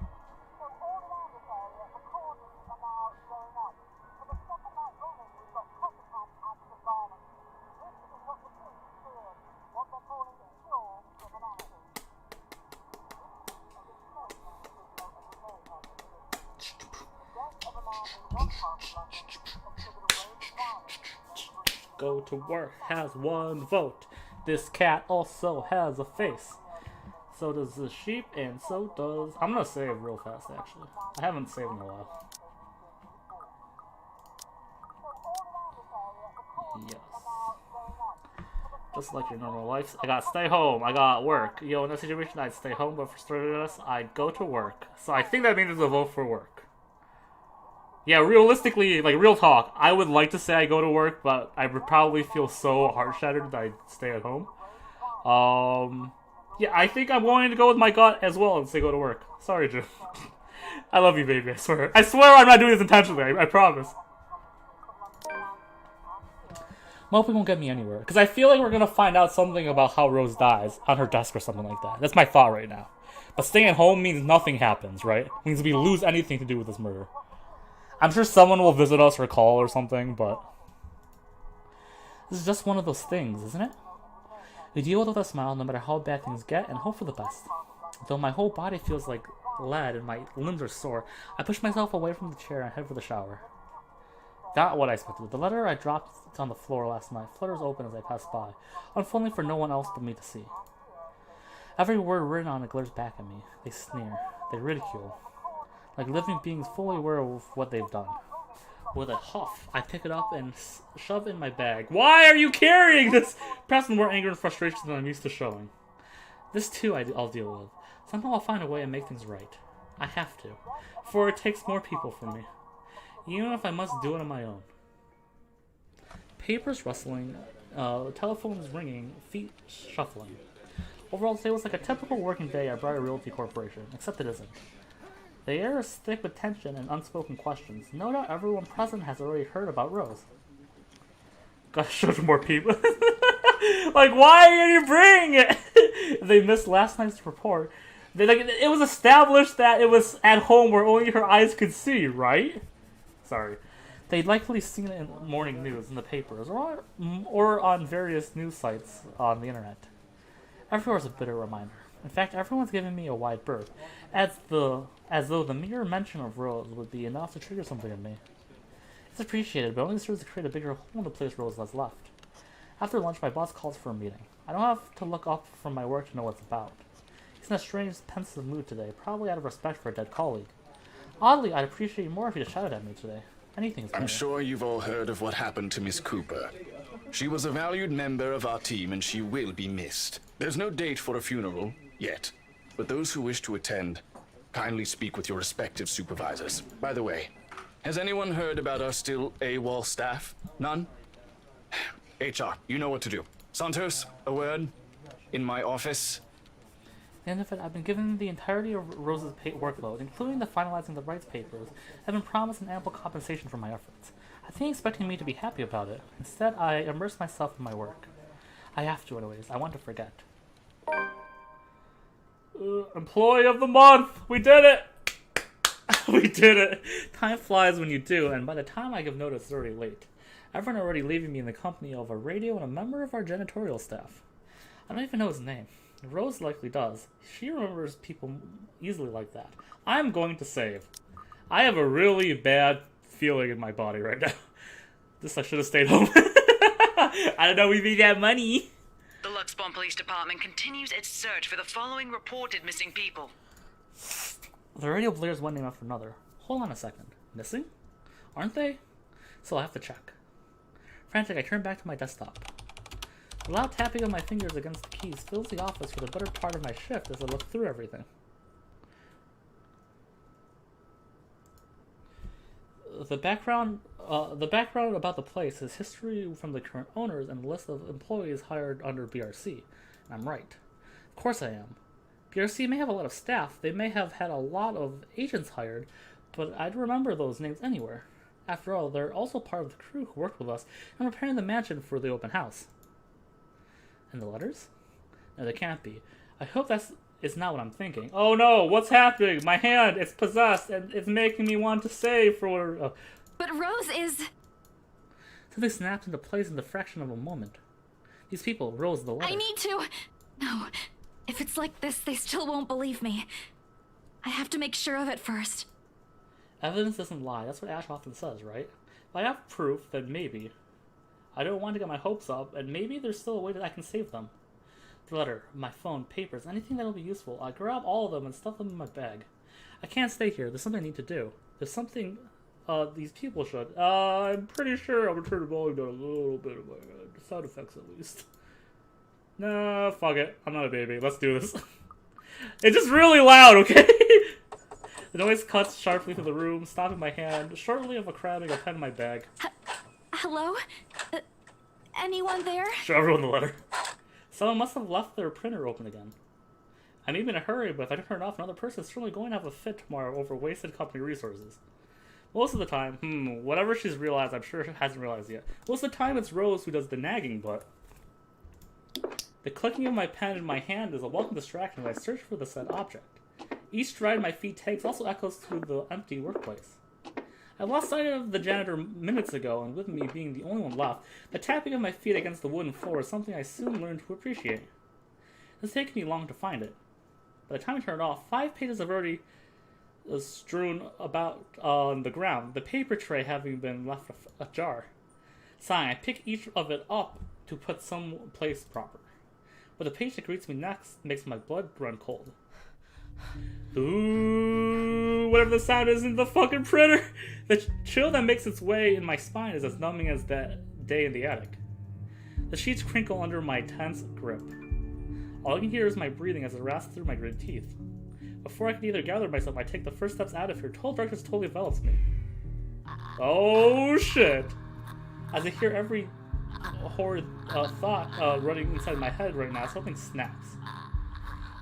Go to work has one vote. This cat also has a face. So does the sheep, and so does... I'm gonna save real fast, actually. I haven't saved in a while. Yes. Just like your normal life. I gotta stay home. I got work. Yo, in that situation, I'd stay home, but for starters, I'd go to work. So I think that means it's a vote for work. Yeah, realistically, like, real talk, I would like to say I go to work, but I would probably feel so heart-shattered that I'd stay at home. Yeah, I think I'm going to go with my gut as well and say go to work. Sorry, Jim. I love you, baby, I swear. I swear I'm not doing this intentionally, I promise. I'm hoping it won't get me anywhere, because I feel like we're going to find out something about how Rose dies on her desk or something like that. That's my thought right now. But staying at home means nothing happens, right? It means we lose anything to do with this murder. I'm sure someone will visit us or call or something, but... This is just one of those things, isn't it? We deal with it with a smile no matter how bad things get and hope for the best. Though my whole body feels like lead and my limbs are sore, I push myself away from the chair and head for the shower. Not what I expected. The letter I dropped on the floor last night flutters open as I pass by, unfolding for no one else but me to see. Every word written on it glares back at me. They sneer. They ridicule. Like living beings fully aware of what they've done. With a huff, I pick it up and shove it in my bag. Why are you carrying this? Perhaps with more anger and frustration than I'm used to showing. This too I'll deal with. Somehow I'll find a way and make things right. I have to. For it takes more people from me. Even if I must do it on my own. Papers rustling, telephones ringing, feet shuffling. Overall, today was like a typical working day at Briar Realty Corporation, except it isn't. The air is thick with tension and unspoken questions. No doubt everyone present has already heard about Rose. Gotta show more people. Like, why did you bring it? They missed last night's report. It was established that it was at home where only her eyes could see, right? Sorry. They'd likely seen it in the morning news in the papers or on various news sites on the internet. Everywhere's a bitter reminder. In fact, everyone's giving me a wide berth, as though the mere mention of Rose would be enough to trigger something in me. It's appreciated, but only serves to create a bigger hole in the place Rose has left. After lunch, my boss calls for a meeting. I don't have to look up from my work to know what it's about. He's in a strange, pensive mood today, probably out of respect for a dead colleague. Oddly, I'd appreciate more if you just shouted at me today. Anything's better. I'm sure you've all heard of what happened to Miss Cooper. She was a valued member of our team and she will be missed. There's no date for a funeral, yet. But those who wish to attend, kindly speak with your respective supervisors. By the way, has anyone heard about our still AWOL staff? None? HR, you know what to do. Santos, a word? In my office? At the end of it, I've been given the entirety of Rose's workload, including the finalizing the rights papers. I've been promised an ample compensation for my efforts. I think expecting me to be happy about it. Instead, I immerse myself in my work. I have to, anyways. I want to forget. Employee of the month! We did it! We did it! Time flies when you do, and by the time I give notice, it's already late. Everyone already leaving me in the company of a radio and a member of our janitorial staff. I don't even know his name. Rose likely does. She remembers people easily like that. I'm going to save. I have a really bad feeling in my body right now. I should have stayed home. I don't know, we made that money. The Luxbon Police Department continues its search for the following reported missing people. The radio blares one name after another. Hold on a second. Missing? Aren't they? So I'll have to check. Frantic, I turn back to my desktop. The loud tapping of my fingers against the keys fills the office for the better part of my shift as I look through everything. The background about the place is history from the current owners and a list of employees hired under BRC. I'm right. Of course I am. BRC may have a lot of staff, they may have had a lot of agents hired, but I'd remember those names anywhere. After all, they're also part of the crew who worked with us in preparing the mansion for the open house. And the letters? No, they can't be. I hope it's not what I'm thinking. Oh no, what's happening? My hand, it's possessed, and it's making me want to save for what... But Rose is... Something snaps into place in the fraction of a moment. These people, Rose, the letter. I need to... No, if it's like this, they still won't believe me. I have to make sure of it first. Evidence doesn't lie, that's what Ash often says, right? If I have proof, then maybe. I don't want to get my hopes up, and maybe there's still a way that I can save them. The letter, my phone, papers, anything that'll be useful. I grab all of them and stuff them in my bag. I can't stay here. There's something I need to do. There's something these people should. I'm pretty sure I'm gonna turn the volume down a little bit of my sound effects at least. Nah, fuck it. I'm not a baby. Let's do this. It's just really loud, okay? The noise cuts sharply through the room, stopping my hand, shortly of a crabbing a pen in my bag. Hello? Anyone there? Show everyone the letter. Someone must have left their printer open again. I may be in a hurry, but if I don't turn it off, another person is certainly going to have a fit tomorrow over wasted company resources. Most of the time, whatever she's realized, I'm sure she hasn't realized yet. Most of the time, it's Rose who does the nagging, but... The clicking of my pen in my hand is a welcome distraction as I search for the said object. Each stride my feet takes also echoes through the empty workplace. I lost sight of the janitor minutes ago, and with me being the only one left, the tapping of my feet against the wooden floor is something I soon learned to appreciate. It's taken me long to find it. By the time I turn it off, 5 pages have already strewn about on the ground, the paper tray having been left ajar. Sighing, I pick each of it up to put someplace proper. But the page that greets me next makes my blood run cold. Ooh, whatever the sound is in the fucking printer! The chill that makes its way in my spine is as numbing as that day in the attic. The sheets crinkle under my tense grip. All I can hear is my breathing as it rasps through my gritted teeth. Before I can either gather myself, I take the first steps out of here. Total darkness totally envelops me. Oh shit! As I hear every horrid thought running inside my head right now, something snaps.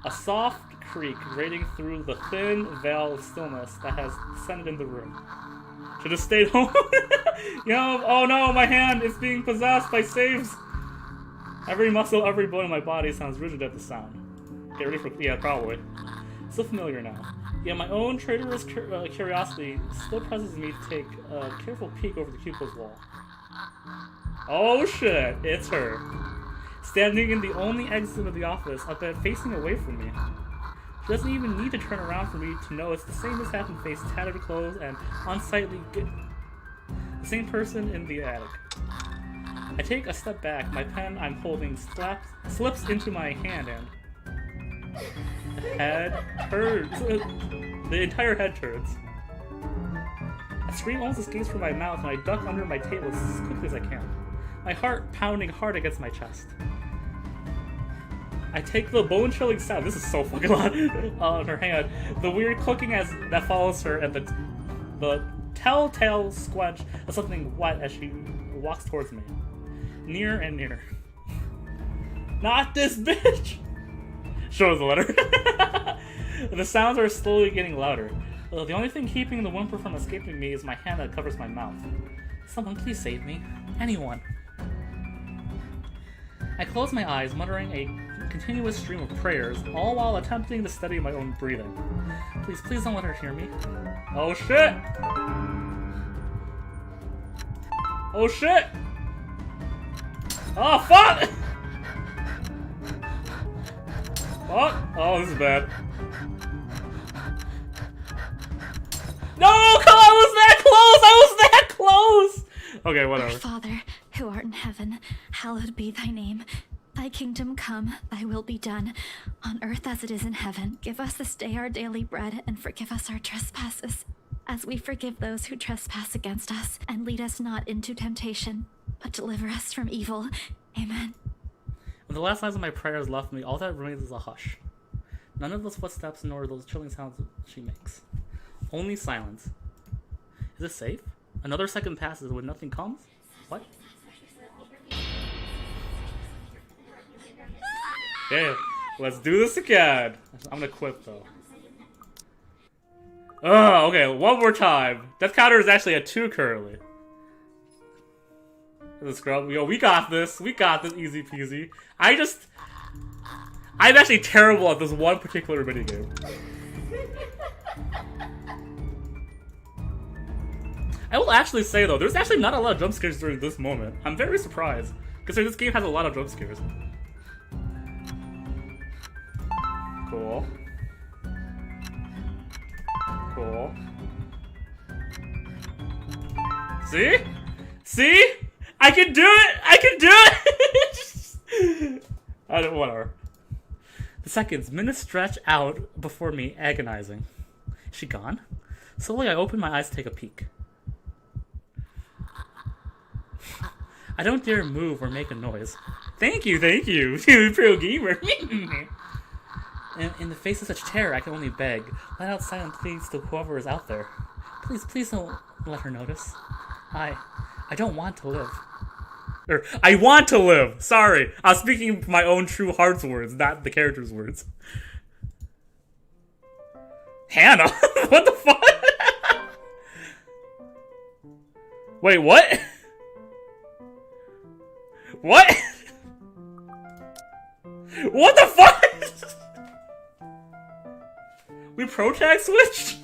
A soft creak grating through the thin veil of stillness that has descended in the room. Should have stayed home. Oh no, my hand is being possessed by saves. Every muscle, every bone in my body sounds rigid at the sound. Get ready for, yeah, probably. So familiar now. Yet my own traitorous curiosity still presses me to take a careful peek over the cubicle's wall. Oh shit, it's her. Standing in the only exit of the office, a bed facing away from me. She doesn't even need to turn around for me to know it's the same misshapen face, tattered clothes, and unsightly the same person in the attic. I take a step back, my pen I'm holding slips into my hand, and the head turns. The entire head turns. A scream almost escapes from my mouth, and I duck under my table as quickly as I can. My heart pounding hard against my chest. I take the bone-chilling sound, this is so fucking loud, on her hand, the weird clicking that follows her, and the telltale squelch of something wet as she walks towards me. Nearer and nearer. Not this bitch! Shows the letter. The sounds are slowly getting louder. The only thing keeping the whimper from escaping me is my hand that covers my mouth. Someone please save me. Anyone. I close my eyes, muttering a continuous stream of prayers, all while attempting to steady my own breathing. Please, please don't let her hear me. Oh shit! Oh shit! Oh fuck! Fuck! Oh, this is bad. No! I was that close! I was that close! Okay, whatever. Our Father, who art in heaven, hallowed be thy name. Thy kingdom come, thy will be done, on earth as it is in heaven. Give us this day our daily bread, and forgive us our trespasses, as we forgive those who trespass against us. And lead us not into temptation, but deliver us from evil. Amen. When the last lines of my prayers left me, all that remains is a hush. None of those footsteps nor those chilling sounds she makes. Only silence. Is it safe? Another second passes when nothing comes? What? Okay, let's do this again. I'm gonna quit though. Oh, okay, one more time. Death counter is actually at 2 currently. This girl, yo, we got this. We got this, easy peasy. I'm actually terrible at this one particular minigame. I will actually say though, there's actually not a lot of jump scares during this moment. I'm very surprised, considering this game has a lot of jump scares. Cool. Cool. See? See? I can do it! I can do it! Whatever. The seconds, minutes stretch out before me, agonizing. Is she gone? Slowly I open my eyes to take a peek. I don't dare move or make a noise. Thank you, pro gamer. In the face of such terror, I can only beg. Let out silent pleas to whoever is out there. Please, please don't let her notice. I don't want to live. I want to live! Sorry, I was speaking my own true heart's words, not the character's words. Hannah? What the fuck? Wait, what? What? What the fuck? We protag switch?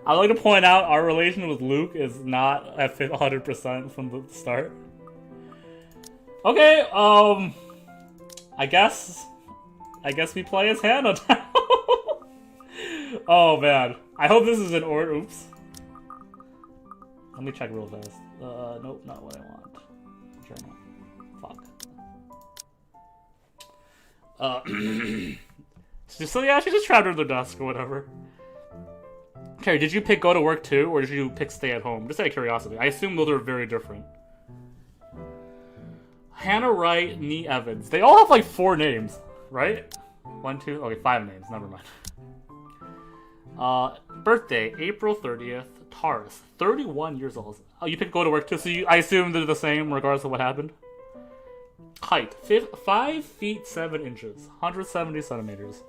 I'd like to point out our relation with Luke is not at 100% from the start. Okay, I guess we play as Hannah now. Oh man, I hope this is an order. Oops. Let me check real fast. Nope, not what I want. Journal. Fuck. So yeah, she just trapped her at the desk or whatever. Carrie, did you pick go to work too, or did you pick stay at home? Just out of curiosity. I assume those are very different. Hannah Wright, Nee Evans. They all have like 4 names, right? 1, 2, okay, 5 names. Never mind. Birthday, April 30th. Taurus, 31 years old. Oh, you picked go to work too, so I assume they're the same regardless of what happened. Height, 5 feet 7 inches, 170 centimeters.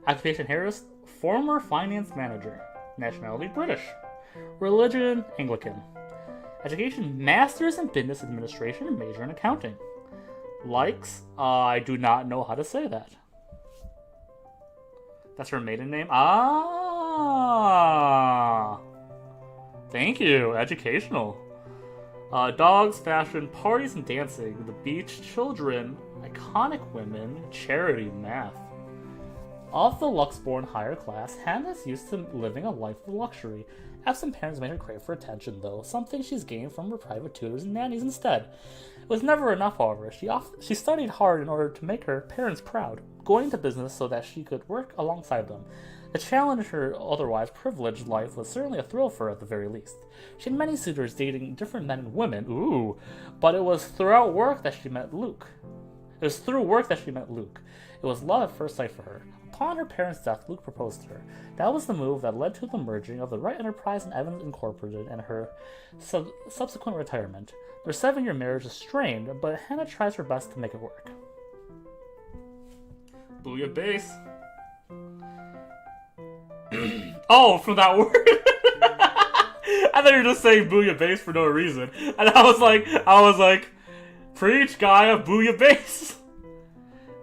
Occupation Harris, former finance manager. Nationality British. Religion Anglican. Education Masters in Business Administration and major in accounting. Likes, I do not know how to say that. That's her maiden name? Ah. Thank you. Educational. Dogs, fashion, parties and dancing, the beach, children, iconic women, charity, math. Of the Luxborn higher class, Hannah's used to living a life of luxury. Absent parents made her crave for attention, though, something she's gained from her private tutors and nannies instead. It was never enough, however. She studied hard in order to make her parents proud, going into business so that she could work alongside them. The challenge in her otherwise privileged life was certainly a thrill for her at the very least. She had many suitors dating different men and women, but it was through work that she met Luke. It was love at first sight for her. Upon her parents' death, Luke proposed to her. That was the move that led to the merging of the Wright Enterprise and Evans Incorporated and her subsequent retirement. Their 7-year marriage is strained, but Hannah tries her best to make it work. Booyah base. Oh, from that word? I thought you were just saying booyah base for no reason. And I was like, preach, Gaia, booyah base.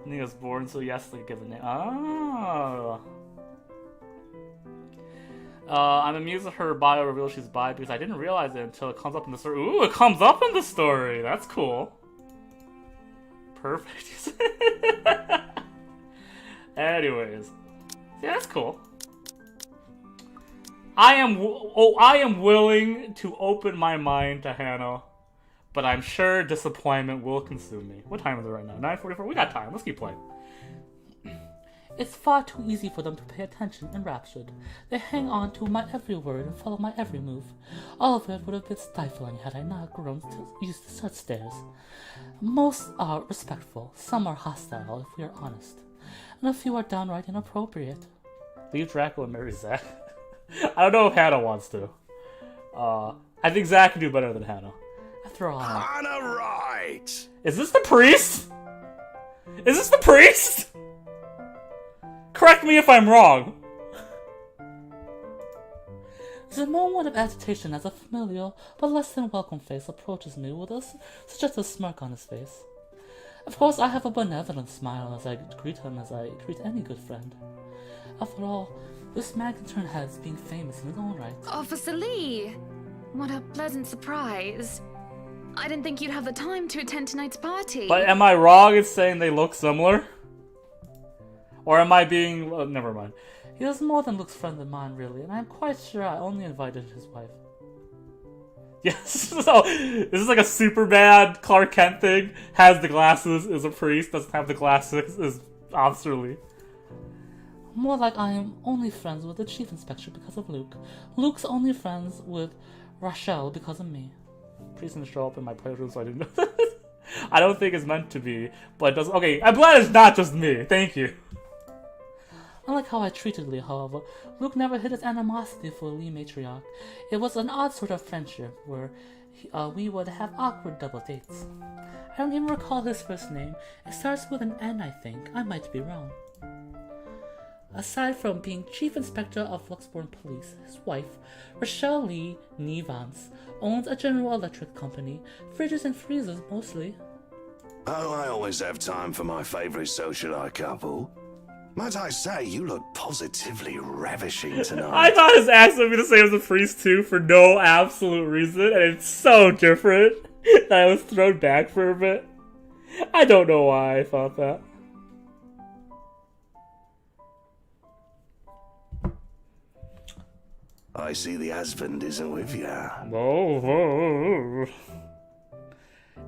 And he was born, so yes, to give a name. I'm amused that her bio reveals she's bi because I didn't realize it until it comes up in the story. Ooh, it comes up in the story. That's cool. Perfect. Anyways, yeah, that's cool. I am willing to open my mind to Hannah, but I'm sure disappointment will consume me. What time is it right now? 9:44? We got time. Let's keep playing. It's far too easy for them to pay attention, enraptured. They hang on to my every word and follow my every move. All of it would have been stifling had I not grown used to such stares. Most are respectful, some are hostile, if we are honest, and a few are downright inappropriate. Leave Draco and marry Zack. I don't know if Hannah wants to. I think Zack can do better than Hannah. After all, Hannah Wright! Is this the priest? Is this the priest? Correct me if I'm wrong. There's a moment of agitation as a familiar but less than welcome face approaches me with a suggestive smirk on his face. Of course, I have a benevolent smile as I greet him as I greet any good friend. After all, this man can turn heads being famous in his own right. Officer Lee! What a pleasant surprise. I didn't think you'd have the time to attend tonight's party. But am I wrong in saying they look similar? Or am I being... never mind. He is more than Luke's friend of mine, really, and I'm quite sure I only invited his wife. Yes, so this is like a Superman Clark Kent thing. Has the glasses, is a priest, doesn't have the glasses, is Officer Lee. More like I am only friends with the chief inspector because of Luke. Luke's only friends with Rochelle because of me. Priest didn't show up in my playroom, so I didn't know that. I don't think it's meant to be, but it does. Okay, I'm glad it's not just me. Thank you. Unlike how I treated Lee, however, Luke never hid his animosity for Lee Matriarch. It was an odd sort of friendship where we would have awkward double dates. I don't even recall his first name. It starts with an N, I think. I might be wrong. Aside from being Chief Inspector of Luxborn Police, his wife, Rochelle Lee Nee Vance, owns a General Electric company, fridges and freezers mostly. Oh, I always have time for my favorite socialite couple. Might I say, you look positively ravishing tonight. I thought his accent would be the same as the priest too, for no absolute reason, and it's so different that I was thrown back for a bit. I don't know why I thought that. I see the husband isn't with you. Oh.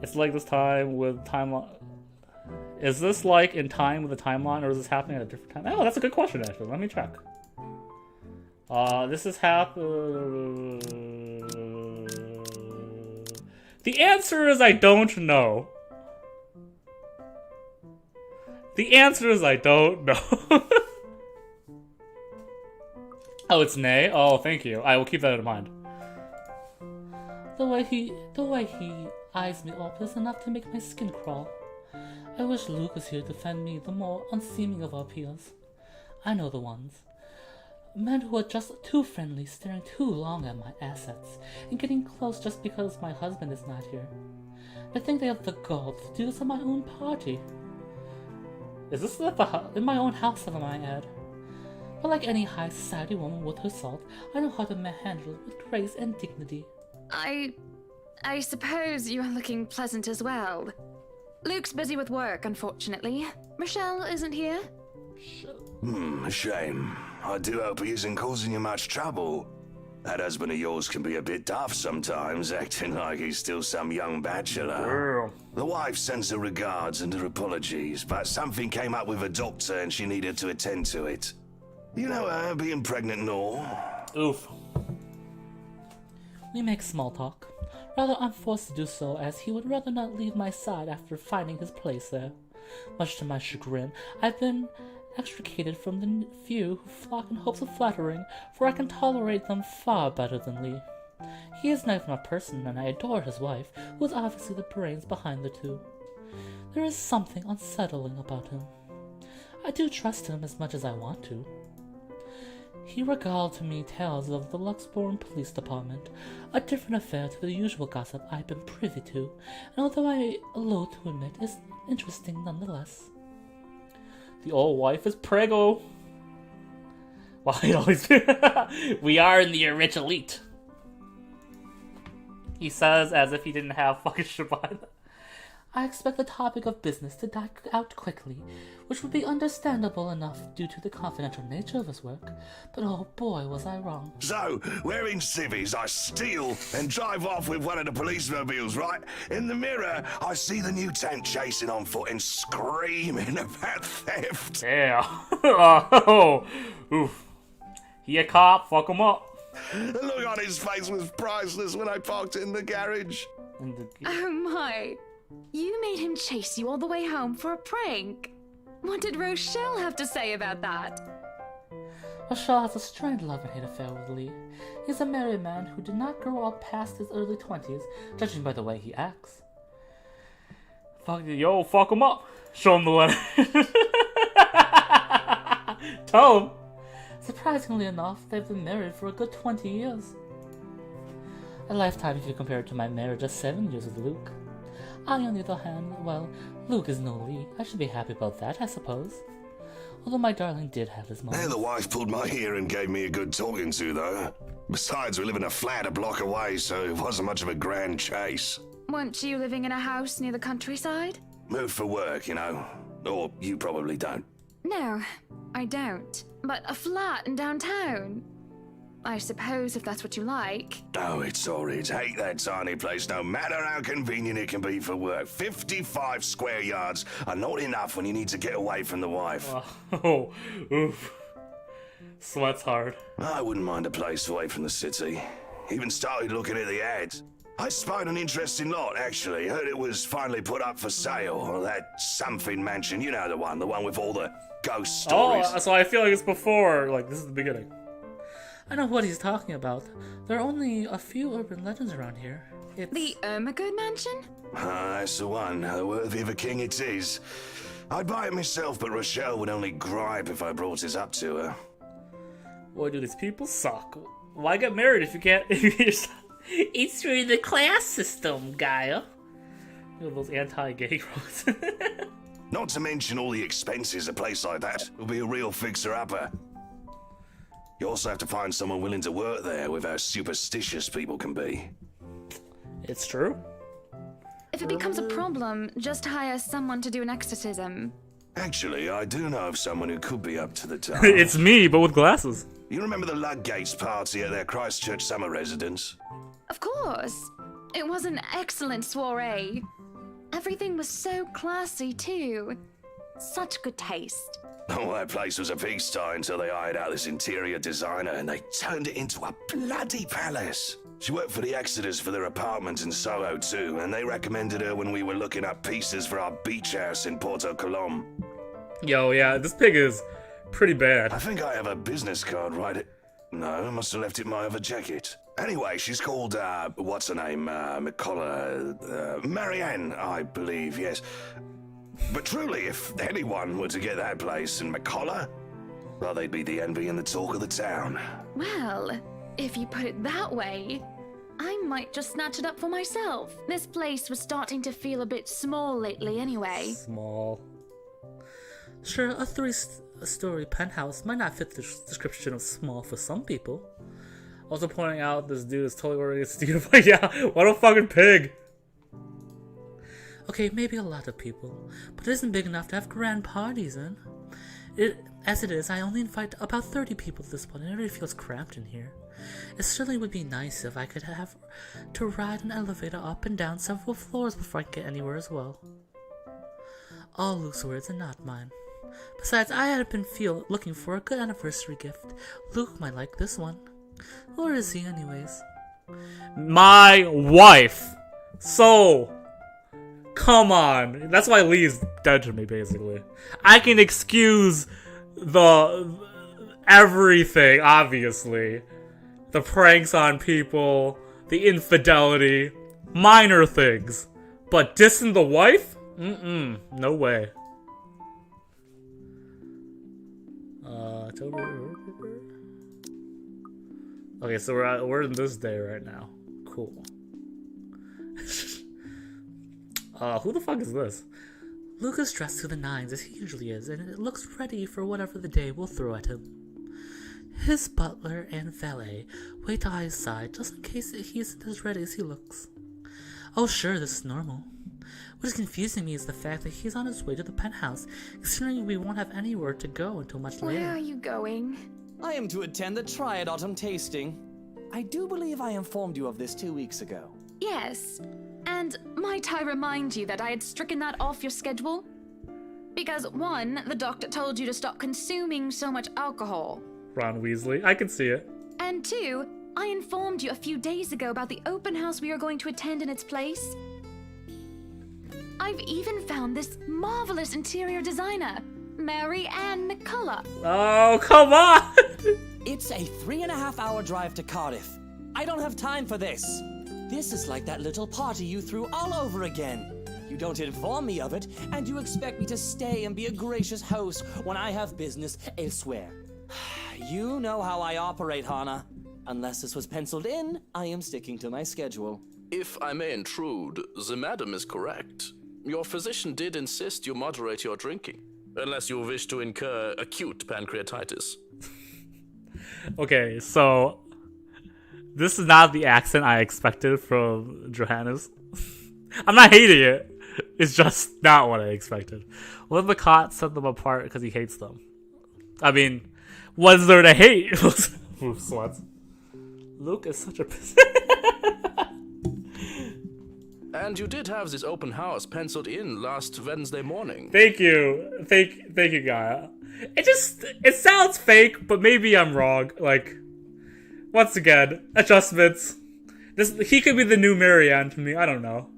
It's like this time with timeline. Is this like in time with the timeline, or is this happening at a different time? Oh, that's a good question, actually. Let me check. This is The answer is I don't know. The answer is I don't know. Oh, it's nay? Oh, thank you. I will keep that in mind. The way he eyes me up is enough to make my skin crawl. I wish Luke was here to defend me, the more unseeming of our peers. I know the ones. Men who are just too friendly, staring too long at my assets, and getting close just because my husband is not here. I think they have the gall to do this at my own party. Is this in my own house, if I might add. But like any high society woman with her salt, I know how to handle it with grace and dignity. I suppose you are looking pleasant as well. Luke's busy with work, unfortunately. Rochelle isn't here. Shame. I do hope he isn't causing you much trouble. That husband of yours can be a bit daft sometimes, acting like he's still some young bachelor. The wife sends her regards and her apologies, but something came up with a doctor and she needed to attend to it. You know her, being pregnant and all. Oof. We make small talk. Rather, I'm forced to do so, as he would rather not leave my side after finding his place there. Much to my chagrin, I've been extricated from the few who flock in hopes of flattering, for I can tolerate them far better than Lee. He is not even a person, and I adore his wife, who is obviously the brains behind the two. There is something unsettling about him. I do trust him as much as I want to. He regaled to me tales of the Luxborn Police Department, a different affair to the usual gossip I've been privy to, and although I loathe to admit, is interesting nonetheless. The old wife is preggo. Well, he always we are in the rich elite. He says as if he didn't have fucking shit behind that. I expect the topic of business to die out quickly, which would be understandable enough due to the confidential nature of his work, but oh boy was I wrong. So, wearing civvies, I steal and drive off with one of the police mobiles, right? In the mirror, I see the new tank chasing on foot and screaming about theft. Yeah. Oh, oof. He a cop, fuck him up. The look on his face was priceless when I parked it in the garage. Oh my. You made him chase you all the way home for a prank. What did Rochelle have to say about that? Rochelle has a strained love and hate affair with Lee. He's a married man who did not grow up past his early 20s, judging by the way he acts. Fuck him up. Show him the letter. Tell him. Surprisingly enough, they've been married for a good 20 years. A lifetime if you compare it to my marriage of 7 years with Luke. I, on the other hand, well, Luke is no Lee. I should be happy about that, I suppose. Although my darling did have his moments. The wife pulled my ear and gave me a good talking to, though. Besides, we live in a flat a block away, so it wasn't much of a grand chase. Weren't you living in a house near the countryside? Moved for work, you know. Or you probably don't. No, I don't. But a flat in downtown? I suppose if that's what you like. Oh, it's horrid. Hate that tiny place, no matter how convenient it can be for work. 55 square yards are not enough when you need to get away from the wife. Oh, oof. Sweat's hard. I wouldn't mind a place away from the city. Even started looking at the ads. I spied an interesting lot, actually. Heard it was finally put up for sale. That something mansion, you know the one with all the ghost stories. Oh, so I feel like it's before, like, this is the beginning. I know what he's talking about. There are only a few urban legends around here. It's... The Ermagood Mansion? That's the one. Worthy of a king it is. I'd buy it myself, but Rochelle would only gripe if I brought it up to her. Boy, do these people suck. Why get married if you can't... It's through the class system, Gaia. You know, those anti-gay quotes. Not to mention all the expenses a place like that will be a real fixer-upper. You also have to find someone willing to work there with how superstitious people can be. It's true. If it becomes a problem, just hire someone to do an exorcism. Actually, I do know of someone who could be up to the task. It's me, but with glasses. You remember the Ludgates party at their Christchurch summer residence? Of course. It was an excellent soiree. Everything was so classy, too. Such good taste. Oh, that place was a pigsty until they hired out this interior designer and they turned it into a bloody palace. She worked for the Exodus for their apartment in Soho too, and they recommended her when we were looking up pieces for our beach house in Porto Colom. Yo, yeah, this pig is pretty bad. I think I have a business card right. No, I must have left it in my other jacket. Anyway, she's called, what's her name? McCullough, Marianne, I believe, yes. But truly, if anyone were to get that place in McCullough, well, they'd be the envy and the talk of the town. Well, if you put it that way, I might just snatch it up for myself. This place was starting to feel a bit small lately anyway. Small. Sure, a three-story penthouse might not fit the description of small for some people. Also pointing out this dude is totally wearing a Steve. Yeah, what a fucking pig. Okay, maybe a lot of people, but it isn't big enough to have grand parties in. As it is, I only invite about 30 people at this point, and it already feels cramped in here. It certainly would be nice if I could have to ride an elevator up and down several floors before I can get anywhere as well. All Luke's words and not mine. Besides, I had been looking for a good anniversary gift. Luke might like this one. Or is he anyways? My wife! So... Come on. That's why Lee's dead to me, basically. I can excuse everything, obviously. The pranks on people, the infidelity, minor things. But dissing the wife? No way. Okay, so we're in this day right now. Cool. Who the fuck is this? Luke is dressed to the nines as he usually is, and it looks ready for whatever the day will throw at him. His butler and valet wait by his side just in case he isn't as ready as he looks. Oh sure, this is normal. What is confusing me is the fact that he's on his way to the penthouse, considering we won't have anywhere to go until much later. Where are you going? I am to attend the Triad Autumn Tasting. I do believe I informed you of this 2 weeks ago. Yes. And might I remind you that I had stricken that off your schedule? Because 1, the doctor told you to stop consuming so much alcohol. Ron Weasley, I can see it. And 2, I informed you a few days ago about the open house we are going to attend in its place. I've even found this marvelous interior designer, Mary Ann McCullough. Oh, come on! It's a 3.5-hour drive to Cardiff. I don't have time for this. This is like that little party you threw all over again. You don't inform me of it, and you expect me to stay and be a gracious host when I have business elsewhere. You know how I operate, Hannah. Unless this was penciled in, I am sticking to my schedule. If I may intrude, the madam is correct. Your physician did insist you moderate your drinking, unless you wish to incur acute pancreatitis. Okay, so this is not the accent I expected from Johannes. I'm not hating it. It's just not what I expected. Lippincott set them apart because he hates them. I mean, what's there to hate? Oof, sweats. Luke is such a And you did have this open house penciled in last Wednesday morning. Thank you. Thank you, Gaia. It sounds fake, but maybe I'm wrong. Like, once again, adjustments. He could be the new Marianne to me. I don't know.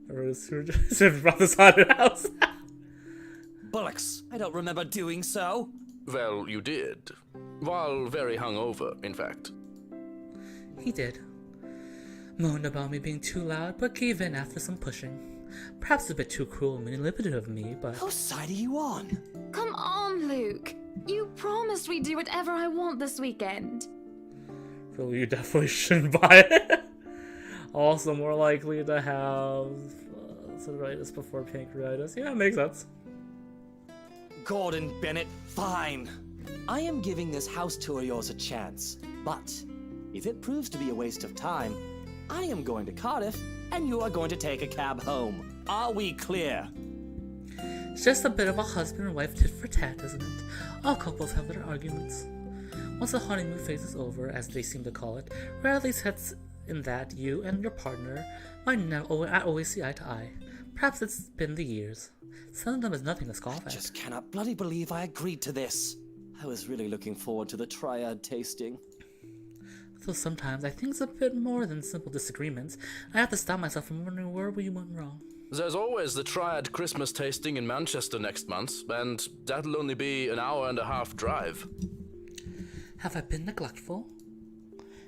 About this haunted house. Bullocks, I don't remember doing so. Well, you did. While very hungover, in fact. He did. Moaned about me being too loud, but gave in after some pushing. Perhaps a bit too cruel and manipulative of me, but... Whose side are you on? Come on, Luke. You promised we'd do whatever I want this weekend. Well, you definitely shouldn't buy it. Also more likely to have tonsillitis before pancreatitis. Yeah, it makes sense. Gordon Bennett, fine. I am giving this house tour of yours a chance. But if it proves to be a waste of time, I am going to Cardiff, and you are going to take a cab home. Are we clear? It's just a bit of a husband and wife tit for tat, isn't it? All couples have their arguments. Once the honeymoon phase is over, as they seem to call it, rarely sets in that you and your partner might not always see eye to eye. Perhaps it's been the years. Some of them is nothing to scoff at. I just cannot bloody believe I agreed to this. I was really looking forward to the triad tasting. Though sometimes I think it's a bit more than simple disagreements. I have to stop myself from wondering where we went wrong. There's always the Triad Christmas tasting in Manchester next month, and that'll only be an hour-and-a-half drive. Have I been neglectful?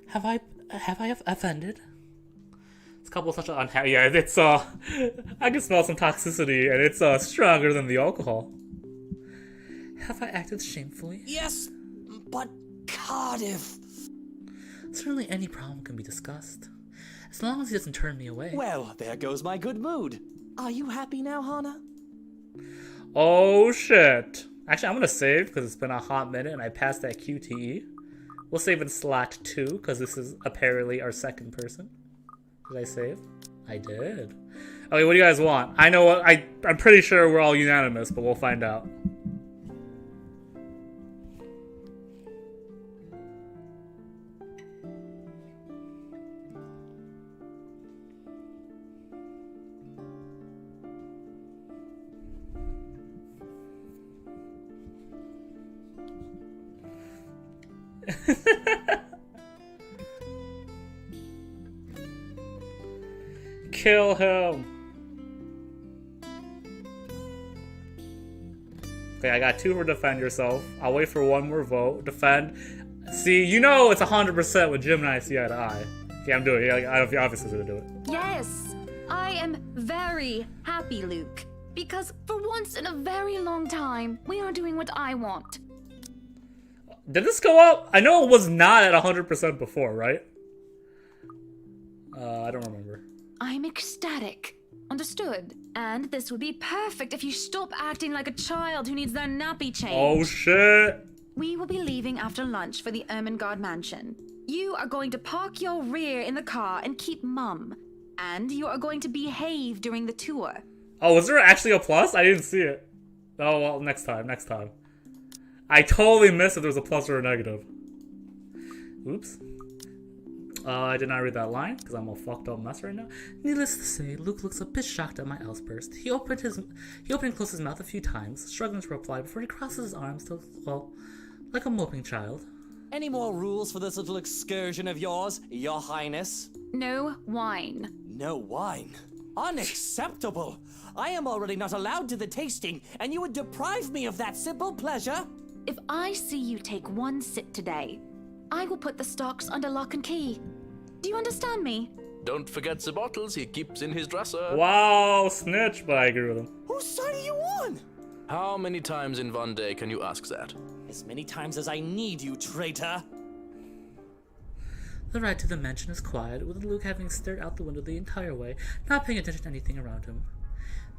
Have I offended? This couple is such an unhappy. Yeah, it's I can smell some toxicity, and it's stronger than the alcohol. Have I acted shamefully? Yes, but Cardiff. Certainly any problem can be discussed, as long as he doesn't turn me away. Well, there goes my good mood. Are you happy now, Hana? Oh shit. Actually, I'm gonna save because it's been a hot minute and I passed that QTE. We'll save in slot 2 because this is apparently our second person. Did I save? I did. Okay, what do you guys want? I know what I'm pretty sure we're all unanimous, but we'll find out. Kill him. Okay, I got 2 for defend yourself. I'll wait for 1 more vote. Defend. See, you know it's 100% with Jim and I see eye to eye. Yeah, I'm doing it. Yeah, I obviously gonna do it. Yes, I am very happy, Luke. Because for once in a very long time, we are doing what I want. Did this go up? I know it was not at 100% before, right? I don't remember. I'm ecstatic. Understood. And this would be perfect if you stop acting like a child who needs their nappy changed. Oh shit. We will be leaving after lunch for the Ermengarde mansion. You are going to park your rear in the car and keep mum. And you are going to behave during the tour. Oh, was there actually a plus? I didn't see it. Oh, well, next time. I totally missed if there was a plus or a negative. Oops. I did not read that line, because I'm a fucked up mess right now. Needless to say, Luke looks a bit shocked at my outburst. He opened and closed his mouth a few times, struggling to reply before he crosses his arms to, well, like a moping child. Any more rules for this little excursion of yours, Your Highness? No wine. No wine? Unacceptable! I am already not allowed to the tasting, and you would deprive me of that simple pleasure? If I see you take 1 sip today, I will put the stocks under lock and key. Do you understand me? Don't forget the bottles he keeps in his dresser. Wow, snitch, but I agree with him. Whose side are you on? How many times in one day can you ask that? As many times as I need you, traitor. The ride to the mansion is quiet, with Luke having stared out the window the entire way, not paying attention to anything around him.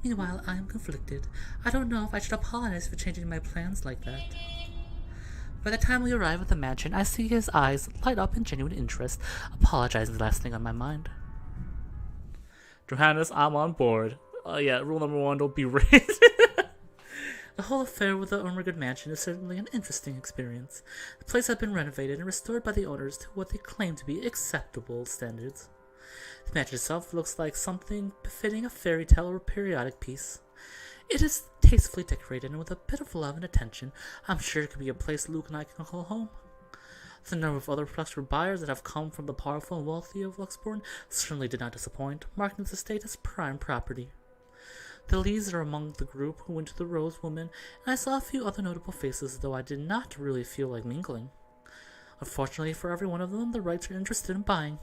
Meanwhile, I am conflicted. I don't know if I should apologize for changing my plans like that. By the time we arrive at the mansion, I see his eyes light up in genuine interest. Apologizing is the last thing on my mind. Johannes, I'm on board. Yeah, rule number 1, don't be rude. The whole affair with the Ermengarde mansion is certainly an interesting experience. The place has been renovated and restored by the owners to what they claim to be acceptable standards. The mansion itself looks like something befitting a fairy tale or periodic piece. It is tastefully decorated, and with a bit of love and attention, I'm sure it could be a place Luke and I can call home. The number of other Fluxford buyers that have come from the powerful and wealthy of Luxbourne certainly did not disappoint, marking this estate as prime property. The Lees are among the group who went to the Rose Woman, and I saw a few other notable faces, though I did not really feel like mingling. Unfortunately for every one of them, the Wrights are interested in buying.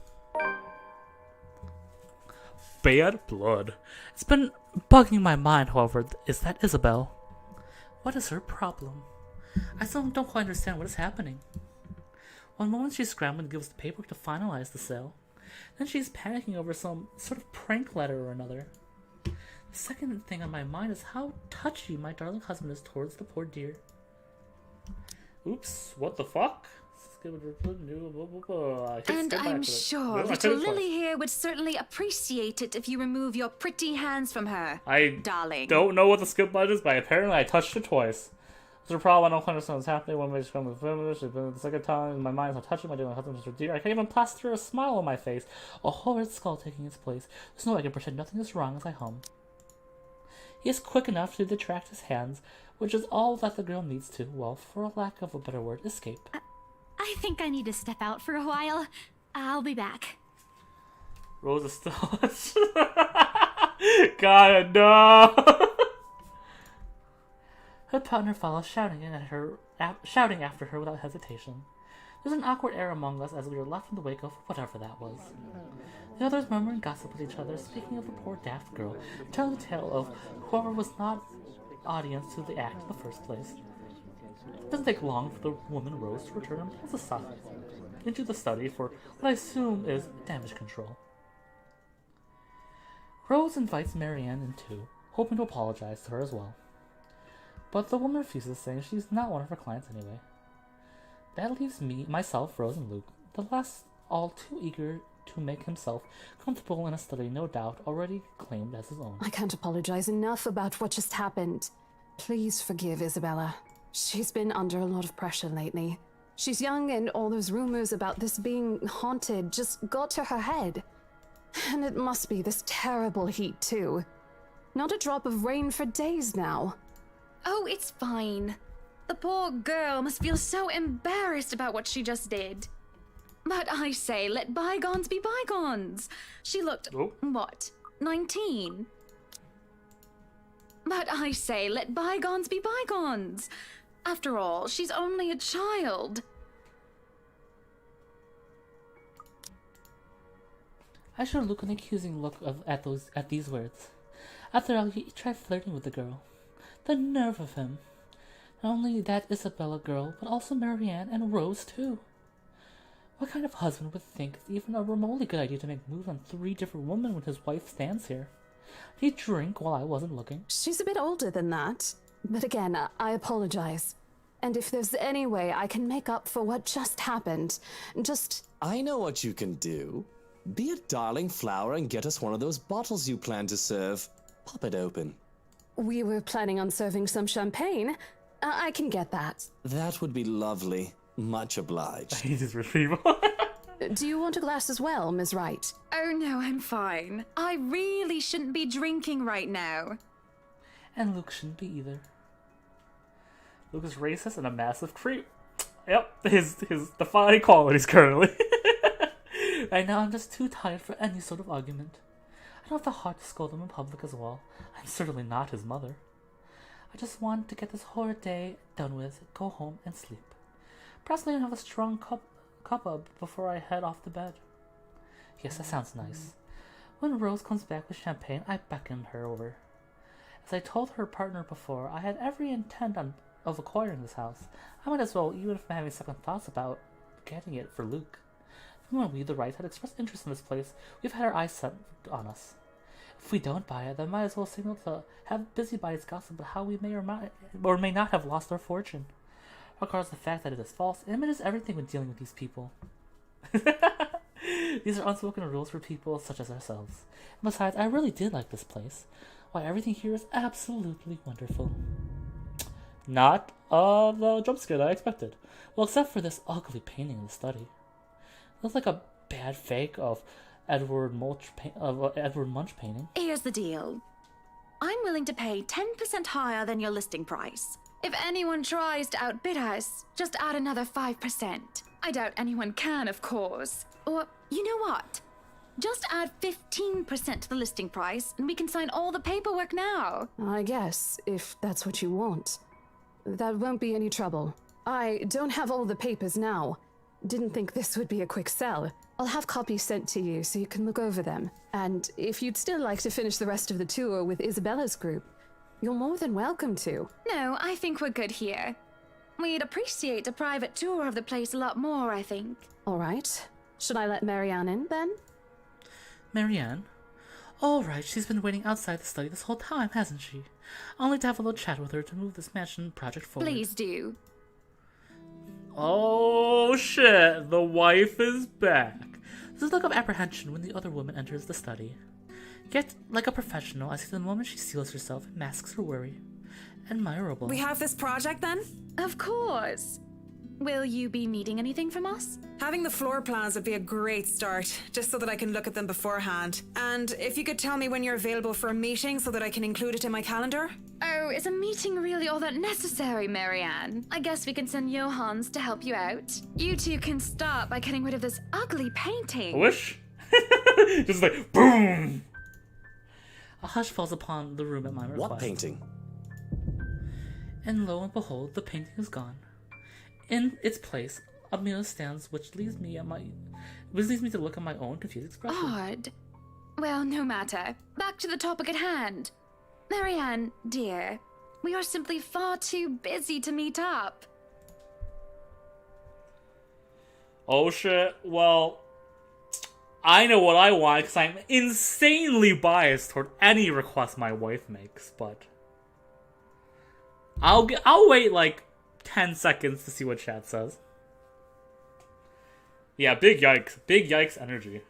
Bad blood. It's been bugging my mind, however, is that Isabel. What is her problem? I still don't quite understand what is happening. One moment she's scrambling to give us the paperwork to finalize the sale. Then she's panicking over some sort of prank letter or another. The second thing on my mind is how touchy my darling husband is towards the poor dear. Oops, what the fuck? And I'm sure little Lily here would certainly appreciate it if you remove your pretty hands from her, darling. Don't know what the skip button is, but apparently I touched it twice. There's a problem. I don't understand what's happening. One way to come with feminist. The second time, my mind is not touching my dear husband, Mr. Dear. I can't even plaster a smile on my face. A horrid skull taking its place. There's no way I can pretend nothing is wrong as I hum. He is quick enough to detract his hands, which is all that the girl needs to, well, for a lack of a better word, escape. I think I need to step out for a while. I'll be back. Rose is still... God, no! Her partner follows, shouting after her without hesitation. There's an awkward air among us as we are left in the wake of whatever that was. The others murmur and gossip with each other, speaking of the poor daft girl, telling the tale of whoever was not audience to the act in the first place. It doesn't take long for the woman Rose to return into the study for what I assume is damage control. Rose invites Marianne in too, hoping to apologize to her as well. But the woman refuses, saying she's not one of her clients anyway. That leaves myself, Rose, and Luke, the last all too eager to make himself comfortable in a study no doubt already claimed as his own. I can't apologize enough about what just happened. Please forgive Isabella. She's been under a lot of pressure lately. She's young and all those rumors about this being haunted just got to her head. And it must be this terrible heat too. Not a drop of rain for days now. Oh, it's fine. The poor girl must feel so embarrassed about what she just did. But I say, let bygones be bygones. She looked, what, 19? But I say, let bygones be bygones. After all, she's only a child. I showed Luke an accusing look at these words. After all, he tried flirting with the girl. The nerve of him. Not only that Isabella girl, but also Marianne and Rose too. What kind of husband would think it's even a remotely good idea to make moves on 3 different women when his wife stands here? Did he drink while I wasn't looking? She's a bit older than that. But again, I apologize. And if there's any way I can make up for what just happened, just... I know what you can do. Be a darling flower and get us one of those bottles you plan to serve. Pop it open. We were planning on serving some champagne. I can get that. That would be lovely. Much obliged. Jesus, retrieval. Do you want a glass as well, Ms. Wright? Oh no, I'm fine. I really shouldn't be drinking right now. And Luke shouldn't be either. Luke is racist and a massive creep. Yep, his defining qualities currently. Right now, I'm just too tired for any sort of argument. I don't have the heart to scold him in public as well. I'm certainly not his mother. I just want to get this horrid day done with, go home, and sleep. Perhaps maybe have a strong cuppa before I head off to bed. Yes, that sounds nice. When Rose comes back with champagne, I beckon her over. As I told her partner before, I had every intent of acquiring this house. I might as well, even if I'm having second thoughts about getting it for Luke. When we, the Wrights, had expressed interest in this place, we've had our eyes set on us. If we don't buy it, then might as well signal to have busybodies gossip about how we may or may not have lost our fortune. Regardless of the fact that it is false, image is everything when dealing with these people. These are unspoken rules for people such as ourselves. And besides, I really did like this place. Why, everything here is absolutely wonderful. Not the jump scare that I expected. Well, except for this ugly painting in the study. It looks like a bad fake of Edward Munch painting. Here's the deal. I'm willing to pay 10% higher than your listing price. If anyone tries to outbid us, just add another 5%. I doubt anyone can, of course. Or, you know what? Just add 15% to the listing price, and we can sign all the paperwork now. I guess, if that's what you want. That won't be any trouble. I don't have all the papers now. Didn't think this would be a quick sell. I'll have copies sent to you so you can look over them. And if you'd still like to finish the rest of the tour with Isabella's group, you're more than welcome to. No, I think we're good here. We'd appreciate a private tour of the place a lot more, I think. All right. Should I let Marianne in, then? Marianne? Alright, she's been waiting outside the study this whole time, hasn't she? I'll need to have a little chat with her to move this mansion project forward. Please do. Oh shit, the wife is back. There's a look of apprehension when the other woman enters the study. Yet, like a professional, I see the moment she seals herself and masks her worry. Admirable. We have this project then? Of course. Will you be needing anything from us? Having the floor plans would be a great start, just so that I can look at them beforehand. And if you could tell me when you're available for a meeting so that I can include it in my calendar? Oh, is a meeting really all that necessary, Marianne? I guess we can send Johans to help you out. You two can start by getting rid of this ugly painting. I wish. Just like, boom! A hush falls upon the room at my request. What painting? And lo and behold, the painting is gone. In its place, a mirror stands, which leads me to look at my own confused expression. Odd. Well, no matter. Back to the topic at hand. Marianne, dear, we are simply far too busy to meet up. Oh shit, well, I know what I want because I'm insanely biased toward any request my wife makes, but I'll wait like 10 seconds to see what chat says. Yeah, big yikes energy.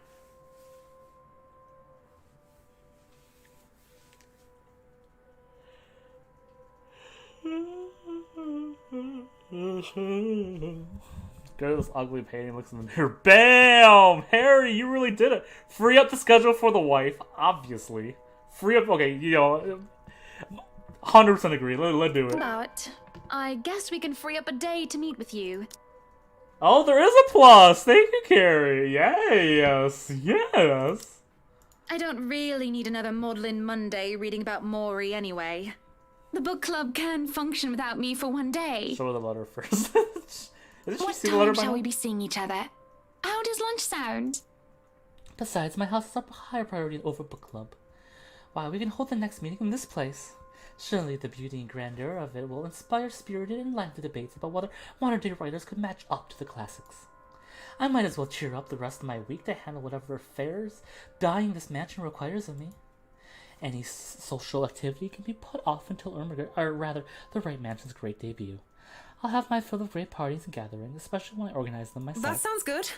Go to this ugly painting, looks in the mirror. BAM! Harry, you really did it. Free up the schedule for the wife, obviously. Free up, okay, 100% agree. Let's do it. But I guess we can free up a day to meet with you. Oh, there is a plus. Thank you, Carrie. Yes. I don't really need another Maudlin Monday reading about Maury anyway. The book club can function without me for one day. Show her the letter first. What time shall we be seeing each other? How does lunch sound? Besides, my house is a higher priority over book club. Wow, we can hold the next meeting in this place. Surely the beauty and grandeur of it will inspire spirited and lively debates about whether modern-day writers could match up to the classics. I might as well cheer up the rest of my week to handle whatever affairs dying this mansion requires of me. Any social activity can be put off until the right mansion's great debut. I'll have my fill of great parties and gatherings, especially when I organize them myself. That sounds good.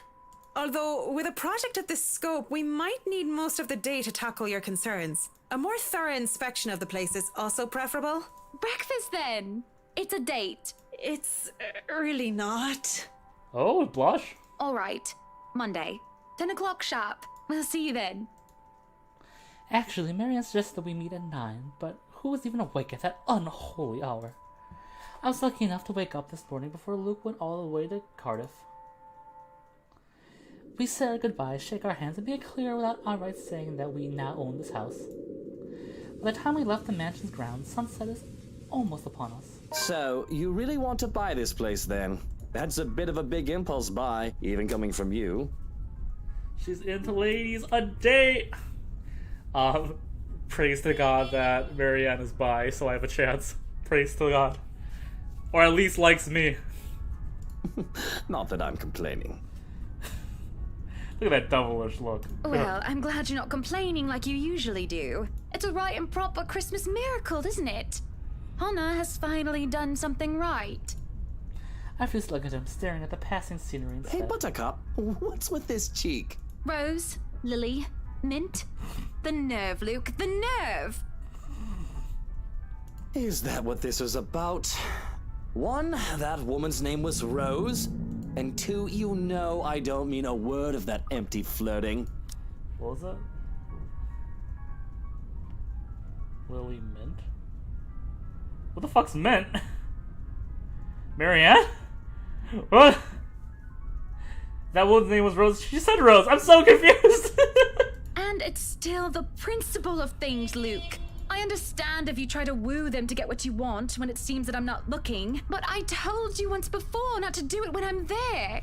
Although, with a project of this scope, we might need most of the day to tackle your concerns. A more thorough inspection of the place is also preferable. Breakfast then! It's a date. It's really not. Oh, blush. Alright. Monday. 10 o'clock sharp. We'll see you then. Actually, Marianne suggested that we meet at 9, but who was even awake at that unholy hour? I was lucky enough to wake up this morning before Luke went all the way to Cardiff. We said our goodbyes, shake our hands, and make it clear without outright saying that we now own this house. By the time we left the mansion's grounds, sunset is almost upon us. So, you really want to buy this place then? That's a bit of a big impulse buy, even coming from you. She's into ladies a date. Praise to God that Marianne is bi, so I have a chance. Praise to God. Or at least likes me. Not that I'm complaining. Look at that devilish look. Well, I'm glad you're not complaining like you usually do. It's a right and proper Christmas miracle, isn't it? Hannah has finally done something right. I just look at him, staring at the passing scenery instead. Hey, Buttercup, what's with this cheek? Rose, Lily, Mint. The nerve, Luke, the nerve! Is that what this is about? 1, that woman's name was Rose. And 2, you know I don't mean a word of that empty flirting. What was that? Lily Mint? What the fuck's Mint? Marianne? What? That woman's name was Rose. She said Rose. I'm so confused. And it's still the principle of things, Luke. I understand if you try to woo them to get what you want when it seems that I'm not looking, but I told you once before not to do it when I'm there.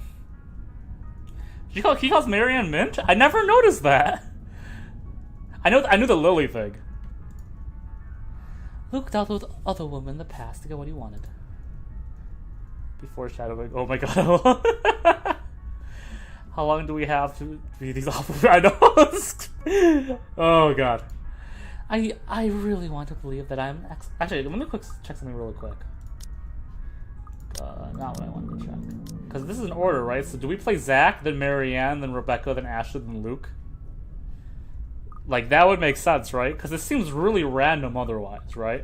He calls Marianne Mint? I never noticed that. I knew the Lily thing. Luke dealt with other women in the past to get what he wanted. Before shadowing. Oh my god. How long do we have to read these off? I know. Oh god. I really want to believe that I'm actually. Let me check something really quick. Not what I wanted to check. Because this is an order, right? So do we play Zach, then Marianne, then Rebecca, then Ashley, then Luke? Like, that would make sense, right? Because it seems really random otherwise, right?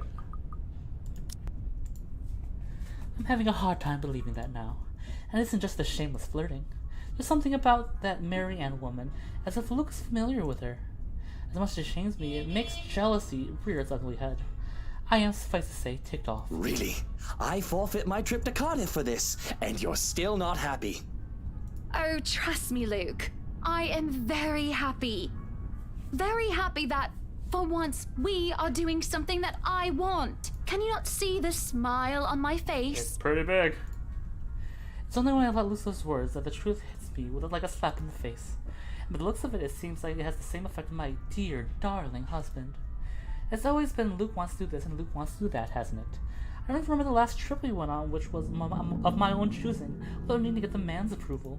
I'm having a hard time believing that now. And it isn't just the shameless flirting. There's something about that Marianne woman, as if Luke is familiar with her. As much as it shames me, it makes jealousy rear its ugly head. I am, suffice to say, ticked off. Really? I forfeit my trip to Cardiff for this, and you're still not happy. Oh, trust me, Luke. I am very happy. Very happy that, for once, we are doing something that I want. Can you not see the smile on my face? It's pretty big. It's only when I let loose those words that the truth hits me with like a slap in the face. But the looks of it, it seems like it has the same effect on my dear, darling husband. It's always been Luke wants to do this and Luke wants to do that, hasn't it? I don't remember the last trip we went on, which was of my own choosing, without needing to get the man's approval.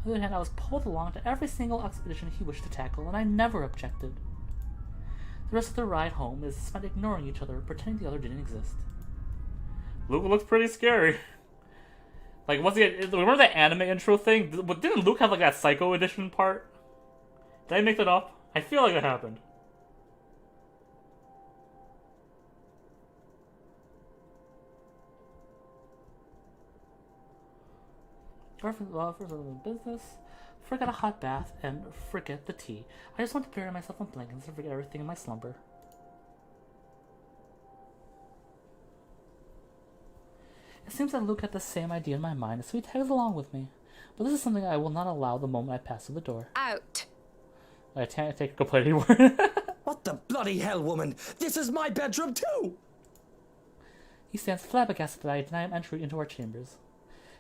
On the other hand, I was pulled along to every single expedition he wished to tackle, and I never objected. The rest of the ride home is spent ignoring each other, pretending the other didn't exist. Luke looks pretty scary. Like, remember that anime intro thing? Didn't Luke have, like, that Psycho Edition part? Did I make that up? I feel like that happened. First of business, forget a hot bath, and forget the tea. I just want to bury myself in blankets and forget everything in my slumber. It seems that Luke had the same idea in my mind, so he tags along with me. But this is something I will not allow the moment I pass through the door. Out. I can't take a complete word. What the bloody hell, woman? This is my bedroom too! He stands flabbergasted that I deny him entry into our chambers.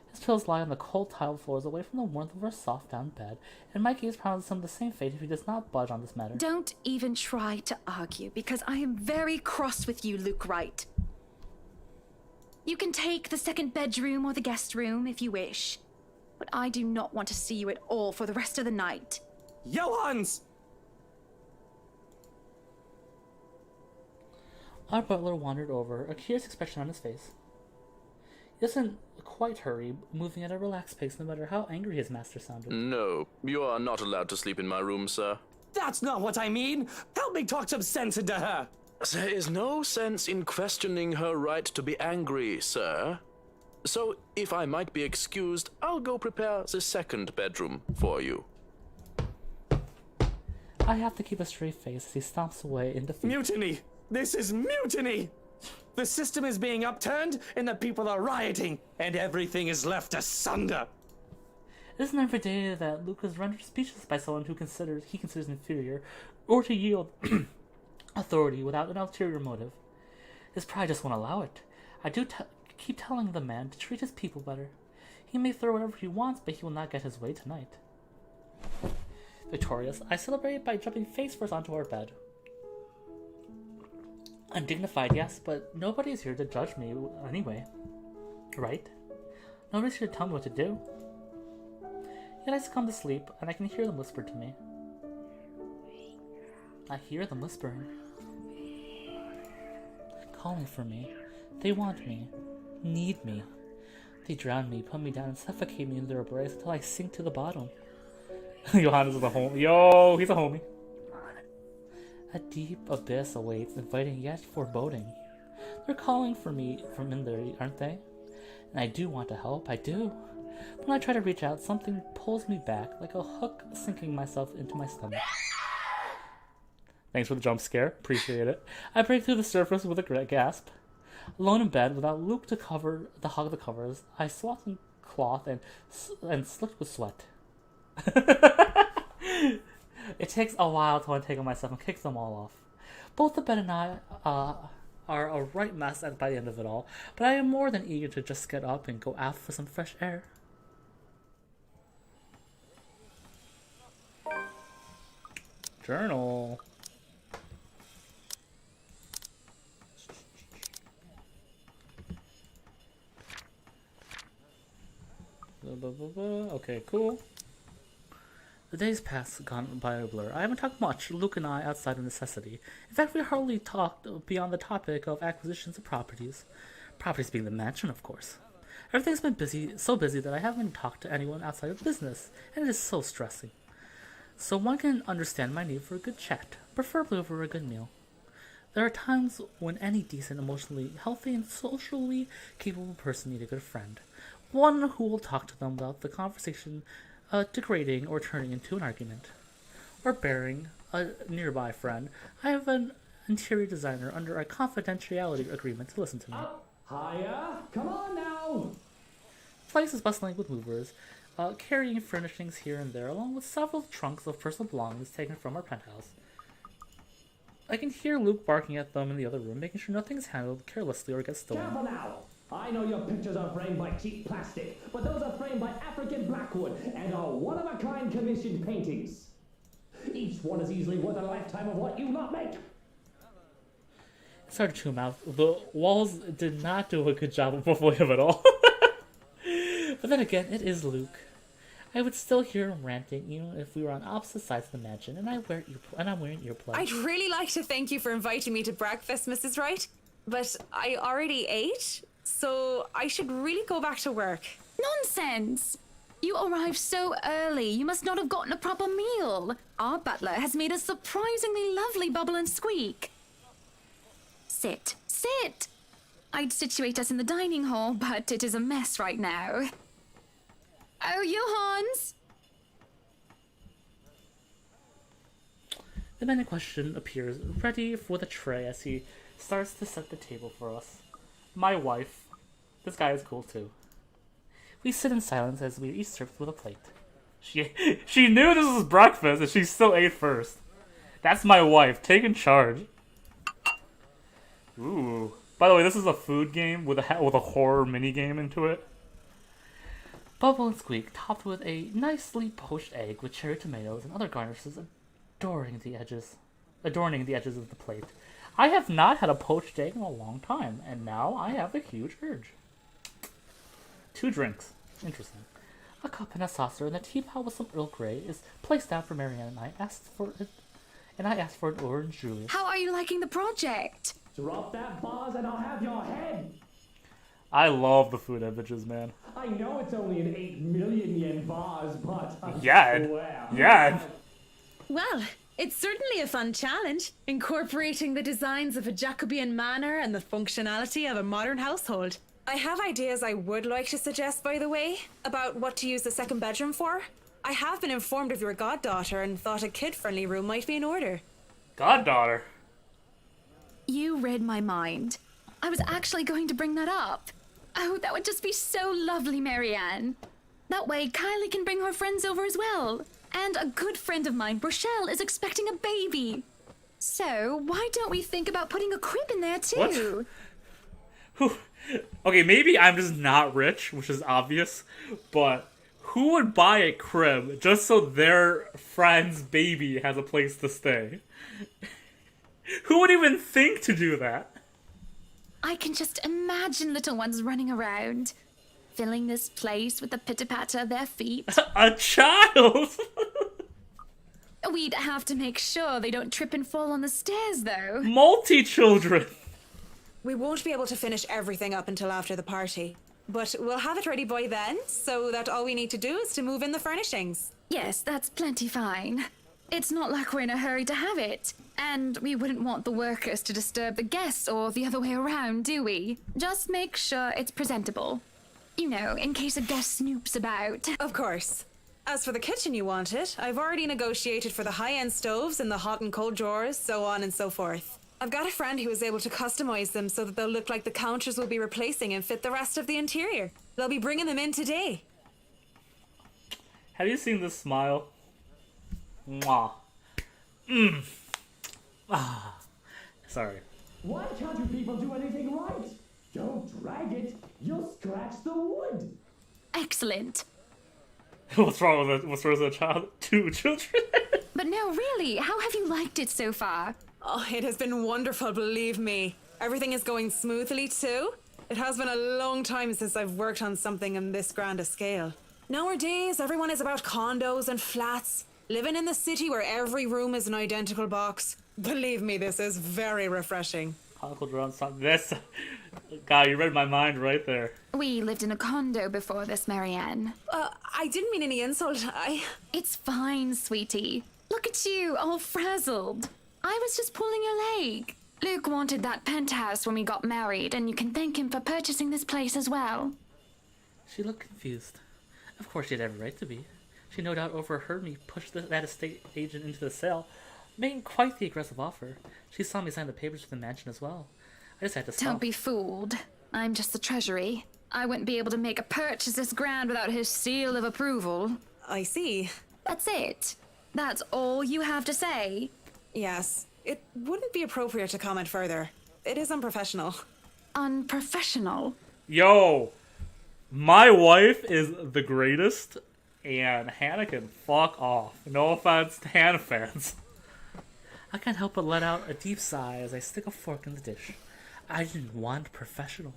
His pillows lie on the cold tile floors away from the warmth of our soft down bed, and my gaze promises him the same fate if he does not budge on this matter. Don't even try to argue, because I am very cross with you, Luke Wright. You can take the second bedroom or the guest room if you wish, but I do not want to see you at all for the rest of the night. Johans! Our butler wandered over, a curious expression on his face. He doesn't quite hurry, moving at a relaxed pace no matter how angry his master sounded. No, you are not allowed to sleep in my room, sir. That's not what I mean! Help me talk some sense into her! There is no sense in questioning her right to be angry, sir. So, if I might be excused, I'll go prepare the second bedroom for you. I have to keep a straight face as he stomps away in defeat. Mutiny! This is mutiny! The system is being upturned, and the people are rioting, and everything is left asunder. It isn't every day that Luke is rendered speechless by someone who he considers inferior, or to yield authority without an ulterior motive. His pride just won't allow it. I do keep telling the man to treat his people better. He may throw whatever he wants, but he will not get his way tonight. Victorious, I celebrate by jumping face first onto our bed. Undignified, yes, but nobody's here to judge me anyway. Right? Nobody's here to tell me what to do. Yet I succumb to sleep, and I can hear them whisper to me. I hear them whispering. Calling for me. They want me. Need me. They drown me, put me down, and suffocate me in their embrace until I sink to the bottom. Johannes is a homie. Yo, he's a homie. A deep abyss awaits, inviting yet foreboding. They're calling for me from in there, aren't they? And I do want to help, I do. When I try to reach out, something pulls me back, like a hook sinking myself into my stomach. Thanks for the jump scare, appreciate it. I break through the surface with a gasp. Alone in bed, without Luke to hog the covers, I swathed in cloth and slicked with sweat. It takes a while to untake myself and kick them all off. Both the bed and I are a right mess by the end of it all, but I am more than eager to just get up and go out for some fresh air. Journal. Okay, cool. The days pass gone by a blur. I haven't talked much, Luke and I, outside of necessity. In fact, we hardly talked beyond the topic of acquisitions of properties. Properties being the mansion, of course. Everything's been busy, so busy that I haven't talked to anyone outside of business, and it is so stressing. So one can understand my need for a good chat, preferably over a good meal. There are times when any decent, emotionally healthy, and socially capable person need a good friend. One who will talk to them about the conversation degrading or turning into an argument. Or bearing a nearby friend. I have an interior designer under a confidentiality agreement to listen to me. Hiya! Come on now! The place is bustling with movers, carrying furnishings here and there, along with several trunks of personal belongings taken from our penthouse. I can hear Luke barking at them in the other room, making sure nothing is handled carelessly or gets stolen. Careful now! I know your pictures are framed by cheap plastic, but those are framed by African blackwood and are one-of-a-kind commissioned paintings. Each one is easily worth a lifetime of what you not make. Started to mouth. The walls did not do a good job of avoiding him at all. But then again, it is Luke. I would still hear him ranting, even if we were on opposite sides of the mansion, and I'm wearing earplugs. I'd really like to thank you for inviting me to breakfast, Mrs. Wright, but I already ate, so I should really go back to work. Nonsense! You arrived so early, you must not have gotten a proper meal. Our butler has made a surprisingly lovely bubble and squeak. Sit, sit! I'd situate us in the dining hall, but it is a mess right now. Oh, Johans! The man in question appears, ready for the tray as he starts to set the table for us. My wife. This guy is cool too. We sit in silence as we each served with a plate. She knew this was breakfast and she still ate first. That's my wife, taking charge. Ooh. By the way, this is a food game with a horror mini game into it. Bubble and Squeak, topped with a nicely poached egg with cherry tomatoes and other garnishes, adorning the edges of the plate. I have not had a poached egg in a long time, and now I have a huge urge. 2 drinks. Interesting. A cup and a saucer, and a teapot with some Earl Grey is placed down for Marianne, and I asked for an orange Julius. How are you liking the project? Drop that vase and I'll have your head! I love the food images, man. I know it's only an 8 million yen vase, but I Yeah. swear. Yeah. Well, it's certainly a fun challenge, incorporating the designs of a Jacobean manor and the functionality of a modern household. I have ideas I would like to suggest, by the way, about what to use the second bedroom for. I have been informed of your goddaughter and thought a kid-friendly room might be in order. Goddaughter? You read my mind. I was actually going to bring that up. Oh, that would just be so lovely, Marianne. That way, Kylie can bring her friends over as well. And a good friend of mine, Rochelle, is expecting a baby. So, why don't we think about putting a crib in there too? What? Okay, maybe I'm just not rich, which is obvious, but who would buy a crib just so their friend's baby has a place to stay? Who would even think to do that? I can just imagine little ones running around, filling this place with the pitter-patter of their feet. A child! We'd have to make sure they don't trip and fall on the stairs, though. Multi-children! We won't be able to finish everything up until after the party, but we'll have it ready by then, so that all we need to do is to move in the furnishings. Yes, that's plenty fine. It's not like we're in a hurry to have it. And we wouldn't want the workers to disturb the guests or the other way around, do we? Just make sure it's presentable. You know, in case a guest snoops about. Of course. As for the kitchen you wanted, I've already negotiated for the high-end stoves and the hot and cold drawers, so on and so forth. I've got a friend who was able to customize them so that they'll look like the counters we'll be replacing and fit the rest of the interior. They'll be bringing them in today. Have you seen this smile? Mwah. Ah. Sorry. Why can't you people do anything right? Don't drag it. You'll scratch the wood. Excellent. What's wrong with a child? 2 children? But no, really, how have you liked it so far? Oh, it has been wonderful, believe me. Everything is going smoothly too. It has been a long time since I've worked on something on this grand a scale. Nowadays, everyone is about condos and flats. Living in the city where every room is an identical box. Believe me, this is very refreshing. Uncle Drone, this. God, you read my mind right there. We lived in a condo before this, Marianne. I didn't mean any insult. It's fine, sweetie. Look at you, all frazzled. I was just pulling your leg. Luke wanted that penthouse when we got married, and you can thank him for purchasing this place as well. She looked confused. Of course she had every right to be. She no doubt overheard me push that estate agent into the sale, making quite the aggressive offer. She saw me sign the papers for the mansion as well. I just had to stop. Don't be fooled. I'm just the treasury. I wouldn't be able to make a purchase this grand without his seal of approval. I see. That's it. That's all you have to say? Yes. It wouldn't be appropriate to comment further. It is unprofessional. Unprofessional? Yo! My wife is the greatest, and Hannah can fuck off. No offense to Hannah fans. I can't help but let out a deep sigh as I stick a fork in the dish. I didn't want professional.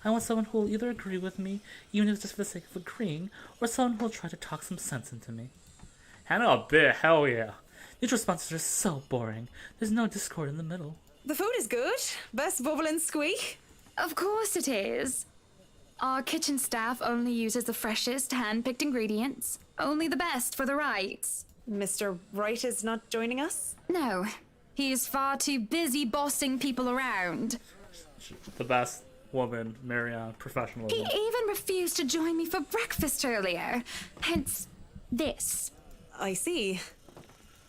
I want someone who will either agree with me, even if it's just for the sake of agreeing, or someone who will try to talk some sense into me. Hannah a bit, hell yeah. These responses are so boring. There's no discord in the middle. The food is good. Best bubble and squeak. Of course it is. Our kitchen staff only uses the freshest, hand-picked ingredients. Only the best for the Wrights. Mr. Wright is not joining us? No. He is far too busy bossing people around. The best woman, Marianne, professionalism. He even refused to join me for breakfast earlier. Hence, this. I see.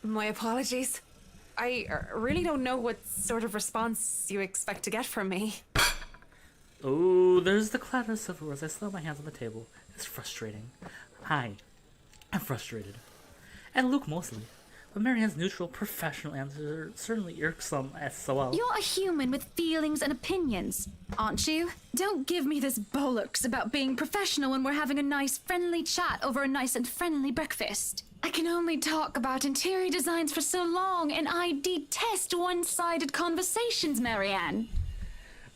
My apologies. I really don't know what sort of response you expect to get from me. Oh, there's the clatter of silverware as I slam my hands on the table. It's frustrating. I'm frustrated. And Luke mostly. But Marianne's neutral, professional answers are certainly irksome as well. You're a human with feelings and opinions, aren't you? Don't give me this bollocks about being professional when we're having a nice, friendly chat over a nice and friendly breakfast. I can only talk about interior designs for so long, and I detest one-sided conversations, Marianne.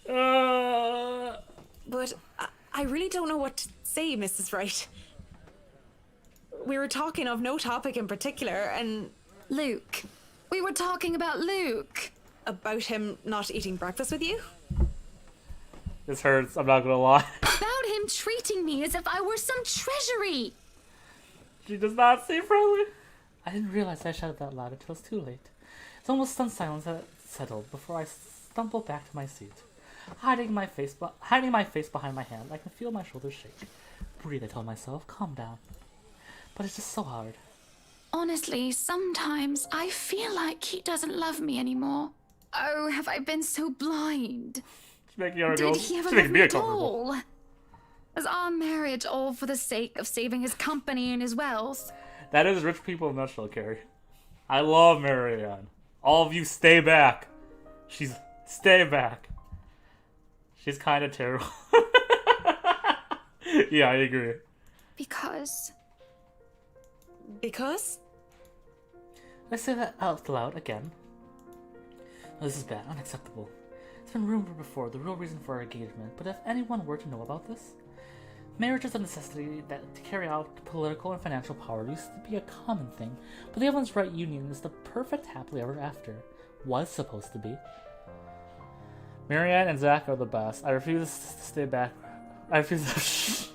But I really don't know what to say, Mrs. Wright. We were talking of no topic in particular, and... Luke. We were talking about Luke. About him not eating breakfast with you? This hurts, I'm not gonna lie. About him treating me as if I were some treasury. She does not seem friendly. I didn't realize I shouted that loud until it was too late. It's almost stunned silence that settled before I stumbled back to my seat. Hiding my face behind my hand, I can feel my shoulders shake. Breathe, I told myself, calm down. But it's just so hard. Honestly, sometimes I feel like he doesn't love me anymore. Oh, have I been so blind? Did he ever love me at all? Was our marriage all for the sake of saving his company and his wealth? That is rich people in a nutshell, Carrie. I love Marianne. All of you stay back. Stay back. She's kind of terrible. Yeah, I agree. Because? I say that out loud again. No, this is bad, unacceptable. It's been rumored before, the real reason for our engagement, but if anyone were to know about this, marriage is a necessity that to carry out political and financial power used to be a common thing, but the Evelyn's Right union is the perfect happily ever after. Was supposed to be. Marianne and Zach are the best. I refuse to stay back. I refuse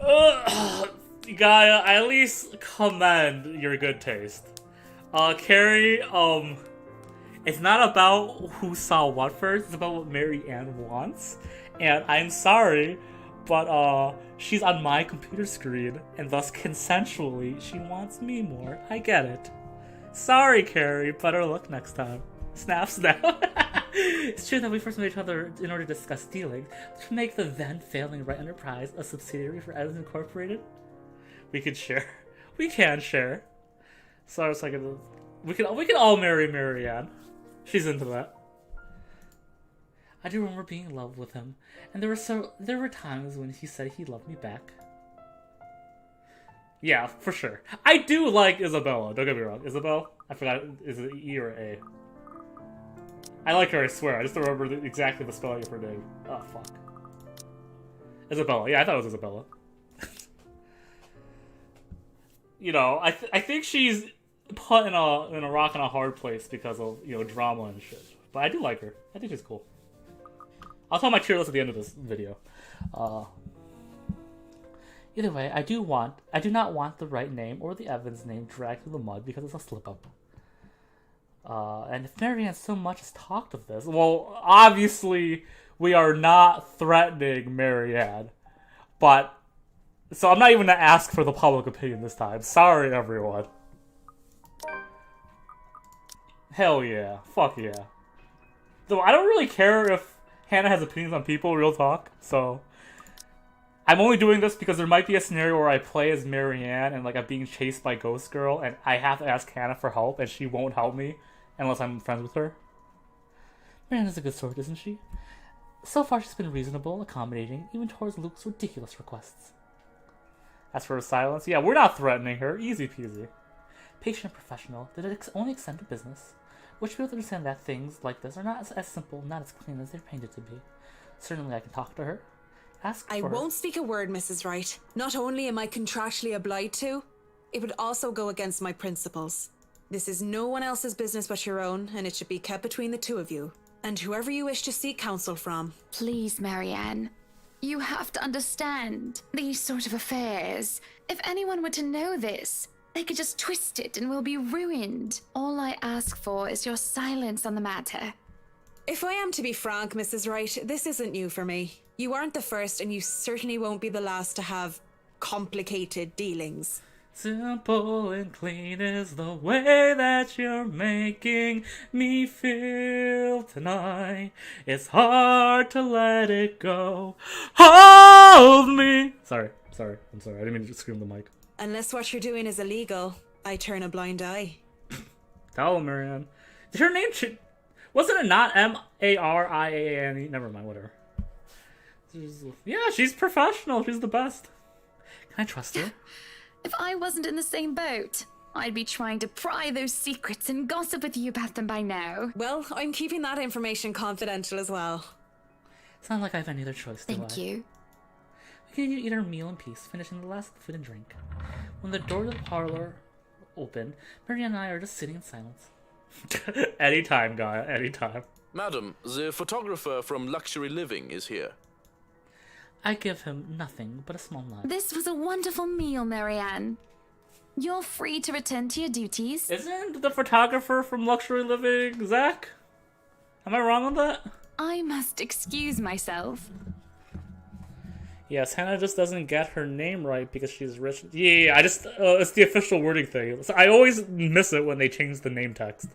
to... Gaia, I at least commend your good taste. Carrie, it's not about who saw what first, it's about what Marianne wants. And I'm sorry, but she's on my computer screen, and thus consensually, she wants me more. I get it. Sorry, Carrie, better luck next time. Snap, snap. It's true that we first met each other in order to discuss dealing, to make the then failing Wright Enterprise a subsidiary for Evans Incorporated. We could share. We can share. So it's like we can all marry Marianne. She's into that. I do remember being in love with him, and there were times when he said he loved me back. Yeah, for sure. I do like Isabella. Don't get me wrong. Isabel? I forgot. Is it E or A? I like her. I swear. I just don't remember exactly the spelling of her name. Oh fuck. Isabella. Yeah, I thought it was Isabella. you know, I think she's put in a rock and a hard place because of, you know, drama and shit. But I do like her. I think she's cool. I'll tell my tier list at the end of this video. Either way, I do not want the right name or the Evans name dragged through the mud because it's a slip up. And if Marianne so much as talked of this, well, obviously we are not threatening Marianne, but so I'm not even gonna ask for the public opinion this time. Sorry, everyone. Hell yeah, fuck yeah. Though I don't really care if Hannah has opinions on people, real talk. So I'm only doing this because there might be a scenario where I play as Marianne and like I'm being chased by Ghost Girl, and I have to ask Hannah for help, and she won't help me unless I'm friends with her. Marianne is a good sort, isn't she? So far, she's been reasonable, accommodating, even towards Luke's ridiculous requests. As for her silence, yeah, we're not threatening her. Easy peasy. Patient and professional, did it only extend to business? Which people understand that things like this are not as simple, not as clean as they're painted to be. Certainly, I can talk to her. I won't speak a word, Mrs. Wright. Not only am I contractually obliged to, it would also go against my principles. This is no one else's business but your own, and it should be kept between the two of you. And whoever you wish to seek counsel from. Please, Marianne. You have to understand these sort of affairs. If anyone were to know this, they could just twist it and we'll be ruined. All I ask for is your silence on the matter. If I am to be frank, Mrs. Wright, this isn't new for me. You aren't the first, and you certainly won't be the last to have complicated dealings. Simple and clean is the way that you're making me feel tonight. It's hard to let it go. Hold me. Sorry. I'm sorry. I didn't mean to scream the mic. Unless what you're doing is illegal, I turn a blind eye. Tell Marianne. Did her name wasn't it not Mariane? Never mind, whatever. Yeah, she's professional. She's the best. Can I trust her? If I wasn't in the same boat, I'd be trying to pry those secrets and gossip with you about them by now. Well, I'm keeping that information confidential as well. It's not like I have any other choice, do I? Thank you. We continue to eat our meal in peace, finishing the last food and drink. When the door to the parlor opened, Marianne and I are just sitting in silence. Anytime, Gaia, anytime. Madam, the photographer from Luxury Living is here. I give him nothing but a small nod. This was a wonderful meal, Marianne. You're free to return to your duties. Isn't the photographer from Luxury Living Zach? Am I wrong on that? I must excuse myself. Yes, Hannah just doesn't get her name right because she's rich. Yeah, I just, it's the official wording thing. So I always miss it when they change the name text.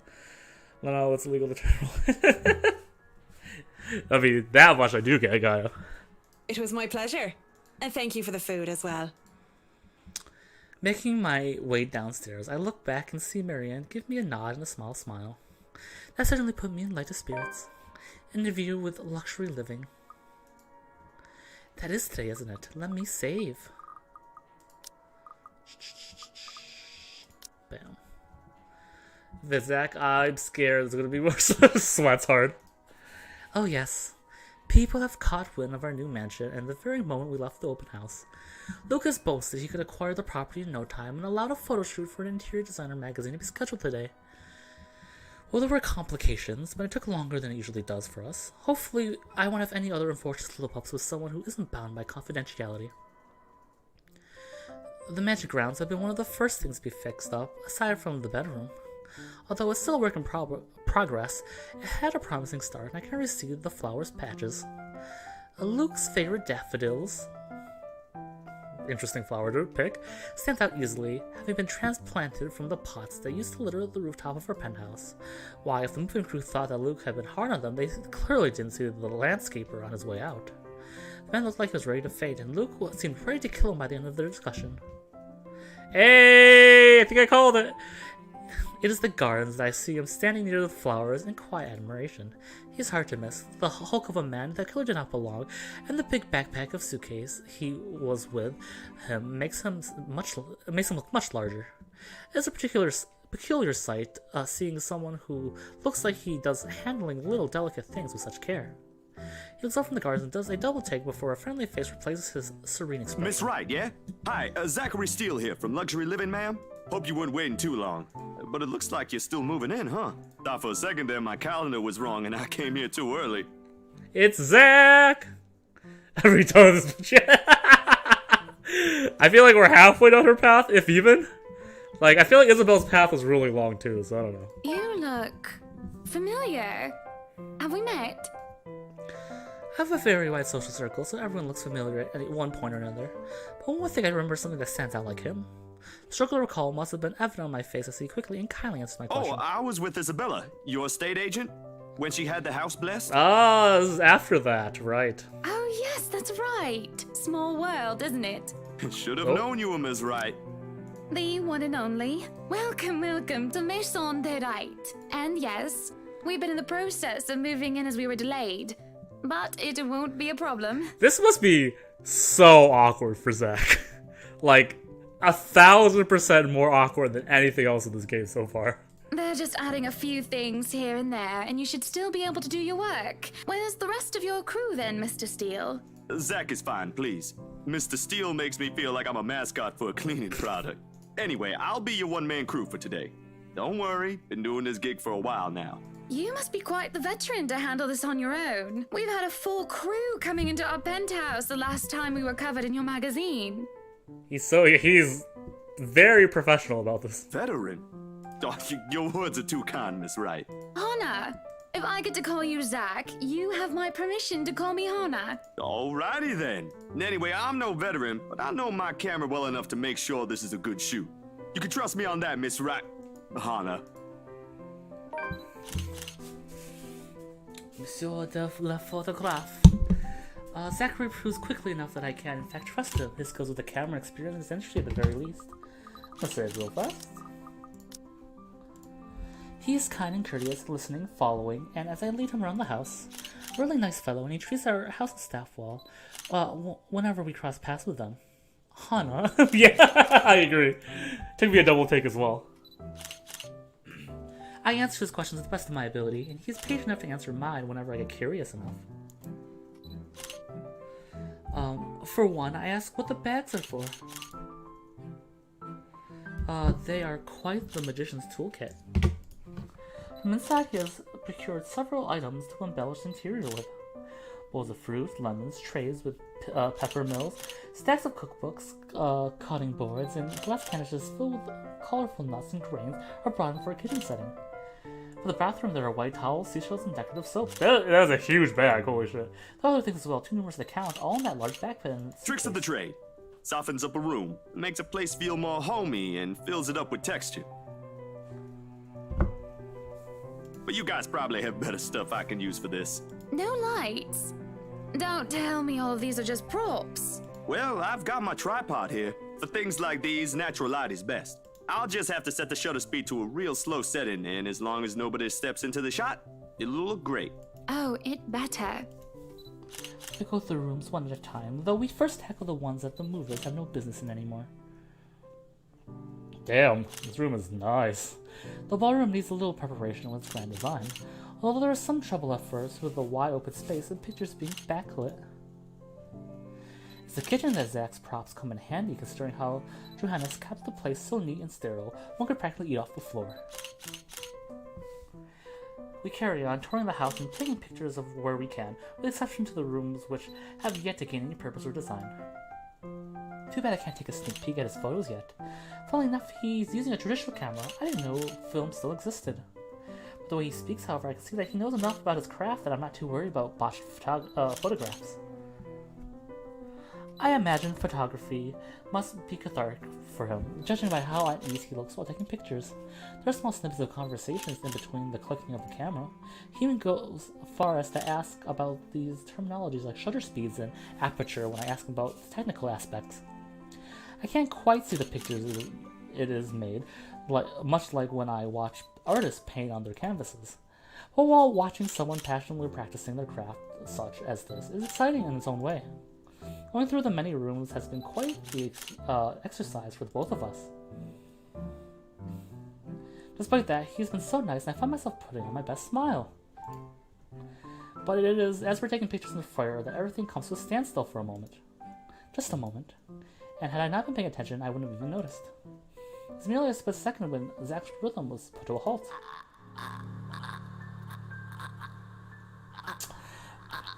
No, it's illegal to turn. I mean, that much I do get, Gaia. It was my pleasure. And thank you for the food as well. Making my way downstairs, I look back and see Marianne give me a nod and a small smile. That certainly put me in lighter spirits. Interview with Luxury Living. That is today, isn't it? Let me save. Bam. Zach, I'm scared. It's gonna be worse. Sweats hard. Oh yes. People have caught wind of our new mansion, and the very moment we left the open house, Lucas boasted he could acquire the property in no time and allowed a photo shoot for an interior designer magazine to be scheduled today. Well, there were complications, but it took longer than it usually does for us. Hopefully, I won't have any other unfortunate slip-ups with someone who isn't bound by confidentiality. The mansion grounds have been one of the first things to be fixed up, aside from the bedroom. Although it's still a work in progress, it had a promising start, and I can already see the flowers patches. Luke's favorite daffodils, interesting flower to pick, stand out easily, having been transplanted from the pots that used to litter the rooftop of our penthouse. Why, if the moving crew thought that Luke had been hard on them, they clearly didn't see the landscaper on his way out. The man looked like he was ready to faint, and Luke seemed ready to kill him by the end of their discussion. Hey, I think I called it! It is the gardens that I see him standing near the flowers in quiet admiration. He's hard to miss. The hulk of a man that clearly did not belong, and the big backpack of suitcase he was with him makes him look much larger. It's a peculiar sight, seeing someone who looks like he does handling little delicate things with such care. looks up from the guards and does a double take before a friendly face replaces his serene expression. Miss Wright, yeah? Hi, Zachary Steele here from Luxury Living, ma'am. Hope you weren't waiting too long. But it looks like you're still moving in, huh? Thought for a second there my calendar was wrong and I came here too early. It's Zach! Every time this I feel like we're halfway down her path, if even. Like, I feel like Isabel's path was really long too, so I don't know. You look familiar. Have we met? I have a very wide social circle, so everyone looks familiar at one point or another. But one thing I remember something that stands out like him. The struggle to recall must have been evident on my face as he quickly and kindly answered my question. Oh, I was with Isabella, your estate agent, when she had the house blessed. Ah, this is after that, right. Oh yes, that's right. Small world, isn't it? Should have known you were Miss Wright. The one and only. Welcome, welcome to Maison de Wright. And yes, we've been in the process of moving in as we were delayed. But it won't be a problem. This must be so awkward for Zach. Like, 1,000% more awkward than anything else in this game so far. They're just adding a few things here and there, and you should still be able to do your work. Where's the rest of your crew then, Mr. Steele? Zach is fine, please. Mr. Steele makes me feel like I'm a mascot for a cleaning product. Anyway, I'll be your one-man crew for today. Don't worry, been doing this gig for a while now. You must be quite the veteran to handle this on your own. We've had a full crew coming into our penthouse the last time we were covered in your magazine. He's very professional about this. Veteran? Oh, your words are too kind, Miss Wright. Hannah, if I get to call you Zach, you have my permission to call me Hannah. Alrighty then. Anyway, I'm no veteran, but I know my camera well enough to make sure this is a good shoot. You can trust me on that, Miss Wright. Hannah. Monsieur de la photographe. Zachary proves quickly enough that I can, in fact, trust him. His skills with the camera experience is interesting at the very least. Let's say it real fast. He is kind and courteous, listening, following, and as I lead him around the house, a really nice fellow, and he treats our house staff well, whenever we cross paths with them. Hannah. Yeah, I agree. Took me a double take as well. I answer his questions to the best of my ability, and he's patient enough to answer mine whenever I get curious enough. For one, I ask what the bags are for. They are quite the magician's toolkit. From inside, he has procured several items to embellish the interior with. Bowls of fruit, lemons, trays with pepper mills, stacks of cookbooks, cutting boards, and glass canisters filled with colorful nuts and grains are brought in for a kitchen setting. For the bathroom, there are white towels, seashells, and decorative soap. That was a huge bag, holy shit. There are other things as well, too numerous to count, all in that large backpack. Tricks of the trade. Softens up a room, makes a place feel more homey, and fills it up with texture. But you guys probably have better stuff I can use for this. No lights. Don't tell me all of these are just props. Well, I've got my tripod here. For things like these, natural light is best. I'll just have to set the shutter speed to a real slow setting, and as long as nobody steps into the shot, it'll look great. Oh, it better. We go through rooms one at a time, though we first tackle the ones that the movers have no business in anymore. Damn, this room is nice. The ballroom needs a little preparation with its grand design, although there is some trouble at first with the wide open space and pictures being backlit. It's the kitchen that Zach's props come in handy, considering how Johannes kept the place so neat and sterile, one could practically eat off the floor. We carry on, touring the house and taking pictures of where we can, with exception to the rooms which have yet to gain any purpose or design. Too bad I can't take a sneak peek at his photos yet. Funnily enough, he's using a traditional camera. I didn't know film still existed. But the way he speaks, however, I can see that he knows enough about his craft that I'm not too worried about botched photographs. I imagine photography must be cathartic for him, judging by how at ease he looks while taking pictures. There are small snippets of conversations in between the clicking of the camera. He even goes far as to ask about these terminologies like shutter speeds and aperture when I ask him about technical aspects. I can't quite see the pictures it is made, much like when I watch artists paint on their canvases. But while watching someone passionately practicing their craft, such as this, is exciting in its own way. Going through the many rooms has been quite the exercise for both of us. Despite that, he's been so nice and I find myself putting on my best smile. But it is as we're taking pictures in the fire that everything comes to a standstill for a moment. Just a moment. And had I not been paying attention, I wouldn't have even noticed. It's merely a split second when Zach's rhythm was put to a halt.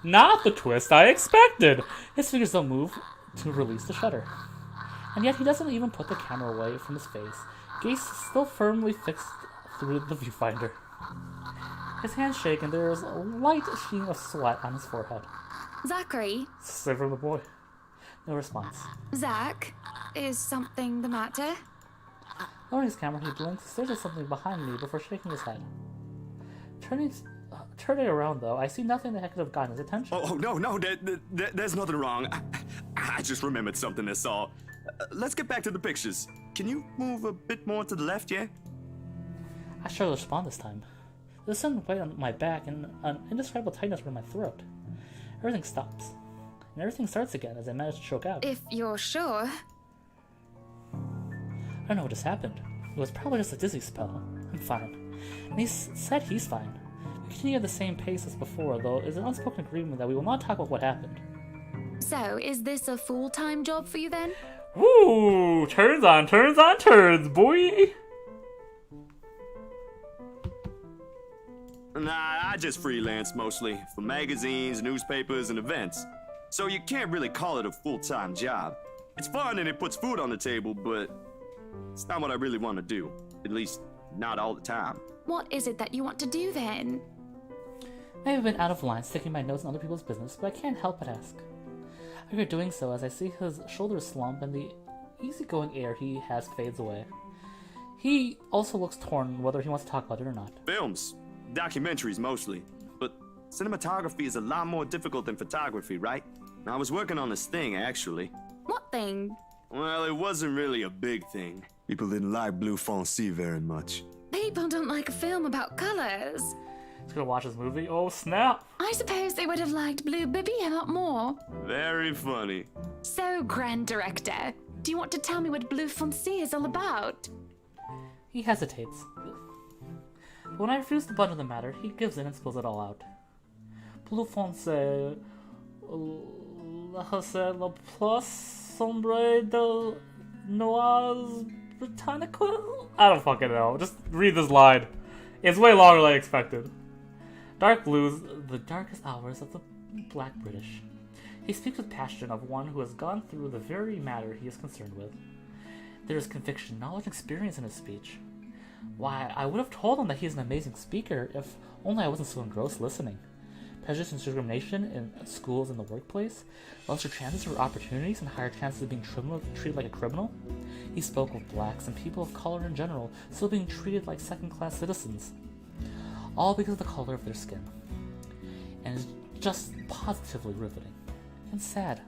Not the twist I expected! His fingers don't move to release the shutter. And yet he doesn't even put the camera away from his face, gaze still firmly fixed through the viewfinder. His hands shake and there is a light sheen of sweat on his forehead. Zachary? Say from the boy. No response. Zach? Is something the matter? Lowering his camera, he blinks, stares at something behind me before shaking his head. Turning around, though, I see nothing that could have gotten his attention. Oh, no, there's nothing wrong. I just remembered something that's all. Let's get back to the pictures. Can you move a bit more to the left, yeah? I struggle to respond this time. There's a sudden weight on my back and an indescribable tightness around my throat. Everything stops. And everything starts again as I manage to choke out. If you're sure. I don't know what just happened. It was probably just a dizzy spell. I'm fine. And he said he's fine. We continue at the same pace as before, though it's an unspoken agreement that we will not talk about what happened. So, is this a full-time job for you then? Woo! Turns on turns, boy! Nah, I just freelance mostly, for magazines, newspapers, and events. So you can't really call it a full-time job. It's fun and it puts food on the table, but it's not what I really want to do. At least, not all the time. What is it that you want to do then? I have been out of line sticking my nose in other people's business, but I can't help but ask. I regret doing so as I see his shoulders slump and the easygoing air he has fades away. He also looks torn whether he wants to talk about it or not. Films. Documentaries mostly. But cinematography is a lot more difficult than photography, right? I was working on this thing, actually. What thing? Well, it wasn't really a big thing. People didn't like Blue Fonzie very much. People don't like a film about colors. He's gonna watch this movie? Oh, snap! I suppose they would have liked Blue Bibby a lot more. Very funny. So, Grand Director, do you want to tell me what Blue Fonzie is all about? He hesitates. But when I refuse to budge on the matter, he gives in and spills it all out. Blue Fonzie... Le plus sombre de noirs britanniques? I don't fucking know. Just read this line. It's way longer than I expected. Dark blues, the darkest hours of the Black British. He speaks with passion of one who has gone through the very matter he is concerned with. There is conviction, knowledge, and experience in his speech. Why, I would have told him that he is an amazing speaker if only I wasn't so engrossed listening. Prejudice and discrimination in schools and the workplace, lesser chances for opportunities and higher chances of being treated like a criminal. He spoke of blacks and people of color in general still being treated like second-class citizens. All because of the color of their skin. And it's just positively riveting. And sad.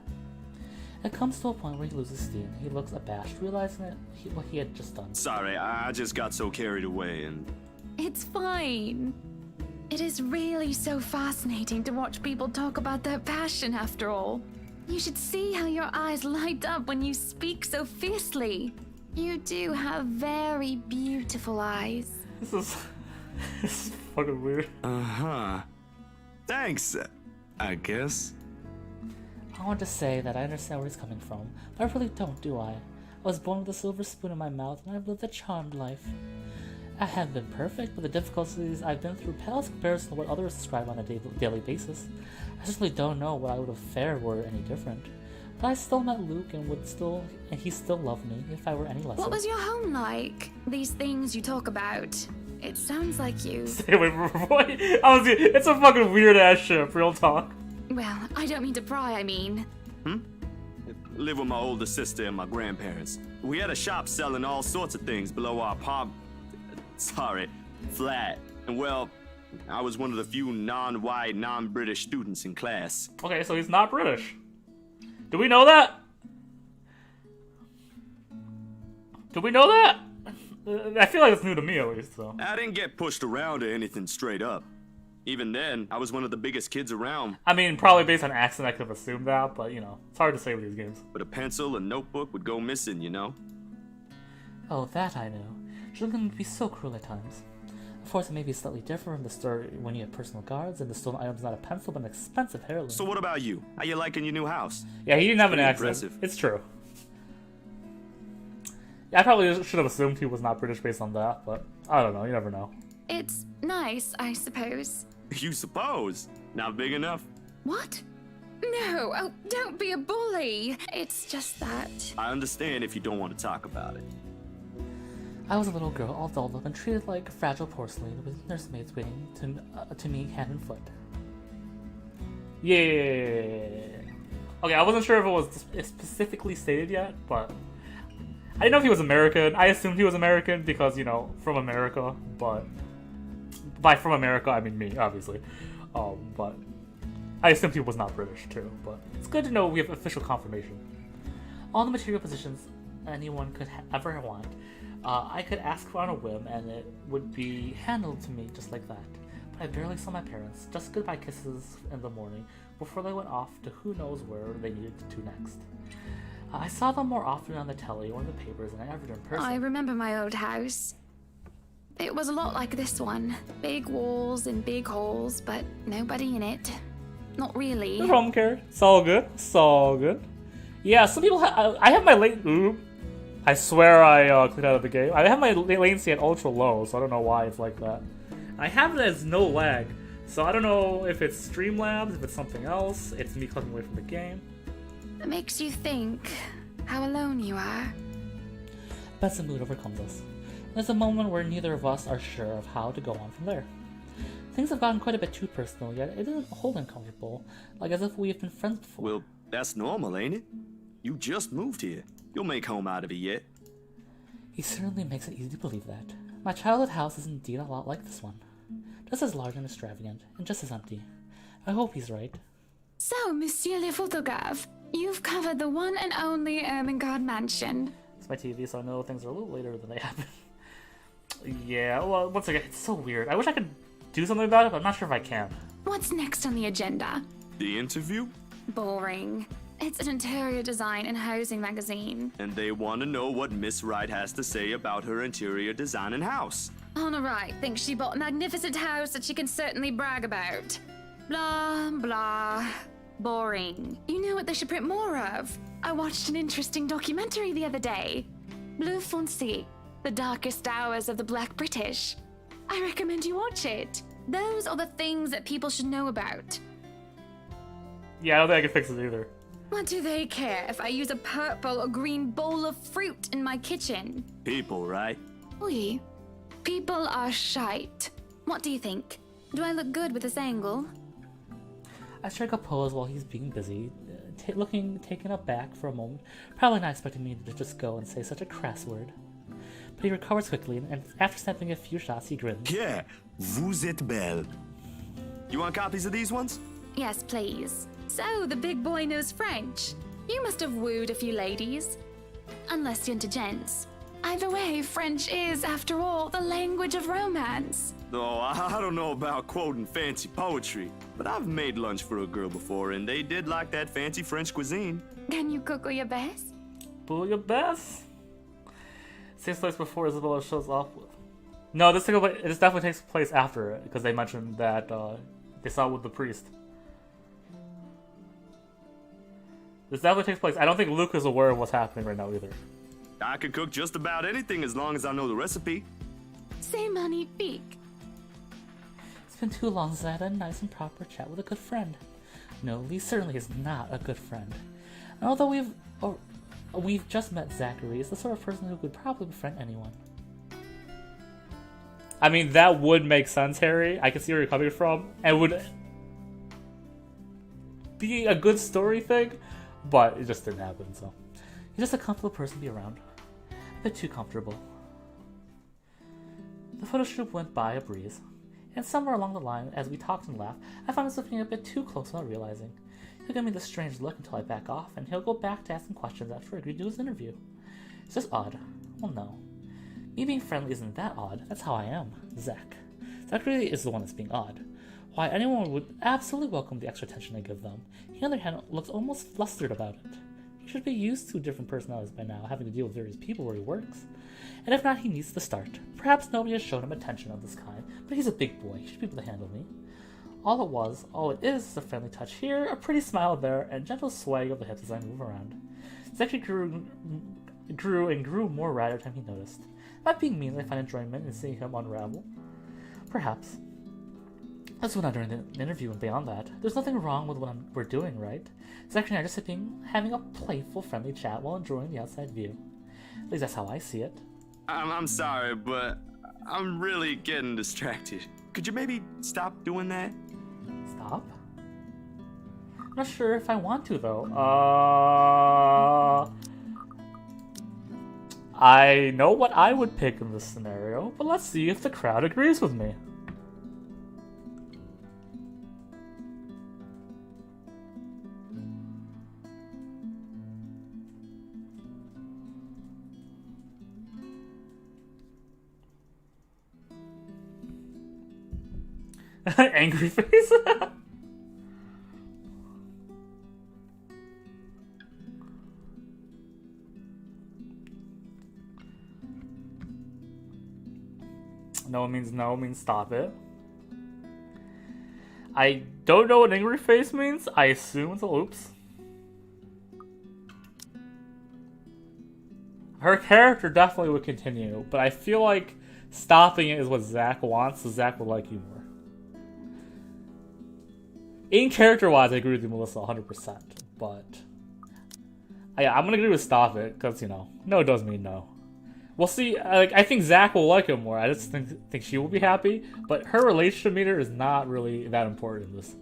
It comes to a point where he loses steam. He looks abashed, realizing that what he had just done. Sorry, I just got so carried away and... It's fine. It is really so fascinating to watch people talk about their passion after all. You should see how your eyes light up when you speak so fiercely. You do have very beautiful eyes. This is fucking weird. Uh-huh. Thanks, I guess. I want to say that I understand where he's coming from, but I really don't, do I? I was born with a silver spoon in my mouth, and I've lived a charmed life. I haven't been perfect, but the difficulties I've been through pales in comparison to what others describe on a daily basis. I certainly don't know what I would have fared were any different. But I still met Luke and he still loved me if I were any less. What was your home like? These things you talk about. It sounds like you... Stay away from her boy. It's a fucking weird ass ship, real talk. Well, I don't mean to pry, I mean. Live with my older sister and my grandparents. We had a shop selling all sorts of things below our flat. And well, I was one of the few non-white, non-British students in class. Okay, so he's not British. Do we know that? Do we know that? I feel like it's new to me, at least, so. I didn't get pushed around or anything straight up. Even then, I was one of the biggest kids around. I mean, probably based on accent, I could have assumed that, but, you know, it's hard to say with these games. But a pencil and notebook would go missing, you know? Oh, that I knew. Children can be so cruel at times. A Of course, it may be slightly different from the story when you have personal guards and the stolen item's not a pencil but an expensive heirloom. So what about you? How you liking your new house? Yeah, he didn't have an Pretty accent. impressive. It's true. Yeah, I probably should have assumed he was not British based on that, but I don't know. You never know. It's nice, I suppose. You suppose? Not big enough? What? No, oh, don't be a bully. It's just that. I understand if you don't want to talk about it. I was a little girl, all dolled up and treated like fragile porcelain, with nursemaids waiting to me hand and foot. Yeah. Okay, I wasn't sure if it was specifically stated yet, but I didn't know if he was American. I assumed he was American because, you know, from America, but by from America, I mean me, obviously. But I assumed he was not British, too. But it's good to know we have official confirmation. All the material positions anyone could ever want, I could ask for on a whim, and it would be handled to me just like that. But I barely saw my parents, just goodbye kisses in the morning, before they went off to who knows where they needed to next. I saw them more often on the telly or in the papers than I ever did in person. I remember my old house. It was a lot like this one. Big walls and big halls, but nobody in it. Not really. No problem, Carrie. It's all good. It's all good. Yeah, some people I have my I swear I clicked out of the game. I have my latency at ultra low, so I don't know why it's like that. I have it as no lag, so I don't know if it's Streamlabs, if it's something else. It's me clicking away from the game. It makes you think how alone you are. But the mood overcomes us. There's a moment where neither of us are sure of how to go on from there. Things have gotten quite a bit too personal, yet it isn't wholly uncomfortable, like as if we have been friends before. Well, that's normal, ain't it? You just moved here. You'll make home out of it yet. He certainly makes it easy to believe that. My childhood house is indeed a lot like this one. Just as large and extravagant, and just as empty. I hope he's right. So, Monsieur le Photographe, you've covered the one and only Ermengarde mansion. It's my TV, so I know things are a little later than they happen. Yeah, well, once again, it's so weird. I wish I could do something about it, but I'm not sure if I can. What's next on the agenda? The interview? Boring. It's an interior design and housing magazine. And they want to know what Miss Wright has to say about her interior design and house. Honor Wright thinks she bought a magnificent house that she can certainly brag about. Blah, blah. Boring. You know what they should print more of? I watched an interesting documentary the other day. Bleu Foncé, the darkest hours of the Black British. I recommend you watch it. Those are the things that people should know about. Yeah, I don't think I can fix it either. What do they care if I use a purple or green bowl of fruit in my kitchen? People, right? Oui. People are shite. What do you think? Do I look good with this angle? I strike a pose while he's being busy, looking taken aback for a moment, probably not expecting me to just go and say such a crass word. But he recovers quickly, and after snapping a few shots, he grins. Yeah, vous êtes belle. You want copies of these ones? Yes, please. So, the big boy knows French. You must have wooed a few ladies. Unless you're into gents. Either way, French is, after all, the language of romance. Oh, I don't know about quoting fancy poetry, but I've made lunch for a girl before, and they did like that fancy French cuisine. Can you cook your best? Bouillabaisse? Takes place before Isabella shows up. No, this definitely takes place after it, because they mentioned that they saw it with the priest. This definitely takes place. I don't think Luke is aware of what's happening right now either. I could cook just about anything as long as I know the recipe. C'est magnifique. It's been too long since I had a nice and proper chat with a good friend. No, Lee certainly is not a good friend. And although we've just met Zachary, he's the sort of person who could probably befriend anyone. I mean, that would make sense, Harry. I can see where you're coming from. And would be a good story thing, but it just didn't happen, so. He's just a comfortable person to be around. A bit too comfortable. The photo shoot went by a breeze, and somewhere along the line, as we talked and laughed, I found myself getting a bit too close without realizing. He'll give me this strange look until I back off, and he'll go back to asking questions after I agree to do his interview. It's just odd. Well, no. Me being friendly isn't that odd. That's how I am. Zach. Zachary is the one that's being odd. Why, anyone would absolutely welcome the extra attention I give them. He, on the other hand, looks almost flustered about it. Should be used to different personalities by now, having to deal with various people where he works. And if not, he needs to start. Perhaps nobody has shown him attention of this kind, but he's a big boy. He should be able to handle me. All it is a friendly touch here, a pretty smile there, and gentle sway of the hips as I move around. Zach grew more rad every time he noticed. Not being mean, I find enjoyment in seeing him unravel. Perhaps. That's not during the interview and beyond that. There's nothing wrong with what we're doing, right? Zach and I are just having a playful, friendly chat while enjoying the outside view. At least that's how I see it. I'm sorry, but I'm really getting distracted. Could you maybe stop doing that? Stop? I'm not sure if I want to, though. I know what I would pick in this scenario, but let's see if the crowd agrees with me. Angry face? No means stop it. I don't know what angry face means. I assume it's a oops. Her character definitely would continue, but I feel like stopping it is what Zach wants, so Zach would like you more. In character-wise, I agree with you, Melissa, 100%. But yeah, I'm gonna agree with stop it because no does mean no. We'll see. I think Zach will like him more. I just think she will be happy, but her relationship meter is not really that important in this.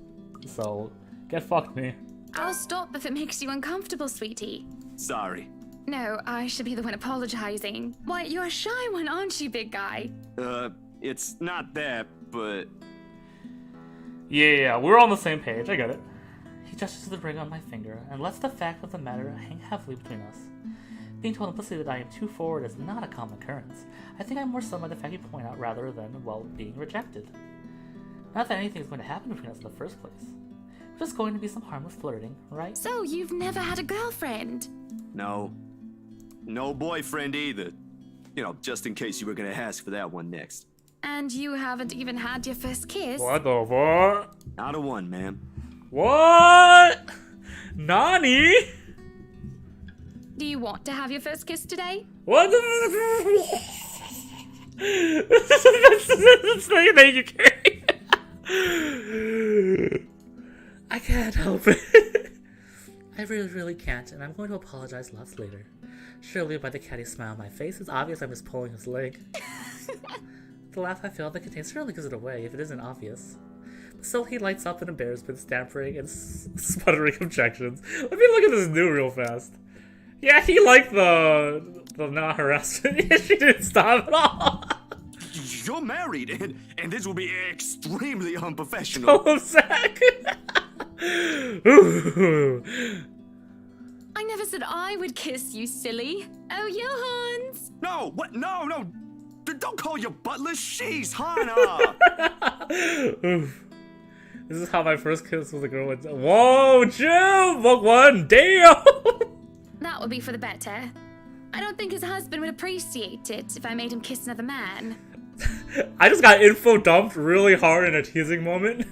So get fucked me. I'll stop if it makes you uncomfortable, sweetie. Sorry. No, I should be the one apologizing. Why, you're a shy one, aren't you, big guy? It's not that, but... Yeah, we're on the same page, I get it. He gestures to the ring on my finger, and lets the fact of the matter hang heavily between us. Being told implicitly that I am too forward is not a common occurrence. I think I'm more stunned by the fact you point out rather than, well, being rejected. Not that anything is going to happen between us in the first place. It's just going to be some harmless flirting, right? So, you've never had a girlfriend? No. No boyfriend either. Just in case you were gonna ask for that one next. And you haven't even had your first kiss? What the fuck? Not a one, ma'am. What? Nani? Do you want to have your first kiss today? What the That's not even you carry. I can't help it. I really can't, and I'm going to apologize lots later. Surely by the catty smile on my face, it's obvious I'm just pulling his leg. The laugh I feel that contains certainly gives it away if it isn't obvious. But still, he lights up in embarrassment, stammering and sputtering objections. Let me look at this new real fast. Yeah, he liked the not harassment. She didn't stop at all. You're married, and this will be extremely unprofessional. Oh, Zach. I never said I would kiss you, silly. Oh, Johans! No, what? No. Don't call your butler. She's Hannah. This is how my first kiss with a girl went. Whoa, Jim! Book one, damn! That would be for the better. I don't think his husband would appreciate it if I made him kiss another man. I just got info dumped really hard in a teasing moment.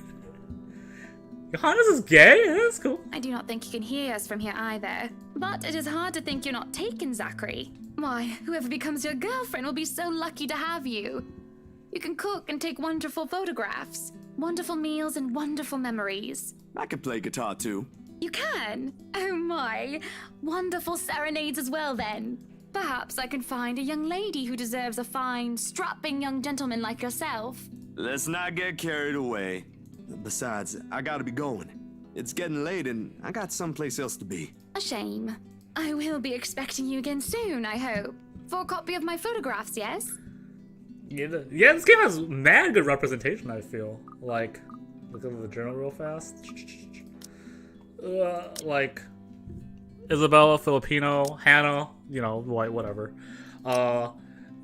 Johannes is gay? Yeah, that's cool. I do not think you can hear us from here either. But it is hard to think you're not taken, Zachary. Why, whoever becomes your girlfriend will be so lucky to have you. You can cook and take wonderful photographs. Wonderful meals and wonderful memories. I can play guitar too. You can? Oh my. Wonderful serenades as well then. Perhaps I can find a young lady who deserves a fine, strapping young gentleman like yourself. Let's not get carried away. Besides, I gotta be going. It's getting late and I got someplace else to be. A shame. I will be expecting you again soon, I hope. For a copy of my photographs, yes? Yeah, this game has mad good representation, I feel. Like, look at the journal real fast. Like, Isabella, Filipino, Hannah, white, whatever.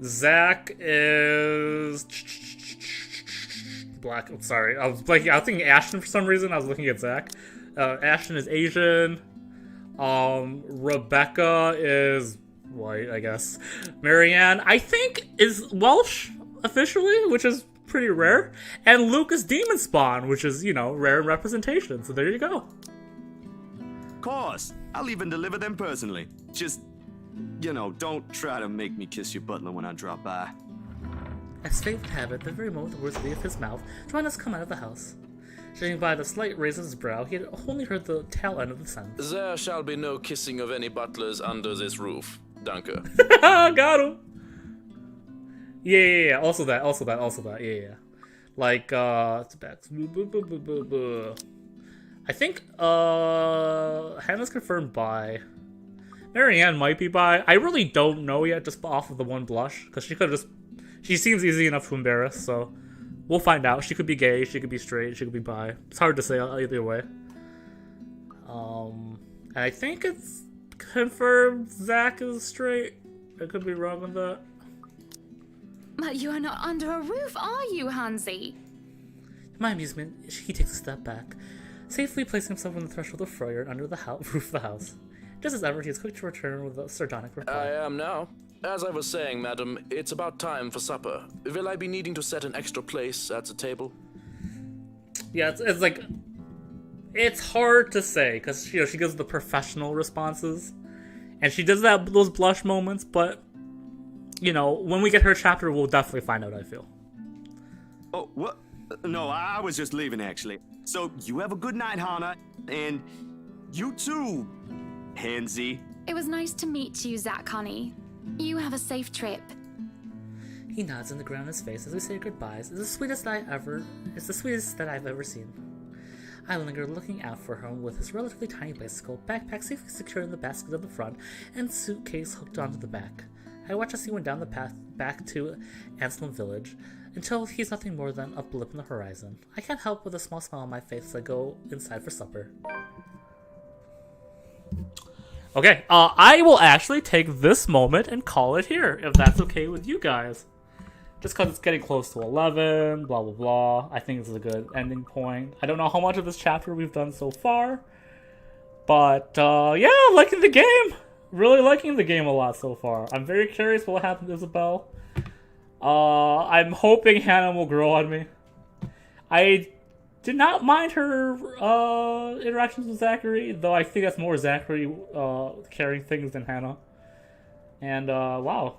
Zach is black. I'm sorry, I was thinking Ashton for some reason. I was looking at Zach. Ashton is Asian. Rebecca is white, I guess. Marianne, I think, is Welsh officially, which is pretty rare. And Luke is Demon Spawn, which is, you know, rare in representation. So there you go. Of course. I'll even deliver them personally. Just, you know, don't try to make me kiss your butler when I drop by. As fate would have it, the very moment the words leave his mouth, Joanna's come out of the house. Judging by the slight raise of his brow, he had only heard the tail end of the sentence. There shall be no kissing of any butlers under this roof, Dunker. Got him! Yeah. Also that. Yeah. Like, it's back. I think, Hannah's confirmed bi. Marianne might be bi. I really don't know yet, just off of the one blush, because she could have just... She seems easy enough to embarrass, so... We'll find out. She could be gay, she could be straight, she could be bi. It's hard to say either way. And I think it's confirmed Zach is straight. I could be wrong on that. But you are not under a roof, are you, Hansi? To my amusement, he takes a step back, safely placing himself on the threshold of Freyr under the roof of the house. Just as ever, he is quick to return with a sardonic reply. I am now. As I was saying, madam, it's about time for supper. Will I be needing to set an extra place at the table? Yeah, it's like... It's hard to say, because, you know, she gives the professional responses. And she does those blush moments, but... You know, when we get her chapter, we'll definitely find out, I feel. Oh, what? No, I was just leaving, actually. So, you have a good night, Hannah. And you too, Hansi. It was nice to meet you, Zach, honey. You have a safe trip. He nods in the ground in his face as we say goodbyes. It's the sweetest that I've ever seen. I linger, looking out for him with his relatively tiny bicycle, backpack safely secured in the basket on the front, and suitcase hooked onto the back. I watch as he went down the path back to Anselm Village, until he's nothing more than a blip in the horizon. I can't help with a small smile on my face as I go inside for supper. Okay, I will actually take this moment and call it here, if that's okay with you guys. Just because it's getting close to 11, blah, blah, blah. I think this is a good ending point. I don't know how much of this chapter we've done so far. But, yeah, liking the game. Really liking the game a lot so far. I'm very curious what will happen to Isabel. I'm hoping Hannah will grow on me. I did not mind her interactions with Zachary, though I think that's more Zachary carrying things than Hannah. And, wow.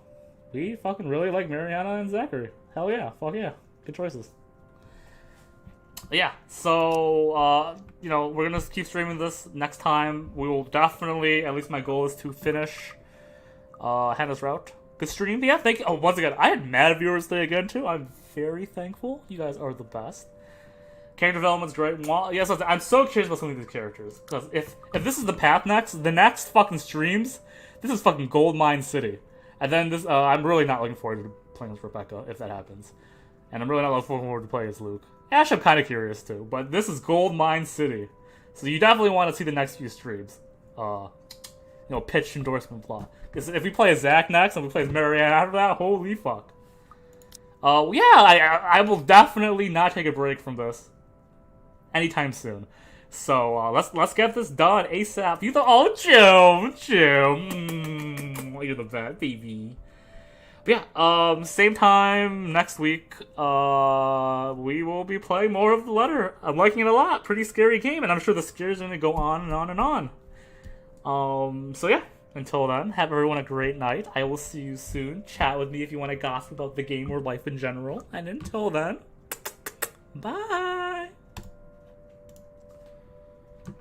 We fucking really like Mariana and Zachary. Hell yeah. Fuck yeah. Good choices. But yeah, so, you know, we're gonna keep streaming this next time. We will definitely, at least my goal is to finish Hannah's route. Good stream. But yeah, thank you. Oh, once again, I had mad viewers today again, too. I'm very thankful. You guys are the best. Character development's great. Yes, I'm so curious about some of these characters. Because if this is the path next, the next fucking streams, this is fucking Goldmine City. And then this, I'm really not looking forward to playing as Rebecca, if that happens. And I'm really not looking forward to playing as Luke. Ash, I'm kind of curious too, but this is Goldmine City. So you definitely want to see the next few streams. You know, pitch endorsement plot. Because if we play as Zach next, and we play as Marianne after that, holy fuck. Yeah, I will definitely not take a break from this anytime soon. So let's get this done ASAP. You the Joe, you're the best, baby. But yeah, same time next week, we will be playing more of The Letter. I'm liking it a lot. Pretty scary game, and I'm sure the scares are gonna go on and on and on. So yeah, until then, have everyone a great night. I will see you soon. Chat with me if you want to gossip about the game or life in general. And until then, bye.